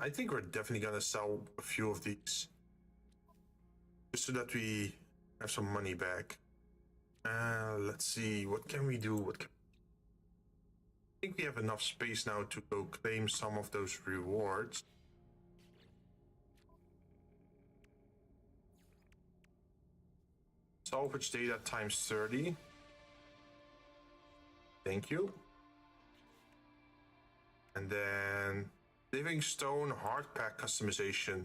I think we're definitely gonna sell a few of these, just so that we have some money back. Let's see, what can we do? I think we have enough space now to go claim some of those rewards. Salvage data times 30. Thank you. And then Living Stone hard pack customization.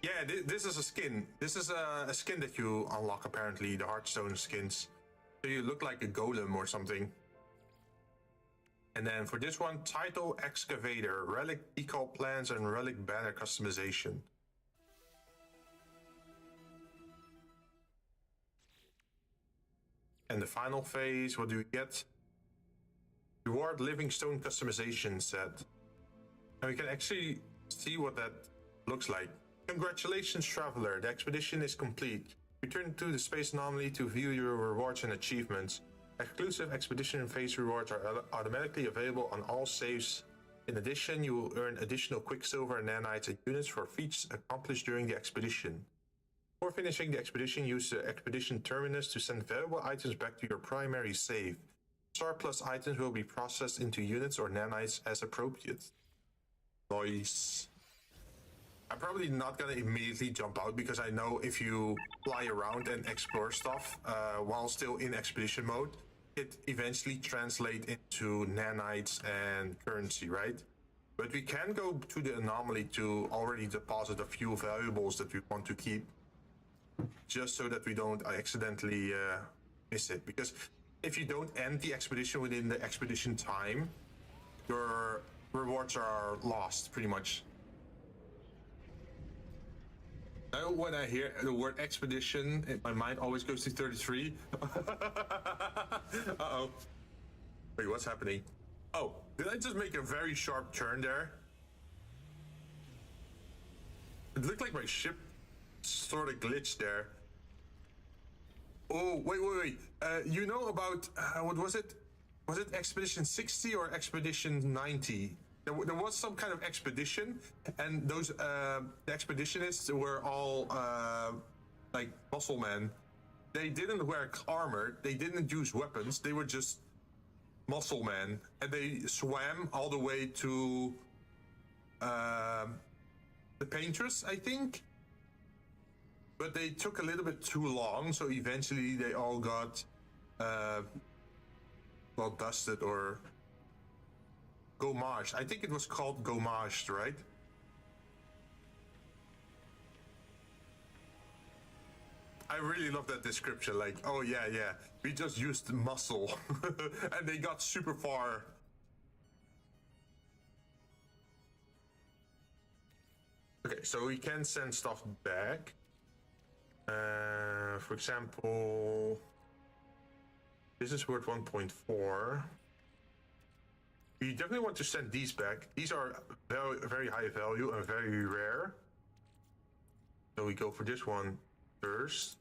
Yeah, this is a skin. This is a skin that you unlock, apparently, the Hearthstone skins. So you look like a golem or something. And then for this one, Title Excavator, Relic Decal Plans and Relic Banner customization. And the final phase, what do we get? Reward Living Stone customization set. And we can actually see what that looks like. Congratulations, traveler. The expedition is complete. Return to the space anomaly to view your rewards and achievements. Exclusive expedition phase rewards are automatically available on all saves. In addition, you will earn additional quicksilver and nanites and units for feats accomplished during the expedition. Before finishing the expedition, use the expedition terminus to send valuable items back to your primary save. Surplus items will be processed into units or nanites as appropriate. Nice. I'm probably not gonna immediately jump out because I know if you fly around and explore stuff while still in expedition mode, it eventually translates into nanites and currency, right? But we can go to the anomaly to already deposit a few valuables that we want to keep, just so that we don't accidentally miss it. Because if you don't end the expedition within the expedition time, your rewards are lost, pretty much. Now, when I hear the word expedition, my mind always goes to 33. Uh-oh. Wait, what's happening? Oh, did I just make a very sharp turn there? It looked like my ship sort of glitched there. Oh, wait. You know about, what was it? Was it Expedition 60 or Expedition 90? There was some kind of expedition, and those the expeditionists were all like muscle men. They didn't wear armor. They didn't use weapons. They were just muscle men, and they swam all the way to the Paintress, I think. But they took a little bit too long, so eventually they all got well dusted or gommaged. I think it was called gommaged, right? I really love that description. Like, oh yeah, we just used muscle, and they got super far. Okay, so we can send stuff back. For example, this is worth 1.4. We definitely want to send these back. These are very, very high value and very rare. So we go for this one first.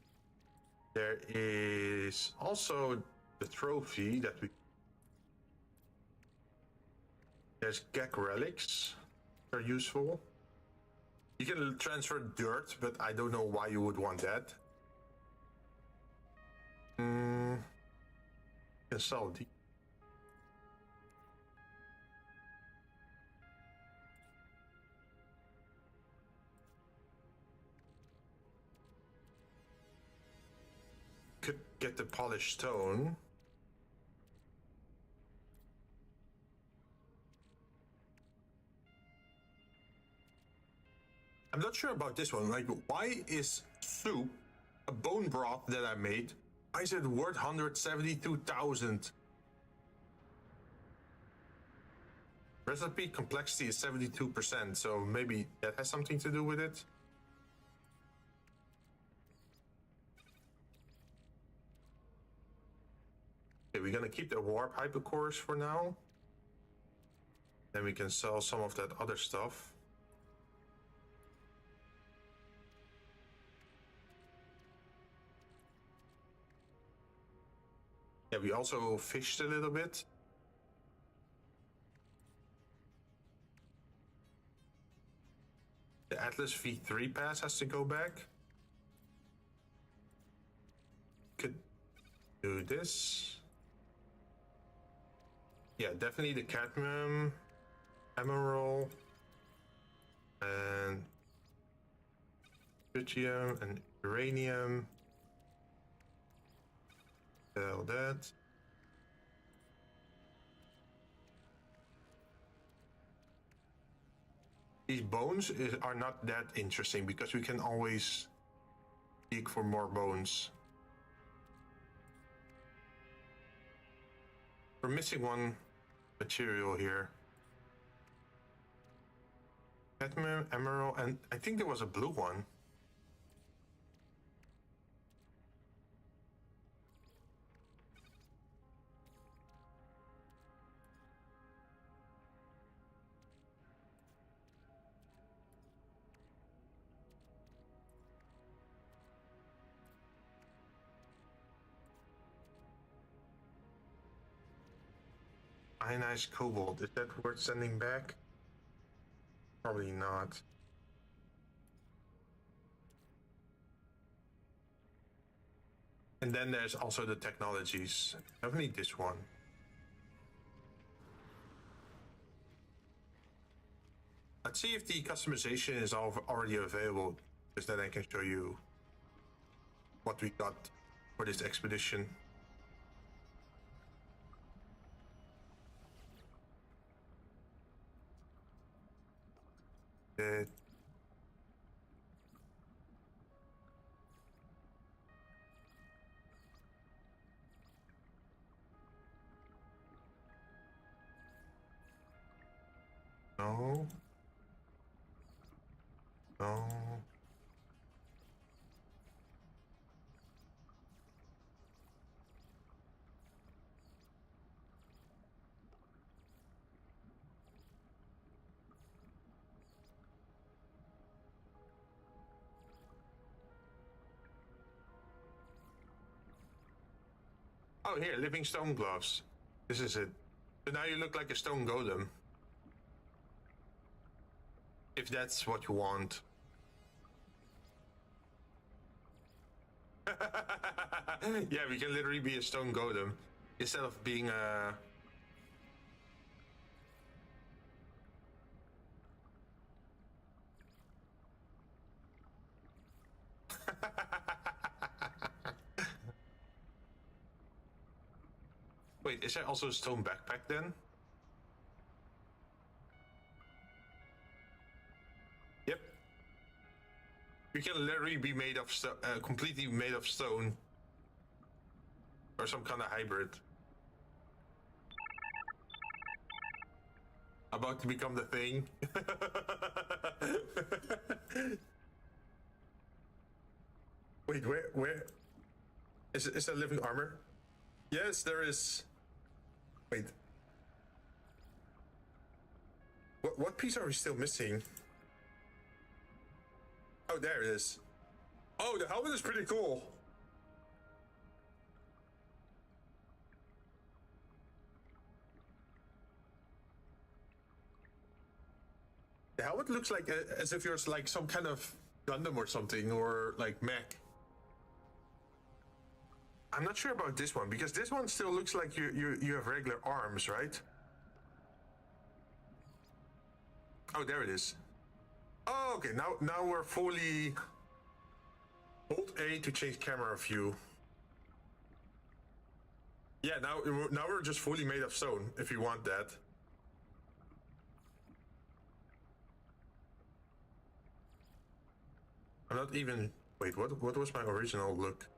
There is also the trophy that we... There's Gek Relics. They're useful. You can transfer dirt, but I don't know why you would want that. You can sell these. Could get the polished stone. I'm not sure about this one. Like, why is soup, a bone broth that I made, why is it worth 172,000? Recipe complexity is 72%, so maybe that has something to do with it. Okay, we're gonna keep the warp hypercores for now. Then we can sell some of that other stuff. Yeah, we also fished a little bit. The Atlas V3 pass has to go back. Could do this. Yeah, definitely the cadmium, emerald, and tritium and uranium. Sell that. These bones are not that interesting because we can always seek for more bones. We're missing one material here. Cadmium, emerald, and I think there was a blue one. Ionized cobalt. Is that worth sending back? Probably not. And then there's also the technologies. I don't need this one. Let's see if the customization is already available, because then I can show you what we got for this expedition. No. No. Oh, here, living stone gloves. This is it. So now you look like a stone golem. If that's what you want. Yeah, we can literally be a stone golem instead of being a... Wait, is there also a stone backpack then? Yep. You can literally be made of completely made of stone. Or some kind of hybrid. About to become the thing. Wait, where? Is there living armor? Yes, there is. Wait. What piece are we still missing? Oh, there it is. Oh, the helmet is pretty cool. The helmet looks like as if you're like some kind of Gundam or something, or like mech. I'm not sure about this one, because this one still looks like you have regular arms, right? Oh, there it is. Oh, okay. Now we're fully. Hold A to change camera view. Yeah, now we're just fully made of stone. If you want that. I'm not even. Wait, what was my original look?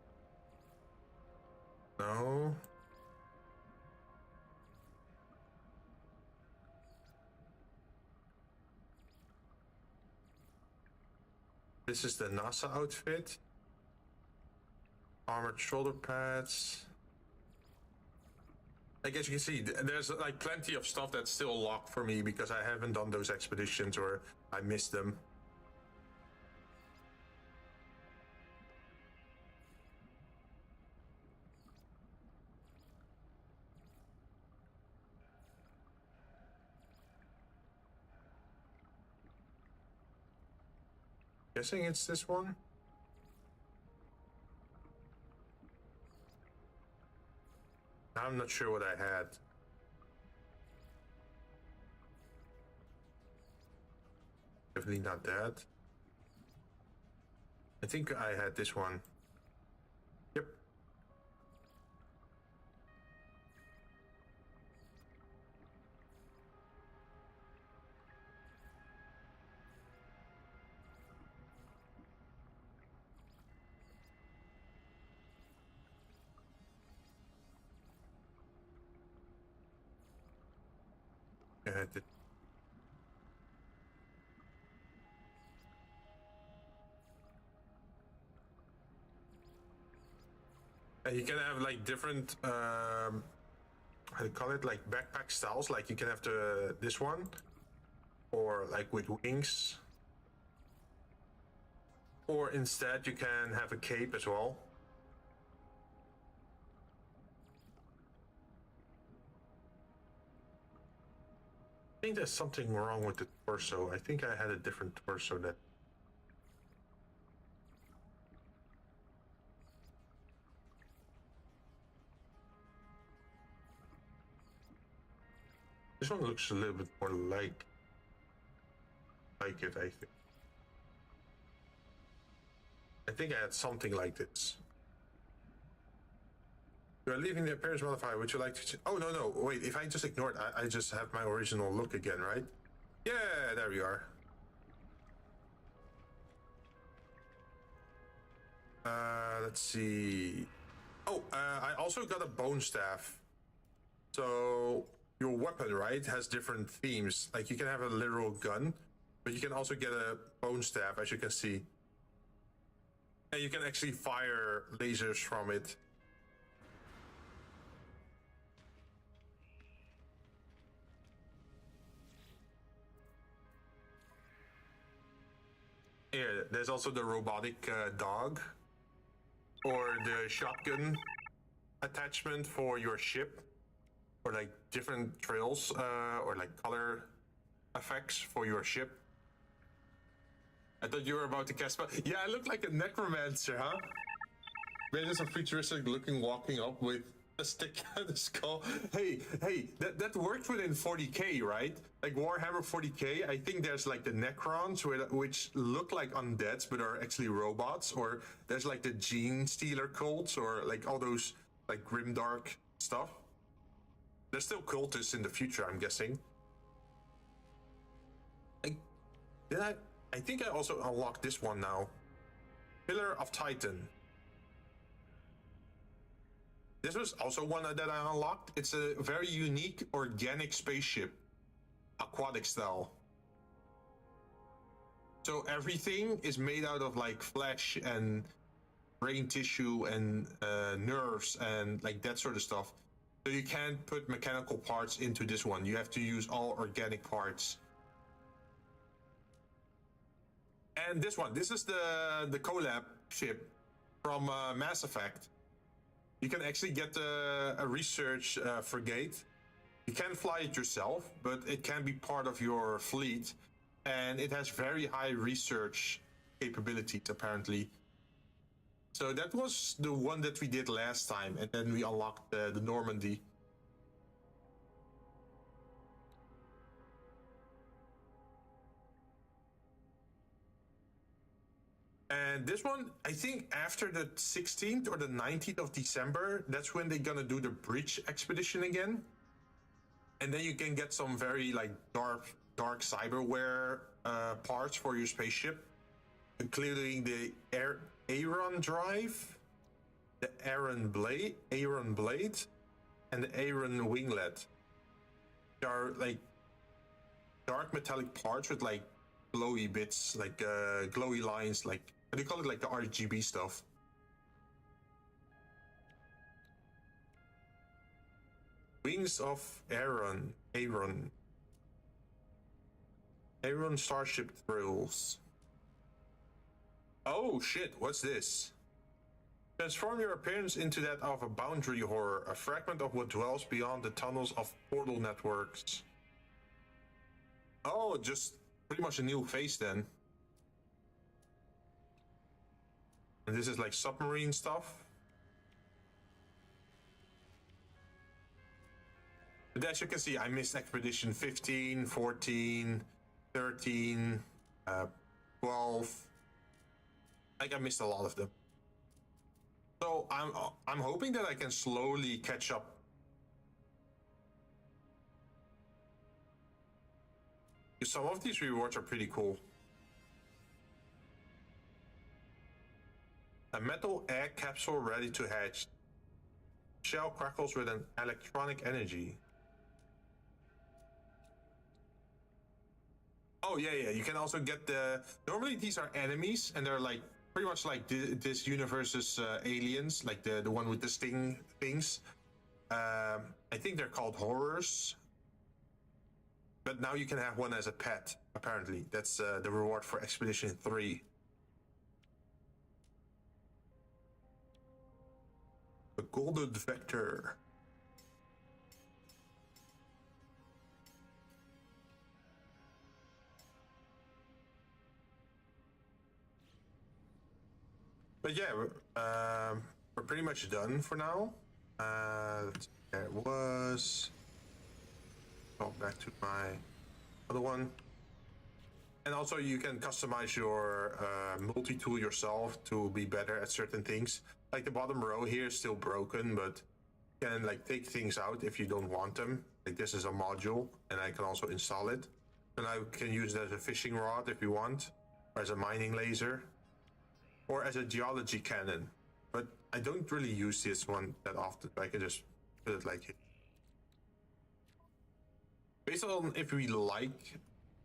No. This is the NASA outfit. Armored shoulder pads. I guess you can see there's like plenty of stuff that's still locked for me because I haven't done those expeditions or I missed them. Guessing it's this one. I'm not sure what I had. Definitely not that. I think I had this one. Yep. I had it. You can have like different how do you call it, like backpack styles. Like you can have this one, or like with wings, or instead you can have a cape as well. think there's something wrong with the torso. I think I had a different torso that. This one looks a little bit more like it, I think. I think I had something like this. You are leaving the appearance modifier. Would you like to? Oh no! Wait. If I just ignore it, I just have my original look again, right? Yeah, there we are. Let's see. Oh, I also got a bone staff. So your weapon, right, has different themes. Like you can have a literal gun, but you can also get a bone staff, as you can see. And you can actually fire lasers from it. Here, there's also the robotic dog, or the shotgun attachment for your ship, or like different trails, or like color effects for your ship. I thought you were about to cast, but yeah, I look like a necromancer, huh? Maybe there's a futuristic looking walking up with a stick at the skull. Hey, that worked within 40k, right? Like Warhammer 40k, I think there's like the Necrons, which look like undeads but are actually robots, or there's like the Gene Stealer cults, or like all those like grimdark stuff. There's still cultists in the future, I'm guessing. I think I also unlocked this one now. Pillar of Titan. This was also one that I unlocked. It's a very unique organic spaceship, aquatic style. So everything is made out of like flesh and brain tissue and nerves and like that sort of stuff. So you can't put mechanical parts into this one. You have to use all organic parts. And this one, this is the collab ship from Mass Effect. You can actually get a research frigate. You can't fly it yourself, but it can be part of your fleet. And it has very high research capabilities, apparently. So that was the one that we did last time, and then we unlocked the Normandy. And this one, I think after the 16th or the 19th of December, that's when they're gonna do the bridge expedition again. And then you can get some very like dark cyberware parts for your spaceship, including the Aeron drive, the Aeron blade, and the Aeron winglet. They are like dark metallic parts with like glowy bits, like glowy lines, like they call it like the RGB stuff. Wings of Aeron Starship Thrills. Oh shit, what's this? Transform your appearance into that of a boundary horror, a fragment of what dwells beyond the tunnels of portal networks. Oh, just pretty much a new face then. And this is like submarine stuff. But as you can see, I missed Expedition 15, 14, 13, 12. Like I missed a lot of them. So I'm hoping that I can slowly catch up. Some of these rewards are pretty cool. A metal egg capsule ready to hatch. Shell crackles with an electronic energy. Oh yeah, you can also get the... Normally these are enemies, and they're like pretty much like this universe's aliens, like the one with the sting things. I think they're called horrors. But now you can have one as a pet, apparently. That's the reward for Expedition 3. The Golden Vector. But yeah, we're pretty much done for now. There it was. Go back to my other one. And also you can customize your multi-tool yourself to be better at certain things. Like the bottom row here is still broken, but you can like take things out if you don't want them. Like this is a module, and I can also install it. And I can use it as a fishing rod if you want, or as a mining laser, or as a geology cannon. But I don't really use this one that often. I can just put it like it. Based on if we like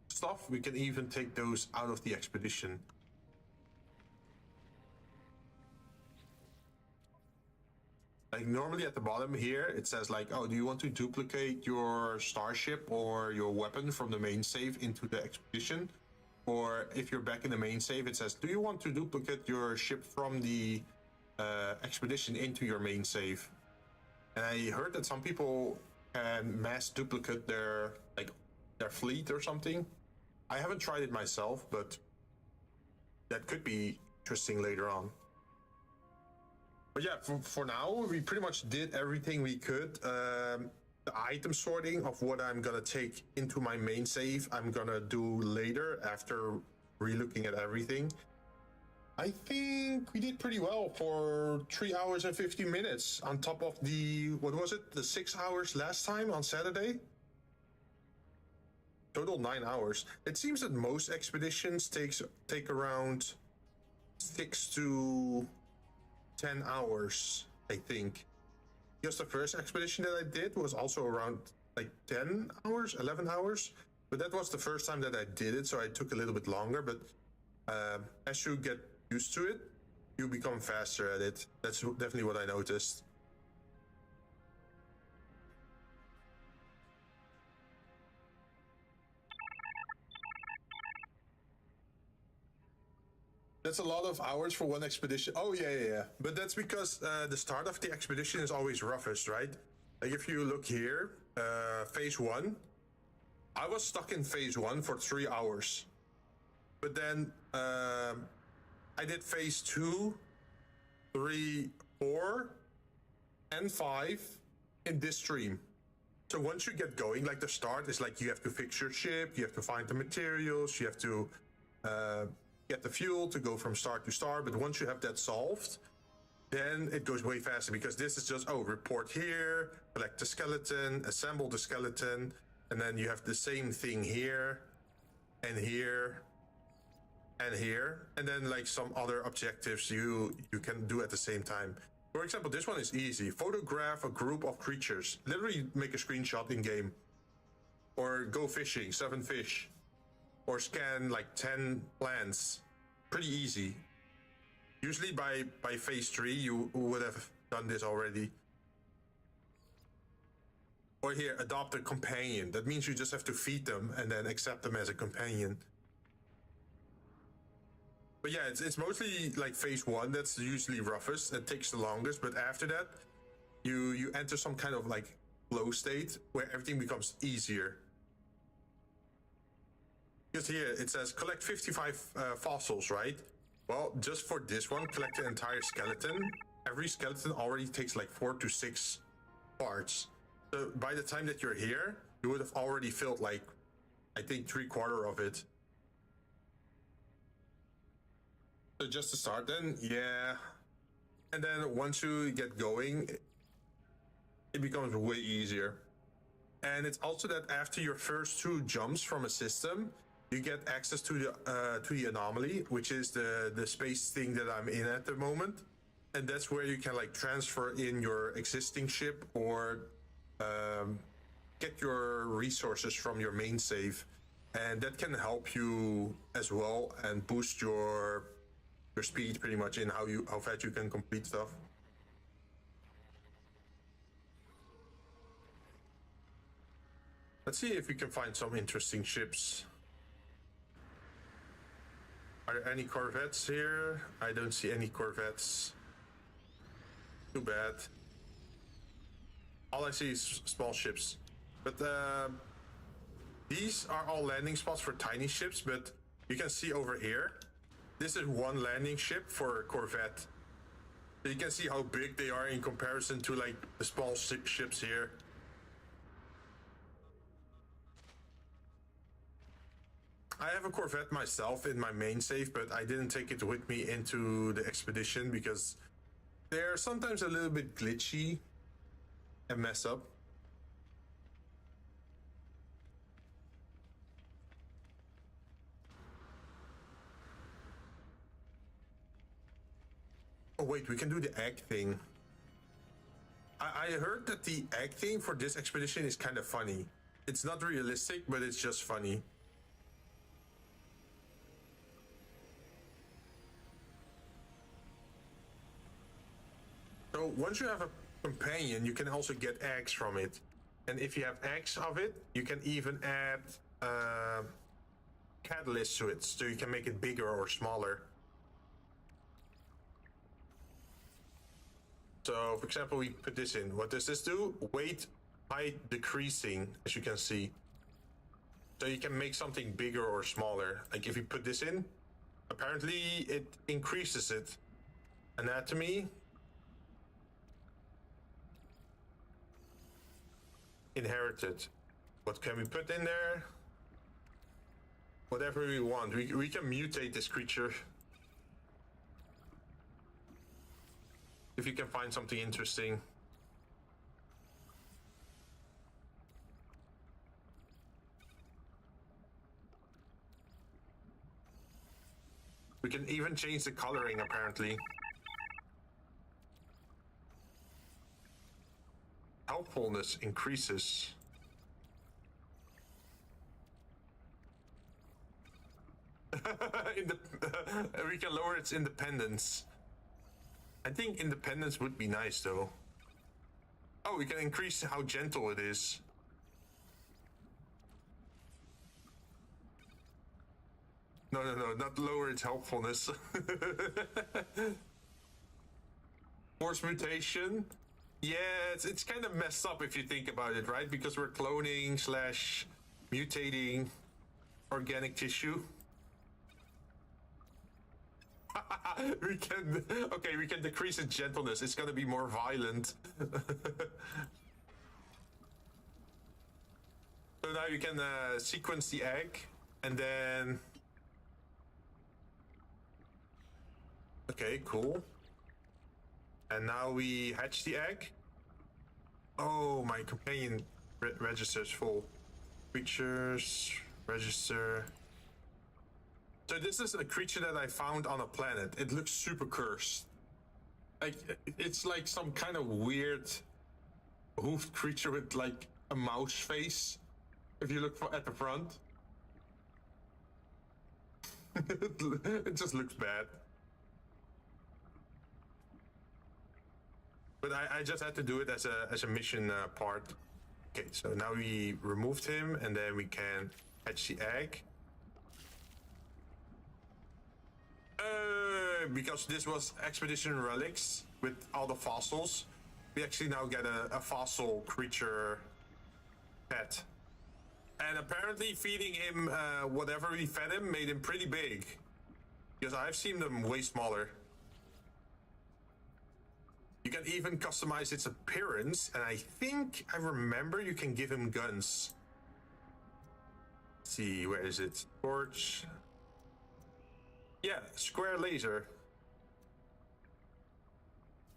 stuff, we can even take those out of the expedition. Like normally at the bottom here, it says like, oh, do you want to duplicate your starship or your weapon from the main save into the expedition? Or if you're back in the main save, it says, do you want to duplicate your ship from the expedition into your main save? And I heard that some people can mass duplicate their fleet or something. I haven't tried it myself, but that could be interesting later on. But yeah, for now, we pretty much did everything we could. The item sorting of what I'm gonna take into my main save, I'm gonna do later after relooking at everything. I think we did pretty well for 3 hours and 50 minutes on top of the, what was it? The 6 hours last time on Saturday? Total 9 hours. It seems that most expeditions take around 6 to 10 hours, I think. Just the first expedition that I did was also around like 10 hours, 11 hours. But that was the first time that I did it, so I took a little bit longer. But as you get used to it, you become faster at it. That's definitely what I noticed. That's a lot of hours for one expedition. Oh, yeah. But that's because the start of the expedition is always roughest, right? Like if you look here, phase 1, I was stuck in phase 1 for 3 hours. But then I did phase 2, 3, 4, and 5 in this stream. So once you get going, like the start is like you have to fix your ship, you have to find the materials, you have to get the fuel to go from star to star. But once you have that solved, then it goes way faster, because this is just, oh, report here, collect the skeleton, assemble the skeleton, and then you have the same thing here, and here, and here, and then like some other objectives you can do at the same time. For example, this one is easy. Photograph a group of creatures. Literally make a screenshot in game. Or go fishing, 7 fish. Or scan like 10 plants. Pretty easy. Usually by phase 3 you would have done this already. Or here, adopt a companion. That means you just have to feed them and then accept them as a companion. But yeah, it's mostly like phase 1 that's usually roughest. It takes the longest, but after that, you enter some kind of like flow state where everything becomes easier. Because here it says collect 55 fossils, right? Well, just for this one, collect the entire skeleton. Every skeleton already takes like 4 to 6 parts. So by the time that you're here, you would have already filled like, I think 3/4 of it. So just to start then, yeah. And then once you get going, it becomes way easier. And it's also that after your first 2 jumps from a system, you get access to the anomaly, which is the space thing that I'm in at the moment. And that's where you can like transfer in your existing ship or get your resources from your main save. And that can help you as well and boost your speed pretty much in how fast you can complete stuff. Let's see if we can find some interesting ships. Are there any corvettes here? I don't see any corvettes. Too bad. All I see is small ships. But these are all landing spots for tiny ships, but you can see over here, this is one landing ship for a Corvette. So you can see how big they are in comparison to like the small ships here. I have a Corvette myself in my main save, but I didn't take it with me into the expedition because they're sometimes a little bit glitchy and mess up. Oh wait, we can do the egg thing. I heard that the egg thing for this expedition is kind of funny. It's not realistic, but it's just funny. So once you have a companion, you can also get eggs from it. And if you have eggs of it, you can even add catalyst to it, so you can make it bigger or smaller. So, for example, we put this in. What does this do? Weight height decreasing, as you can see. So you can make something bigger or smaller. Like if you put this in, apparently it increases it. Anatomy. Inherited. What can we put in there? Whatever we want. We can mutate this creature. If you can find something interesting. We can even change the coloring, apparently. Helpfulness increases. We can lower its independence. I think independence would be nice, though. Oh, we can increase how gentle it is. No, not lower its helpfulness. Force mutation. Yeah, it's kind of messed up if you think about it, right? Because we're cloning / mutating organic tissue. we can decrease its gentleness. It's gonna be more violent. So now you can sequence the egg, and then... Okay, cool. And now we hatch the egg. Oh, my companion register is full. Creatures, register. So this is a creature that I found on a planet. It looks super cursed. Like, it's like some kind of weird hoofed creature with like a mouse face. If you look at the front. It just looks bad. But I just had to do it as a mission part. Okay, so now we removed him, and then we can hatch the egg. Because this was Expedition Relics with all the fossils, we actually now get a fossil creature pet. And apparently feeding him whatever we fed him made him pretty big. Because I've seen them way smaller. You can even customize its appearance, and I think I remember you can give him guns. Let's see, where is it? Torch. Yeah, square laser.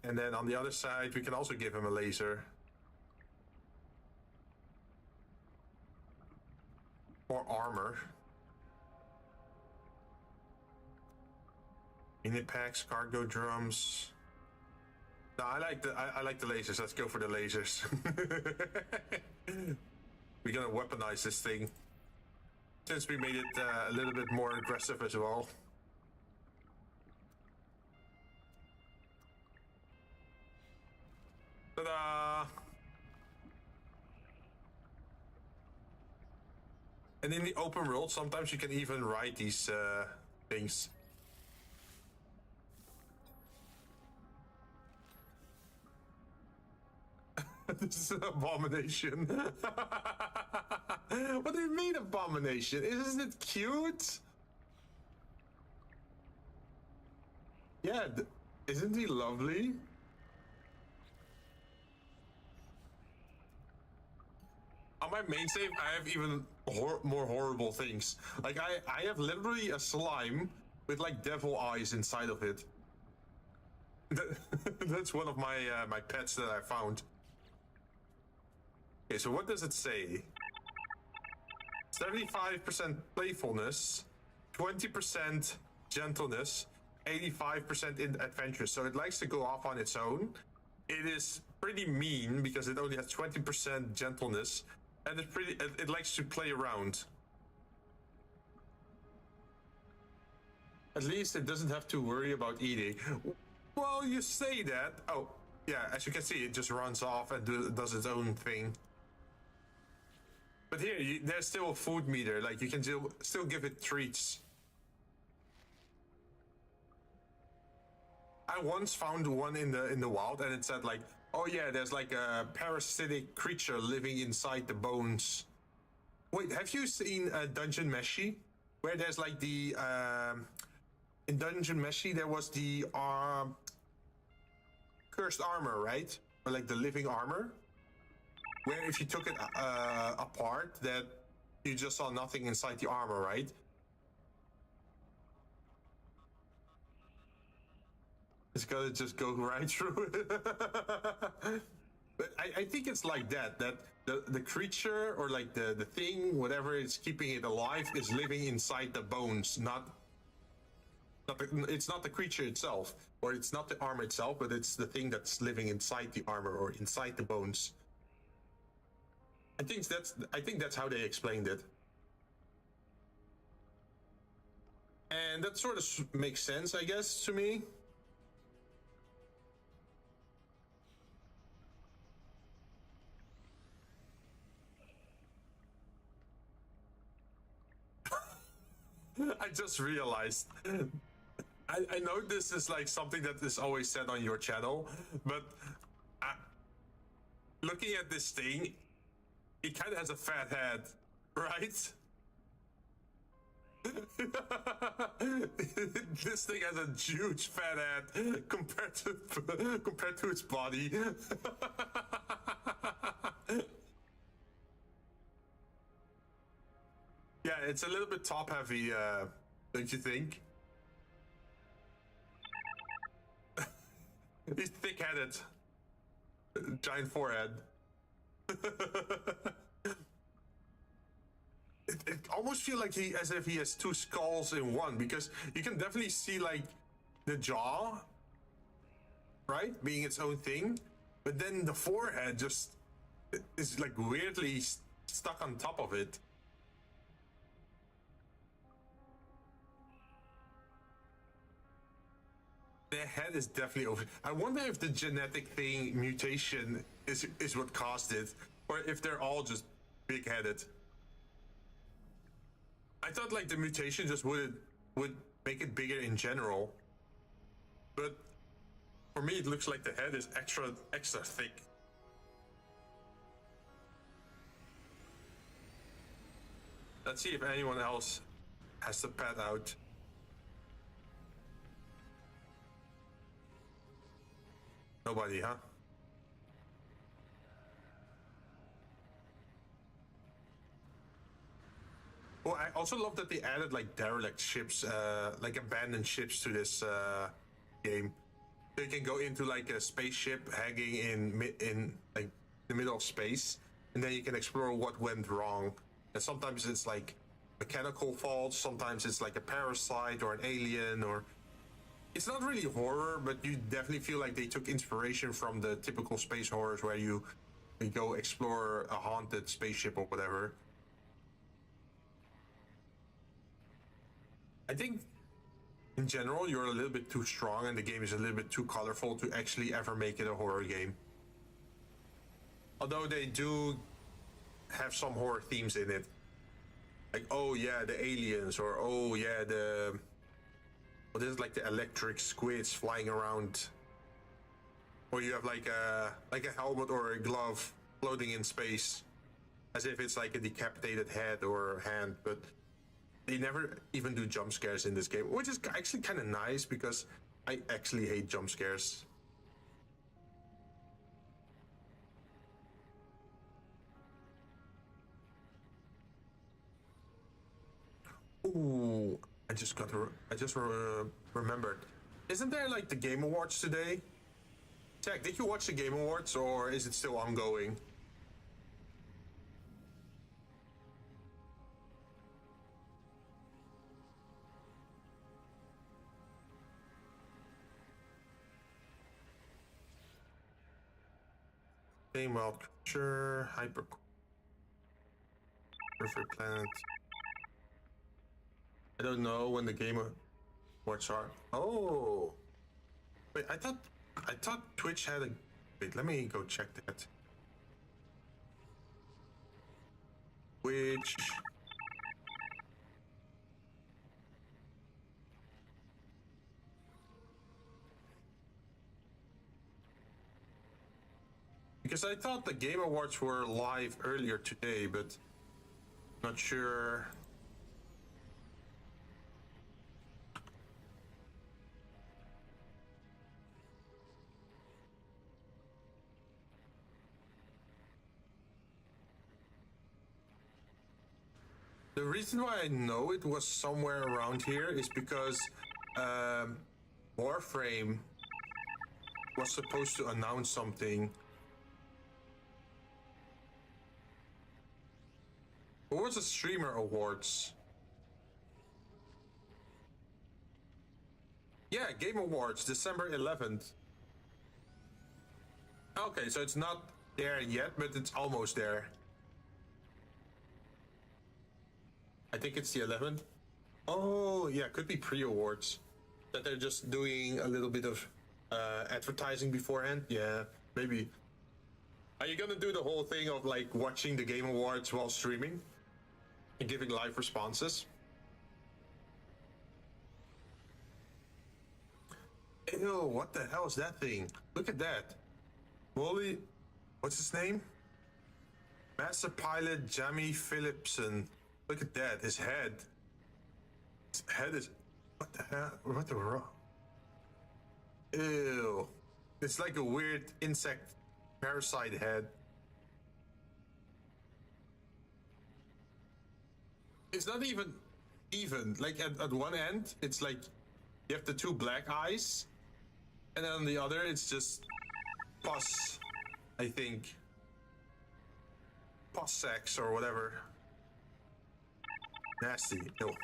And then on the other side, we can also give him a laser. Or armor. Unit packs, cargo drums. No, I like the lasers. Let's go for the lasers. We're gonna weaponize this thing. Since we made it a little bit more aggressive as well. Ta-da! And in the open world, sometimes you can even ride these things. This is an abomination. What do you mean abomination? Isn't it cute? Yeah, isn't he lovely? On my main save, I have even more horrible things. Like I have literally a slime with like devil eyes inside of it. That's one of my my pets that I found. Okay, so what does it say? 75% playfulness, 20% gentleness, 85% in adventure. So it likes to go off on its own. It is pretty mean because it only has 20% gentleness, and it likes to play around. At least it doesn't have to worry about eating. Well, you say that. Oh, yeah, as you can see, it just runs off and does its own thing. But here, there's still a food meter. Like, you can still give it treats. I once found one in the wild, and it said like, oh yeah, there's like a parasitic creature living inside the bones. Wait, have you seen Dungeon Meshi? Where there's like the in Dungeon Meshi there was the cursed armor, right? Or like the living armor, where if you took it apart, that you just saw nothing inside the armor, right? It's gonna just go right through it. But I think it's like that the creature or like the thing, whatever is keeping it alive, is living inside the bones, it's not the creature itself, or it's not the armor itself, but it's the thing that's living inside the armor or inside the bones. I think that's how they explained it. And that sort of makes sense, I guess, to me. I just realized. I know this is like something that is always said on your channel, but looking at this thing, it kind of has a fat head, right? This thing has a huge fat head compared to its body. Yeah, it's a little bit top heavy, don't you think? He's thick-headed. Giant forehead. It almost feels like as if he has two skulls in one, because you can definitely see like the jaw, right, being its own thing, but then the forehead just is like weirdly stuck on top of it. The head is definitely over. I wonder if the genetic thing mutation is what caused it, or if they're all just big-headed. I thought like the mutation just would make it bigger in general, but for me it looks like the head is extra thick. Let's see if anyone else has the pet out. Nobody, huh? Well, I also love that they added like derelict ships, like abandoned ships to this game. So you can go into like a spaceship hanging in like the middle of space, and then you can explore what went wrong. And sometimes it's like mechanical faults, sometimes it's like a parasite or an alien, or it's not really horror, but you definitely feel like they took inspiration from the typical space horrors where you go explore a haunted spaceship or whatever. I think in general you're a little bit too strong and the game is a little bit too colorful to actually ever make it a horror game. Although they do have some horror themes in it. Like, oh yeah, the aliens, or oh yeah, well, there's like the electric squids flying around, or you have like a helmet or a glove floating in space, as if it's like a decapitated head or hand. But they never even do jump scares in this game, which is actually kind of nice, because I actually hate jump scares. Ooh, I just remembered. Isn't there like the Game Awards today? Tech, did you watch the Game Awards or is it still ongoing? Game Wild Creature, Hyper Perfect Planet. I don't know when the Game Awards are. Oh, wait, I thought Twitch had a. Wait, let me go check that. Which. Because I thought the Game Awards were live earlier today, but not sure. The reason why I know it was somewhere around here is because Warframe was supposed to announce something. What was the Streamer Awards? Yeah, Game Awards, December 11th. Okay, so it's not there yet, but it's almost there. I think it's the 11th. Oh, yeah, could be pre-awards. That they're just doing a little bit of advertising beforehand. Yeah, maybe. Are you gonna do the whole thing of like watching the Game Awards while streaming? And giving live responses? Ew, what the hell is that thing? Look at that. Wally, what's his name? Master Pilot Jamie Phillipson. Look at that, his head. His head is... What the hell? What the... Ew. It's like a weird insect parasite head. It's not even. Like at one end, it's like you have the two black eyes, and then on the other, it's just pus, I think. Pus sex or whatever. Nasty. Ew.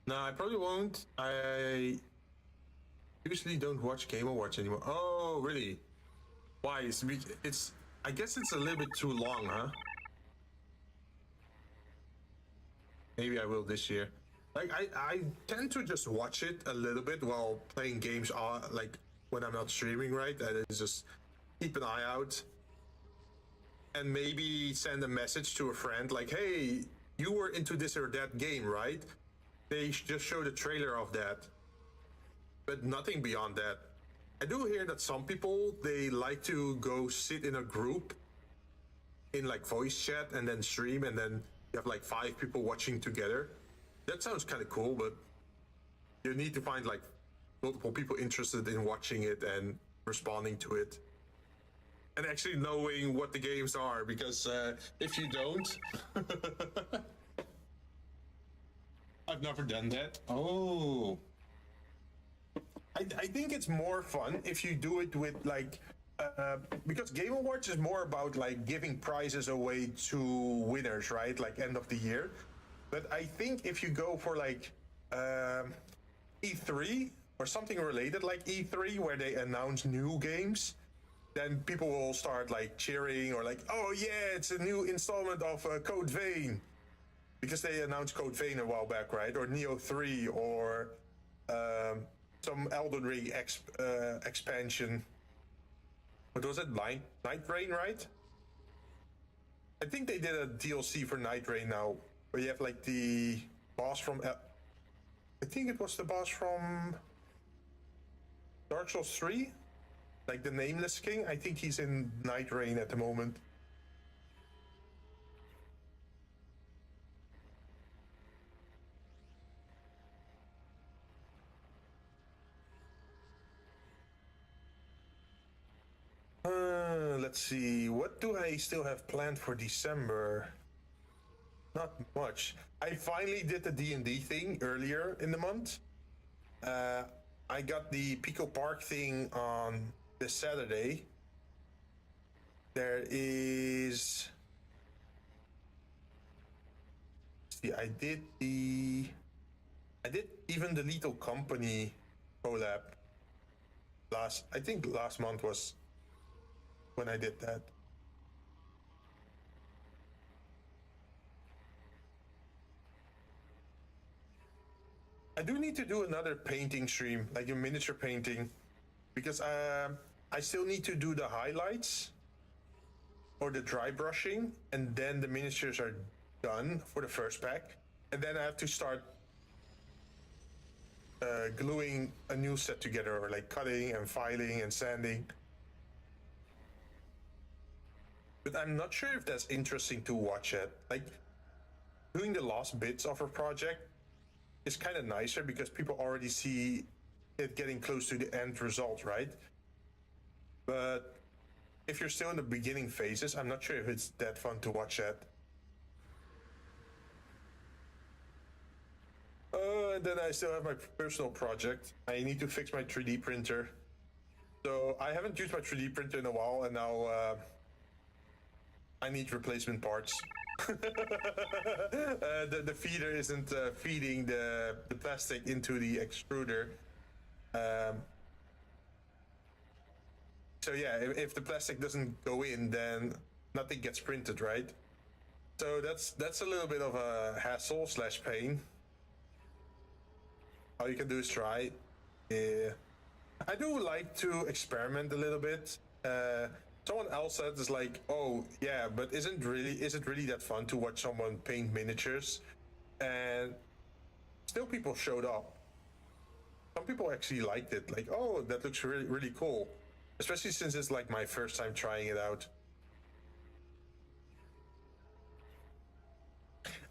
No, I probably won't. I usually don't watch Game Awards anymore. Oh, really? Why? It's. I guess it's a little bit too long, huh? Maybe I will this year. Like I tend to just watch it a little bit while playing games. Like when I'm not streaming, right? And it's just keep an eye out, and maybe send a message to a friend like, "Hey, you were into this or that game, right?" They just showed a trailer of that, but nothing beyond that. I do hear that some people they like to go sit in a group in like voice chat and then stream and then you have like 5 people watching together. That sounds kind of cool, but you need to find like multiple people interested in watching it and responding to it and actually knowing what the games are, because if you don't I've never done that. Oh, I think it's more fun if you do it with like because Game Awards is more about like giving prizes away to winners, right? Like end of the year. But I think if you go for like E3 or something related like E3 where they announce new games, then people will start like cheering or like, oh yeah, it's a new installment of Code Vein. Because they announced Code Vein a while back, right? Or Neo 3 or some Elden Ring expansion. What was it? Night Rain, right? I think they did a DLC for Night Rain now, where you have like the boss from. I think it was the boss from Dark Souls 3, like the Nameless King. I think he's in Night Rain at the moment. let's see. What do I still have planned for December? Not much. I finally did the D&D thing earlier in the month. I got the Pico Park thing on this Saturday. There is... See, I did even the Lethal Company collab I think last month was when I did that. I do need to do another painting stream, like a miniature painting, because I still need to do the highlights or the dry brushing, and then the miniatures are done for the first pack, and then I have to start gluing a new set together, or like cutting and filing and sanding. But I'm not sure if that's interesting to watch it. Like, doing the last bits of a project is kind of nicer because people already see it getting close to the end result, right? But if you're still in the beginning phases, I'm not sure if it's that fun to watch that. And then I still have my personal project. I need to fix my 3D printer. So I haven't used my 3D printer in a while, and now I need replacement parts. The feeder isn't feeding the plastic into the extruder. So yeah, if the plastic doesn't go in, then nothing gets printed, right? So that's a little bit of a hassle slash pain. All you can do is try. I do like to experiment a little bit. Someone else said is like, oh yeah, but is it really that fun to watch someone paint miniatures? And still people showed up. Some people actually liked it, like, oh, that looks really, really cool. Especially since it's like my first time trying it out.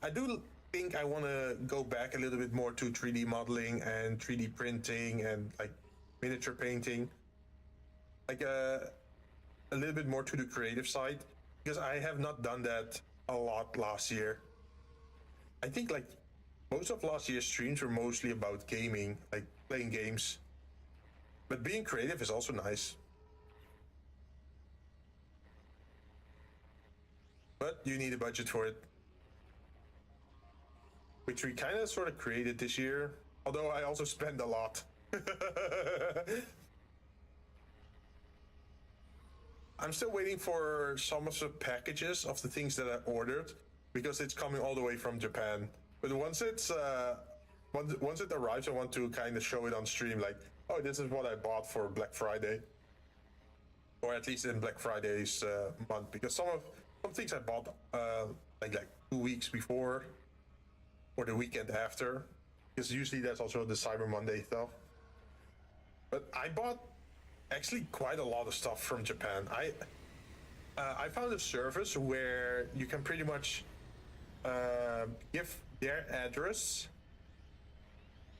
I do think I want to go back a little bit more to 3D modeling and 3D printing and like miniature painting. Like a little bit more to the creative side, because I have not done that a lot last year. I think like most of last year's streams were mostly about gaming, like playing games. But being creative is also nice. But you need a budget for it, which we kind of sort of created this year, although I also spend a lot. I'm still waiting for some of the packages of the things that I ordered, because it's coming all the way from Japan. But once it arrives, I want to kind of show it on stream, like, oh, this is what I bought for Black Friday, or at least in Black Friday's month, because some things I bought like 2 weeks before or the weekend after, because usually that's also the Cyber Monday stuff. But I bought actually quite a lot of stuff from Japan. I found a service where you can pretty much give their address.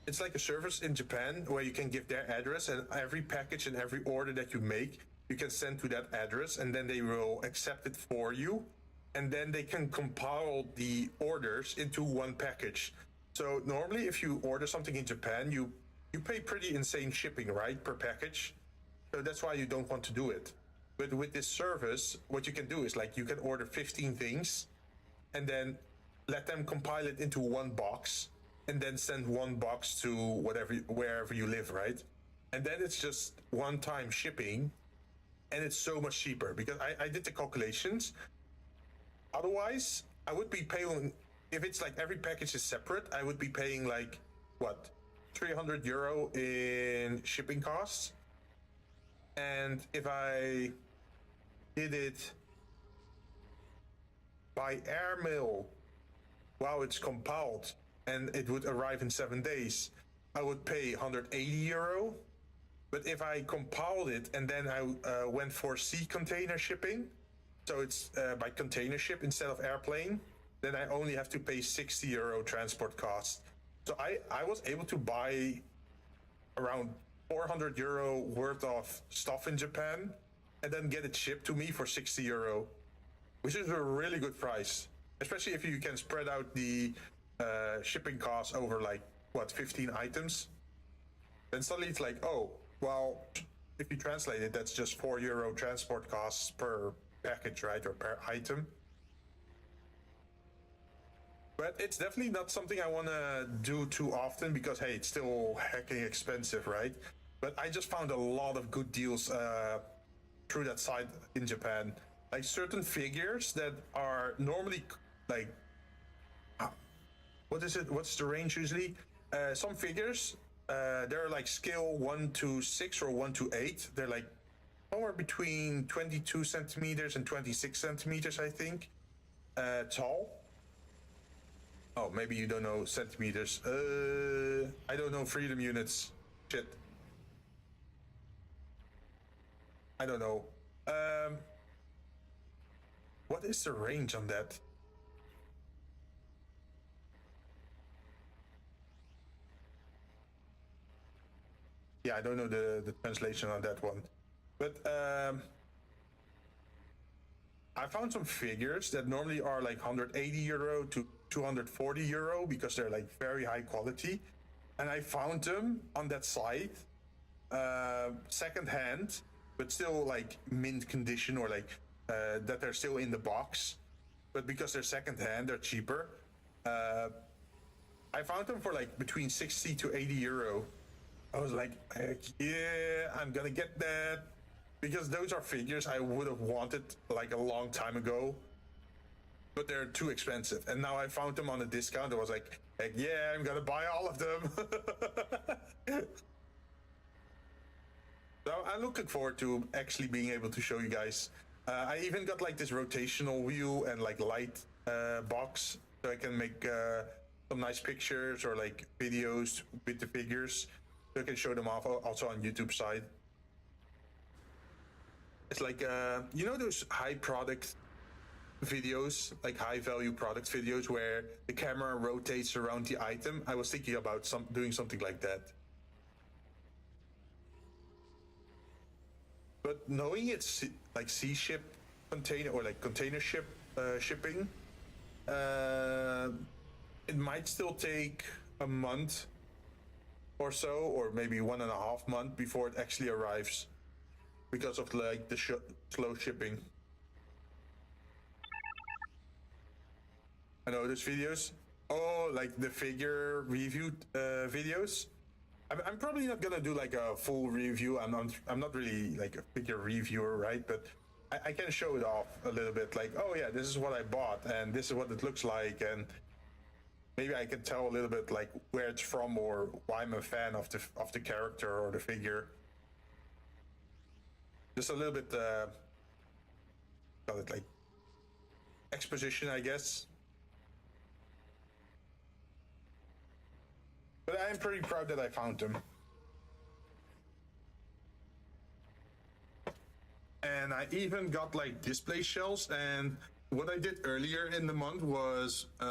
It's like a service in Japan where you can give their address, and every package and every order that you make, you can send to that address, and then they will accept it for you, and then they can compile the orders into one package. So normally if you order something in Japan, you pay pretty insane shipping, right, per package. So that's why you don't want to do it. But with this service, what you can do is like you can order 15 things and then let them compile it into one box, and then send one box to wherever you live, right? And then it's just one-time shipping, and it's so much cheaper, because I did the calculations. Otherwise, I would be paying, if it's like every package is separate, I would be paying like, what, 300 euro in shipping costs. And if I did it by airmail while it's compiled, and it would arrive in 7 days, I would pay 180 euro. But if I compiled it and then I went for sea container shipping, so it's by container ship instead of airplane, then I only have to pay 60 euro transport costs. So I was able to buy around 400 euro worth of stuff in Japan and then get it shipped to me for €60, which is a really good price, especially if you can spread out the shipping costs over like what 15 items. Then suddenly it's like, oh well, if you translate it, that's just €4 transport costs per package, right, or per item. But it's definitely not something I want to do too often because, hey, it's still hecking expensive, right? But I just found a lot of good deals through that site in Japan. Like certain figures that are normally like, what is it? What's the range usually? Some figures, they're like scale 1 to 6 or 1 to 8. They're like somewhere between 22 centimeters and 26 centimeters, I think, tall. Oh, maybe you don't know centimeters. I don't know freedom units. Shit. I don't know. What is the range on that? Yeah, I don't know the translation on that one. But I found some figures that normally are like €180 to €240 because they're like very high quality, and I found them on that site second hand, but still like mint condition, or like that they're still in the box, but because they're second hand, they're cheaper. I found them for like between 60 to €80. I was like, heck yeah, I'm gonna get that, because those are figures I would have wanted like a long time ago, but they're too expensive. And now I found them on a discount. I was like, heck yeah, I'm gonna buy all of them. So I'm looking forward to actually being able to show you guys. I even got like this rotational view and like light box, so I can make some nice pictures or like videos with the figures, so I can show them off also on YouTube side. It's like, you know those high product videos, like high value product videos where the camera rotates around the item? I was thinking about doing something like that. But knowing it's like sea ship container, or like container ship shipping, it might still take a month or so, or maybe 1.5 months before it actually arrives, because of like the slow shipping. I know those videos. Oh, like the figure review videos. I'm probably not gonna do like a full review. I'm not really like a figure reviewer, right? But I can show it off a little bit. Like, oh yeah, this is what I bought, and this is what it looks like, and maybe I can tell a little bit like where it's from, or why I'm a fan of the character or the figure. Just a little bit, call it like exposition, I guess. But I'm pretty proud that I found them. And I even got like display shelves, and what I did earlier in the month was, is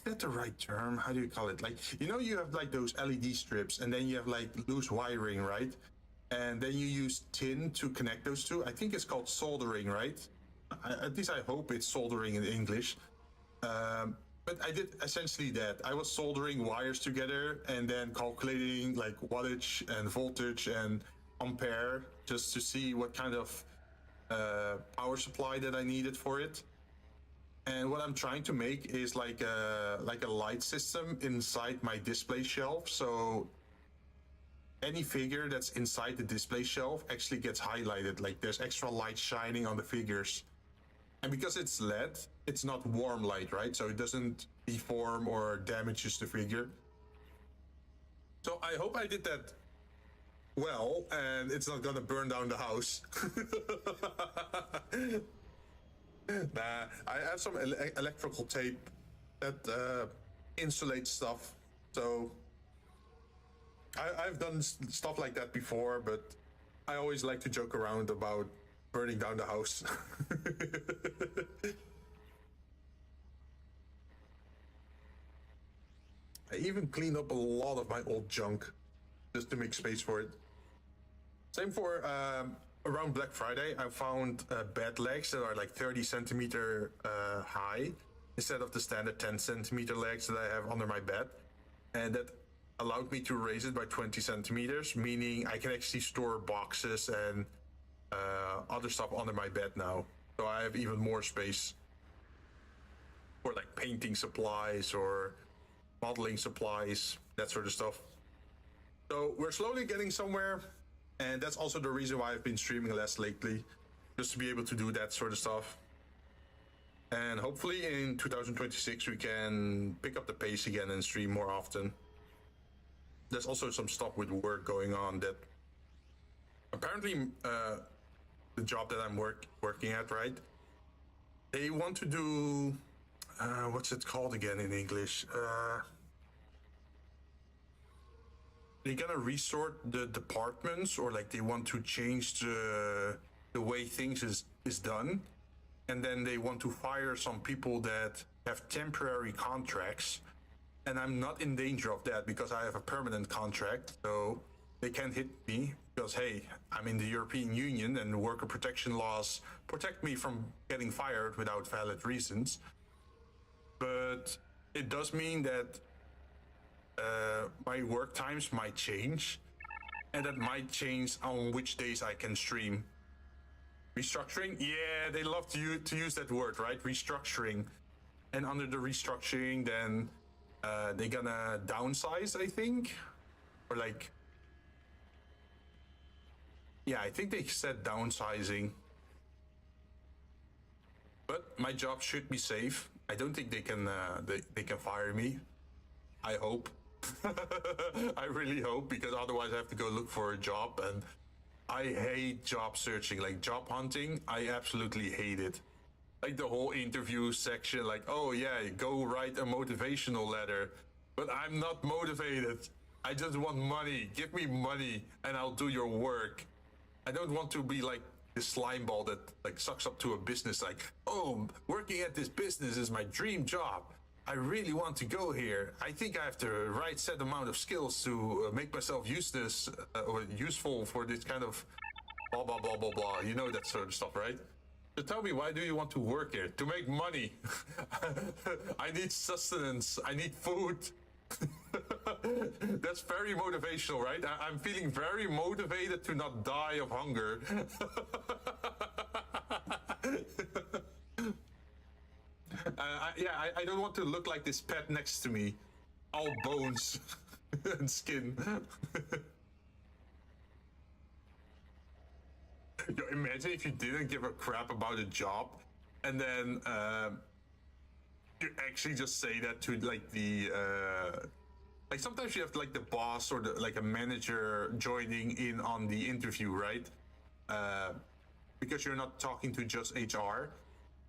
that the right term? How do you call it? Like, you know, you have like those LED strips, and then you have like loose wiring, right? And then you use tin to connect those two. I think it's called soldering, right? At least I hope it's soldering in English. But I did essentially that. I was soldering wires together and then calculating like wattage and voltage and ampere, just to see what kind of power supply that I needed for it. And what I'm trying to make is like a light system inside my display shelf. So any figure that's inside the display shelf actually gets highlighted. Like there's extra light shining on the figures. And because it's LED, it's not warm light, right? So it doesn't deform or damages the figure. So I hope I did that well, and it's not gonna burn down the house. Nah, I have some electrical tape that insulates stuff. So I've done stuff like that before, but I always like to joke around about burning down the house. I even cleaned up a lot of my old junk just to make space for it. Same for around Black Friday. I found bed legs that are like 30 centimeter high instead of the standard 10 centimeter legs that I have under my bed, and that allowed me to raise it by 20 centimeters, meaning I can actually store boxes and other stuff under my bed now. So I have even more space for like painting supplies or modeling supplies, that sort of stuff. So we're slowly getting somewhere, and that's also the reason why I've been streaming less lately, just to be able to do that sort of stuff. And hopefully in 2026 we can pick up the pace again and stream more often. There's also some stuff with work going on that apparently the job that I'm working at, right? They want to do what's it called again in English? They're gonna resort the departments, or like they want to change the way things is done, and then they want to fire some people that have temporary contracts. And I'm not in danger of that because I have a permanent contract, so they can't hit me because, hey, I'm in the European Union and worker protection laws protect me from getting fired without valid reasons. But it does mean that my work times might change, and that might change on which days I can stream. Restructuring? Yeah, they love to use that word, right? Restructuring. And under the restructuring, then they're gonna downsize, I think, or like, yeah, I think they said downsizing. But my job should be safe. I don't think they can fire me. I hope. I really hope, because otherwise I have to go look for a job, and I hate job searching, like job hunting. I absolutely hate it. Like the whole interview section, like, oh yeah, go write a motivational letter. But I'm not motivated. I just want money. Give me money and I'll do your work. I don't want to be like this slime ball that like sucks up to a business, like, oh, working at this business is my dream job. I really want to go here. I think I have the right set amount of skills to make myself useless or useful for this kind of blah, blah, blah, blah, blah. You know, that sort of stuff, right? So tell me, why do you want to work here? To make money. I need sustenance. I need food. That's very motivational, right? I'm feeling very motivated to not die of hunger. I don't want to look like this pet next to me, all bones and skin. Yo, imagine if you didn't give a crap about a job, and then you actually just say that to like the like sometimes you have like the boss or like a manager joining in on the interview, right? Because you're not talking to just HR.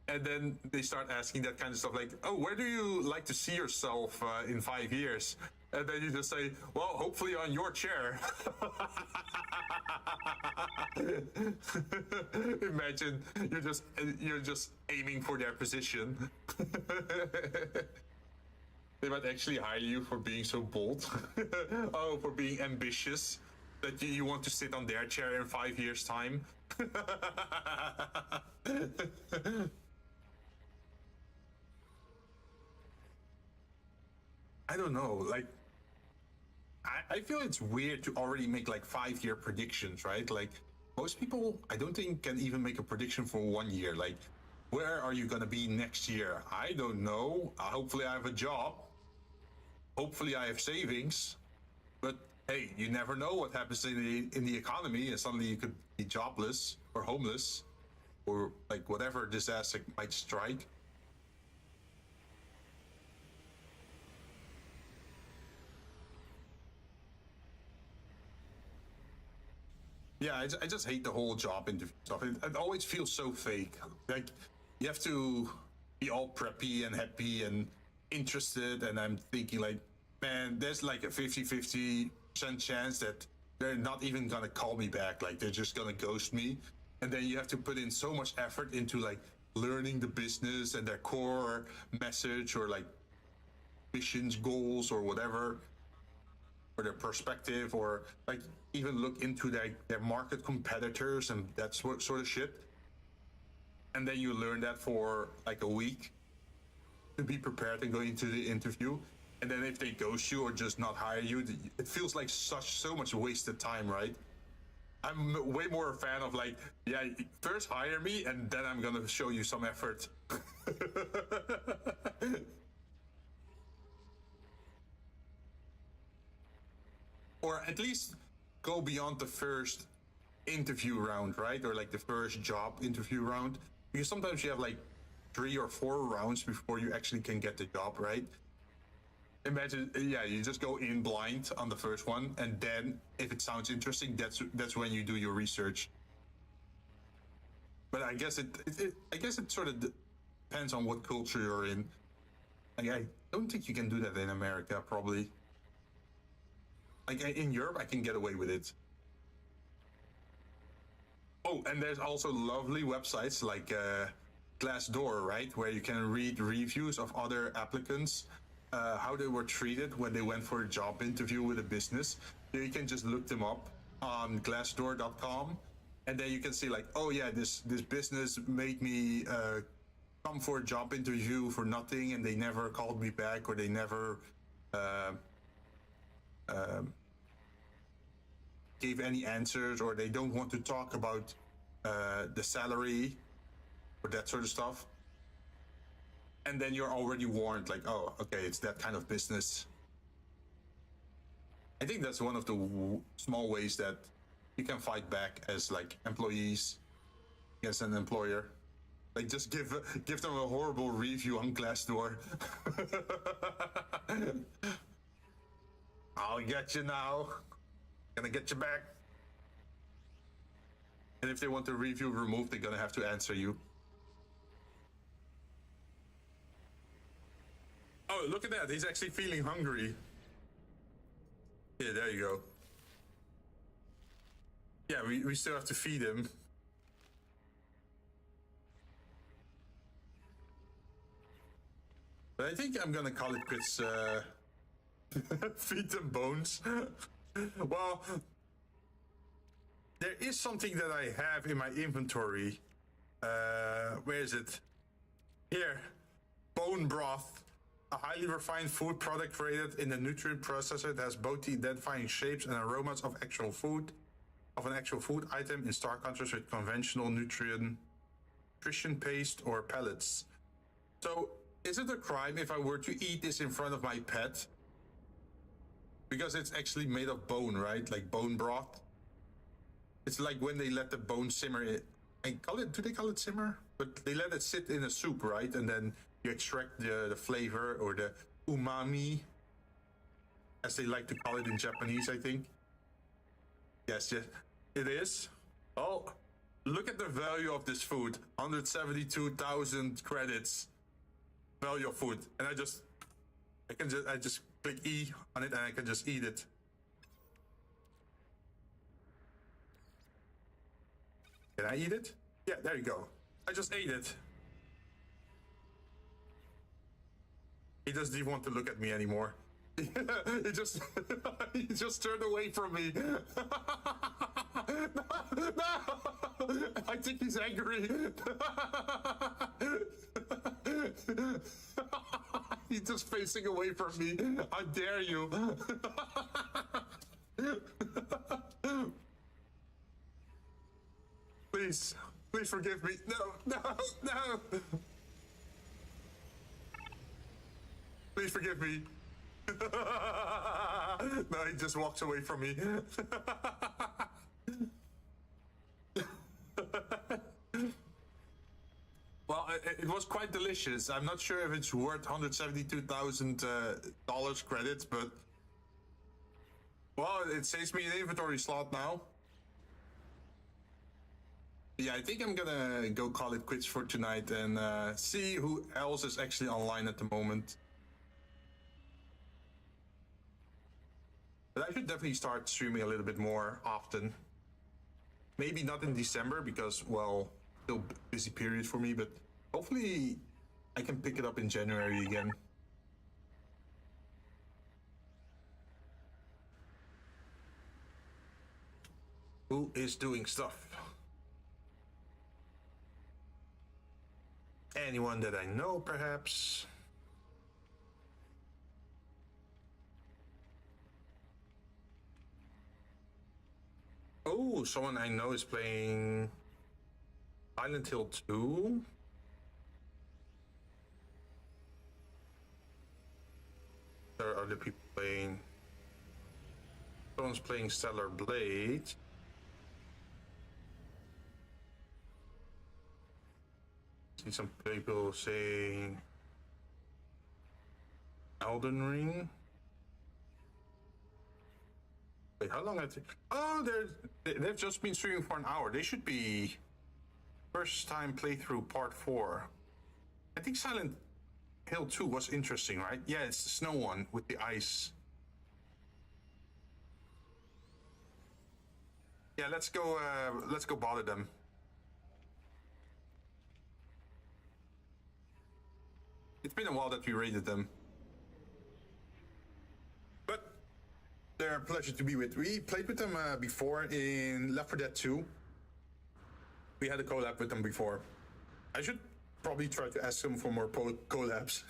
And then they start asking that kind of stuff like, oh, where do you like to see yourself in 5 years? And then you just say, well, hopefully on your chair. Imagine you're just aiming for their position. They might actually hire you for being so bold. Oh, for being ambitious, that you want to sit on their chair in 5 years' time. I don't know, like, I feel it's weird to already make like 5-year predictions, right? Like, most people, I don't think, can even make a prediction for 1 year. Like, where are you gonna be next year? I don't know. Hopefully I have a job. Hopefully I have savings. But hey, you never know what happens in the economy, and suddenly you could be jobless or homeless or like whatever disaster might strike. Yeah, I just hate the whole job interview stuff. It always feels so fake. Like, you have to be all preppy and happy and interested, and I'm thinking like, man, there's like a 50-50% chance that they're not even gonna call me back. Like, they're just gonna ghost me. And then you have to put in so much effort into like learning the business and their core message or like missions, goals, or whatever. or their perspective, or like even look into their market competitors and that sort of shit. And then you learn that for like a week to be prepared and go into the interview. And then if they ghost you or just not hire you, it feels like so much wasted time, right? I'm way more a fan of like, yeah, first hire me and then I'm gonna show you some effort. Or at least go beyond the first interview round, right? Or like the first job interview round. Because sometimes you have like 3 or 4 rounds before you actually can get the job, right? Imagine, yeah, you just go in blind on the first one, and then if it sounds interesting, that's when you do your research. But I guess it sort of depends on what culture you're in. Like, I don't think you can do that in America, probably. Like in Europe, I can get away with it. Oh, and there's also lovely websites like Glassdoor, right, where you can read reviews of other applicants. How they were treated when they went for a job interview with a business. You can just look them up on glassdoor.com, and then you can see like, oh yeah, this business made me come for a job interview for nothing, and they never called me back, or they never gave any answers, or they don't want to talk about the salary or that sort of stuff. And then you're already warned, like, oh, okay, it's that kind of business. I think that's one of the small ways that you can fight back as like employees against an employer. Like, just give them a horrible review on Glassdoor. I'll get you now. Gonna get you back. And if they want the review removed, they're gonna have to answer you. Oh, look at that. He's actually feeling hungry. Yeah, there you go. Yeah, we still have to feed him. But I think I'm gonna call it quits. Feed them bones. Well, there is something that I have in my inventory. Where is it? Here. Bone broth. A highly refined food product created in the nutrient processor that has both the identifying shapes and aromas of an actual food item, in stark contrast with conventional nutrition paste or pellets. So, is it a crime if I were to eat this in front of my pet? Because it's actually made of bone, right? Like bone broth. It's like when they let the bone simmer. Do they call it simmer? But they let it sit in a soup, right? And then you extract the flavor, or the umami, as they like to call it in Japanese, I think. Yes, it is. Oh, look at the value of this food. 172,000 credits. Value of food. And I just click E on it and I can just eat it. Can I eat it? Yeah, there you go. I just ate it. He doesn't even want to look at me anymore. he just turned away from me. No! I think he's angry. He's just facing away from me. How dare you? Please forgive me. No. Please forgive me. No, he just walks away from me. Well, it was quite delicious. I'm not sure if it's worth $172,000 credits, but well, it saves me an inventory slot now. Yeah, I think I'm gonna go call it quits for tonight and see who else is actually online at the moment. But I should definitely start streaming a little bit more often. Maybe not in December because, well, still busy period for me, but hopefully I can pick it up in January again. who is doing stuff. Anyone that I know, perhaps. Oh, someone I know is playing Silent Hill 2. There are other people playing. Someone's playing Stellar Blade. See some people saying Elden Ring. Wait, how long? Oh, they've just been streaming for an hour. They should be first time playthrough part 4. I think Silent Hill 2 was interesting, right? Yeah, it's the snow one with the ice. Yeah, let's go bother them. It's been a while that we raided them. But they're a pleasure to be with. We played with them before in Left 4 Dead 2. We had a collab with them before. I should probably try to ask them for more collabs.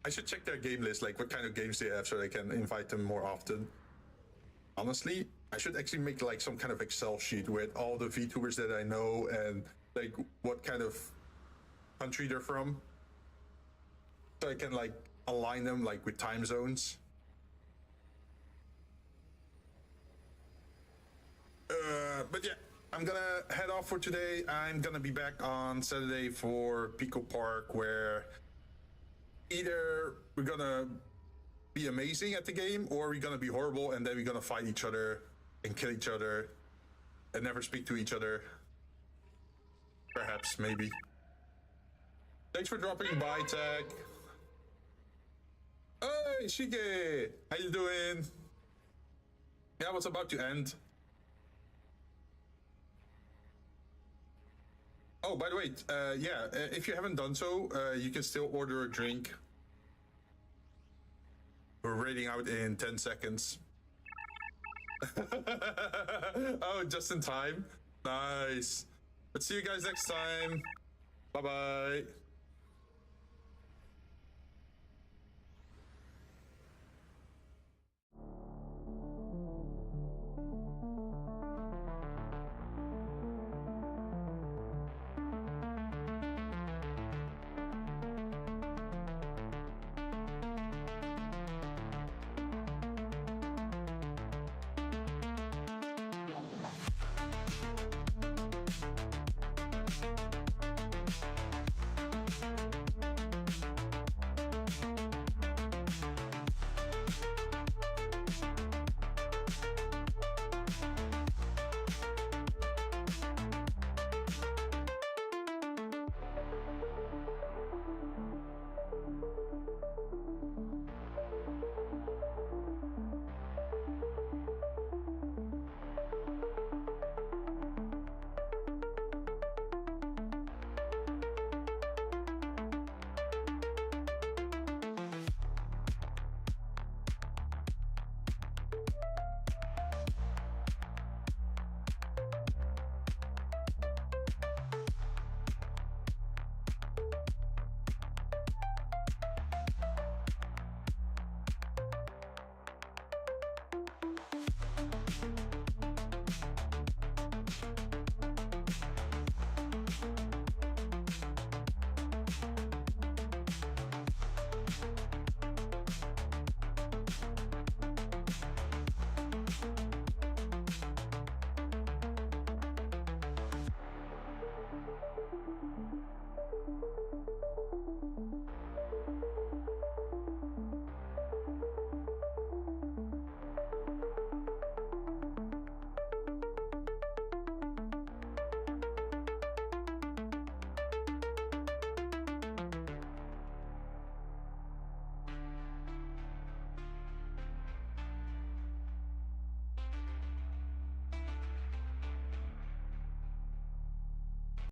I should check their game list, like what kind of games they have, so I can invite them more often. Honestly, I should actually make like some kind of Excel sheet with all the VTubers that I know and like what kind of country they're from, so I can like align them like with time zones. But yeah, I'm gonna head off for today. I'm gonna be back on Saturday for Pico Park, where either we're gonna be amazing at the game or we're gonna be horrible and then we're gonna fight each other and kill each other and never speak to each other. Perhaps, maybe. Thanks for dropping by, Tech. Hey, Shige! How you doing? Yeah, what's about to end? Oh, by the way, yeah, if you haven't done so, you can still order a drink. We're raiding out in 10 seconds. Oh, just in time. Nice. Let's see you guys next time. Bye-bye.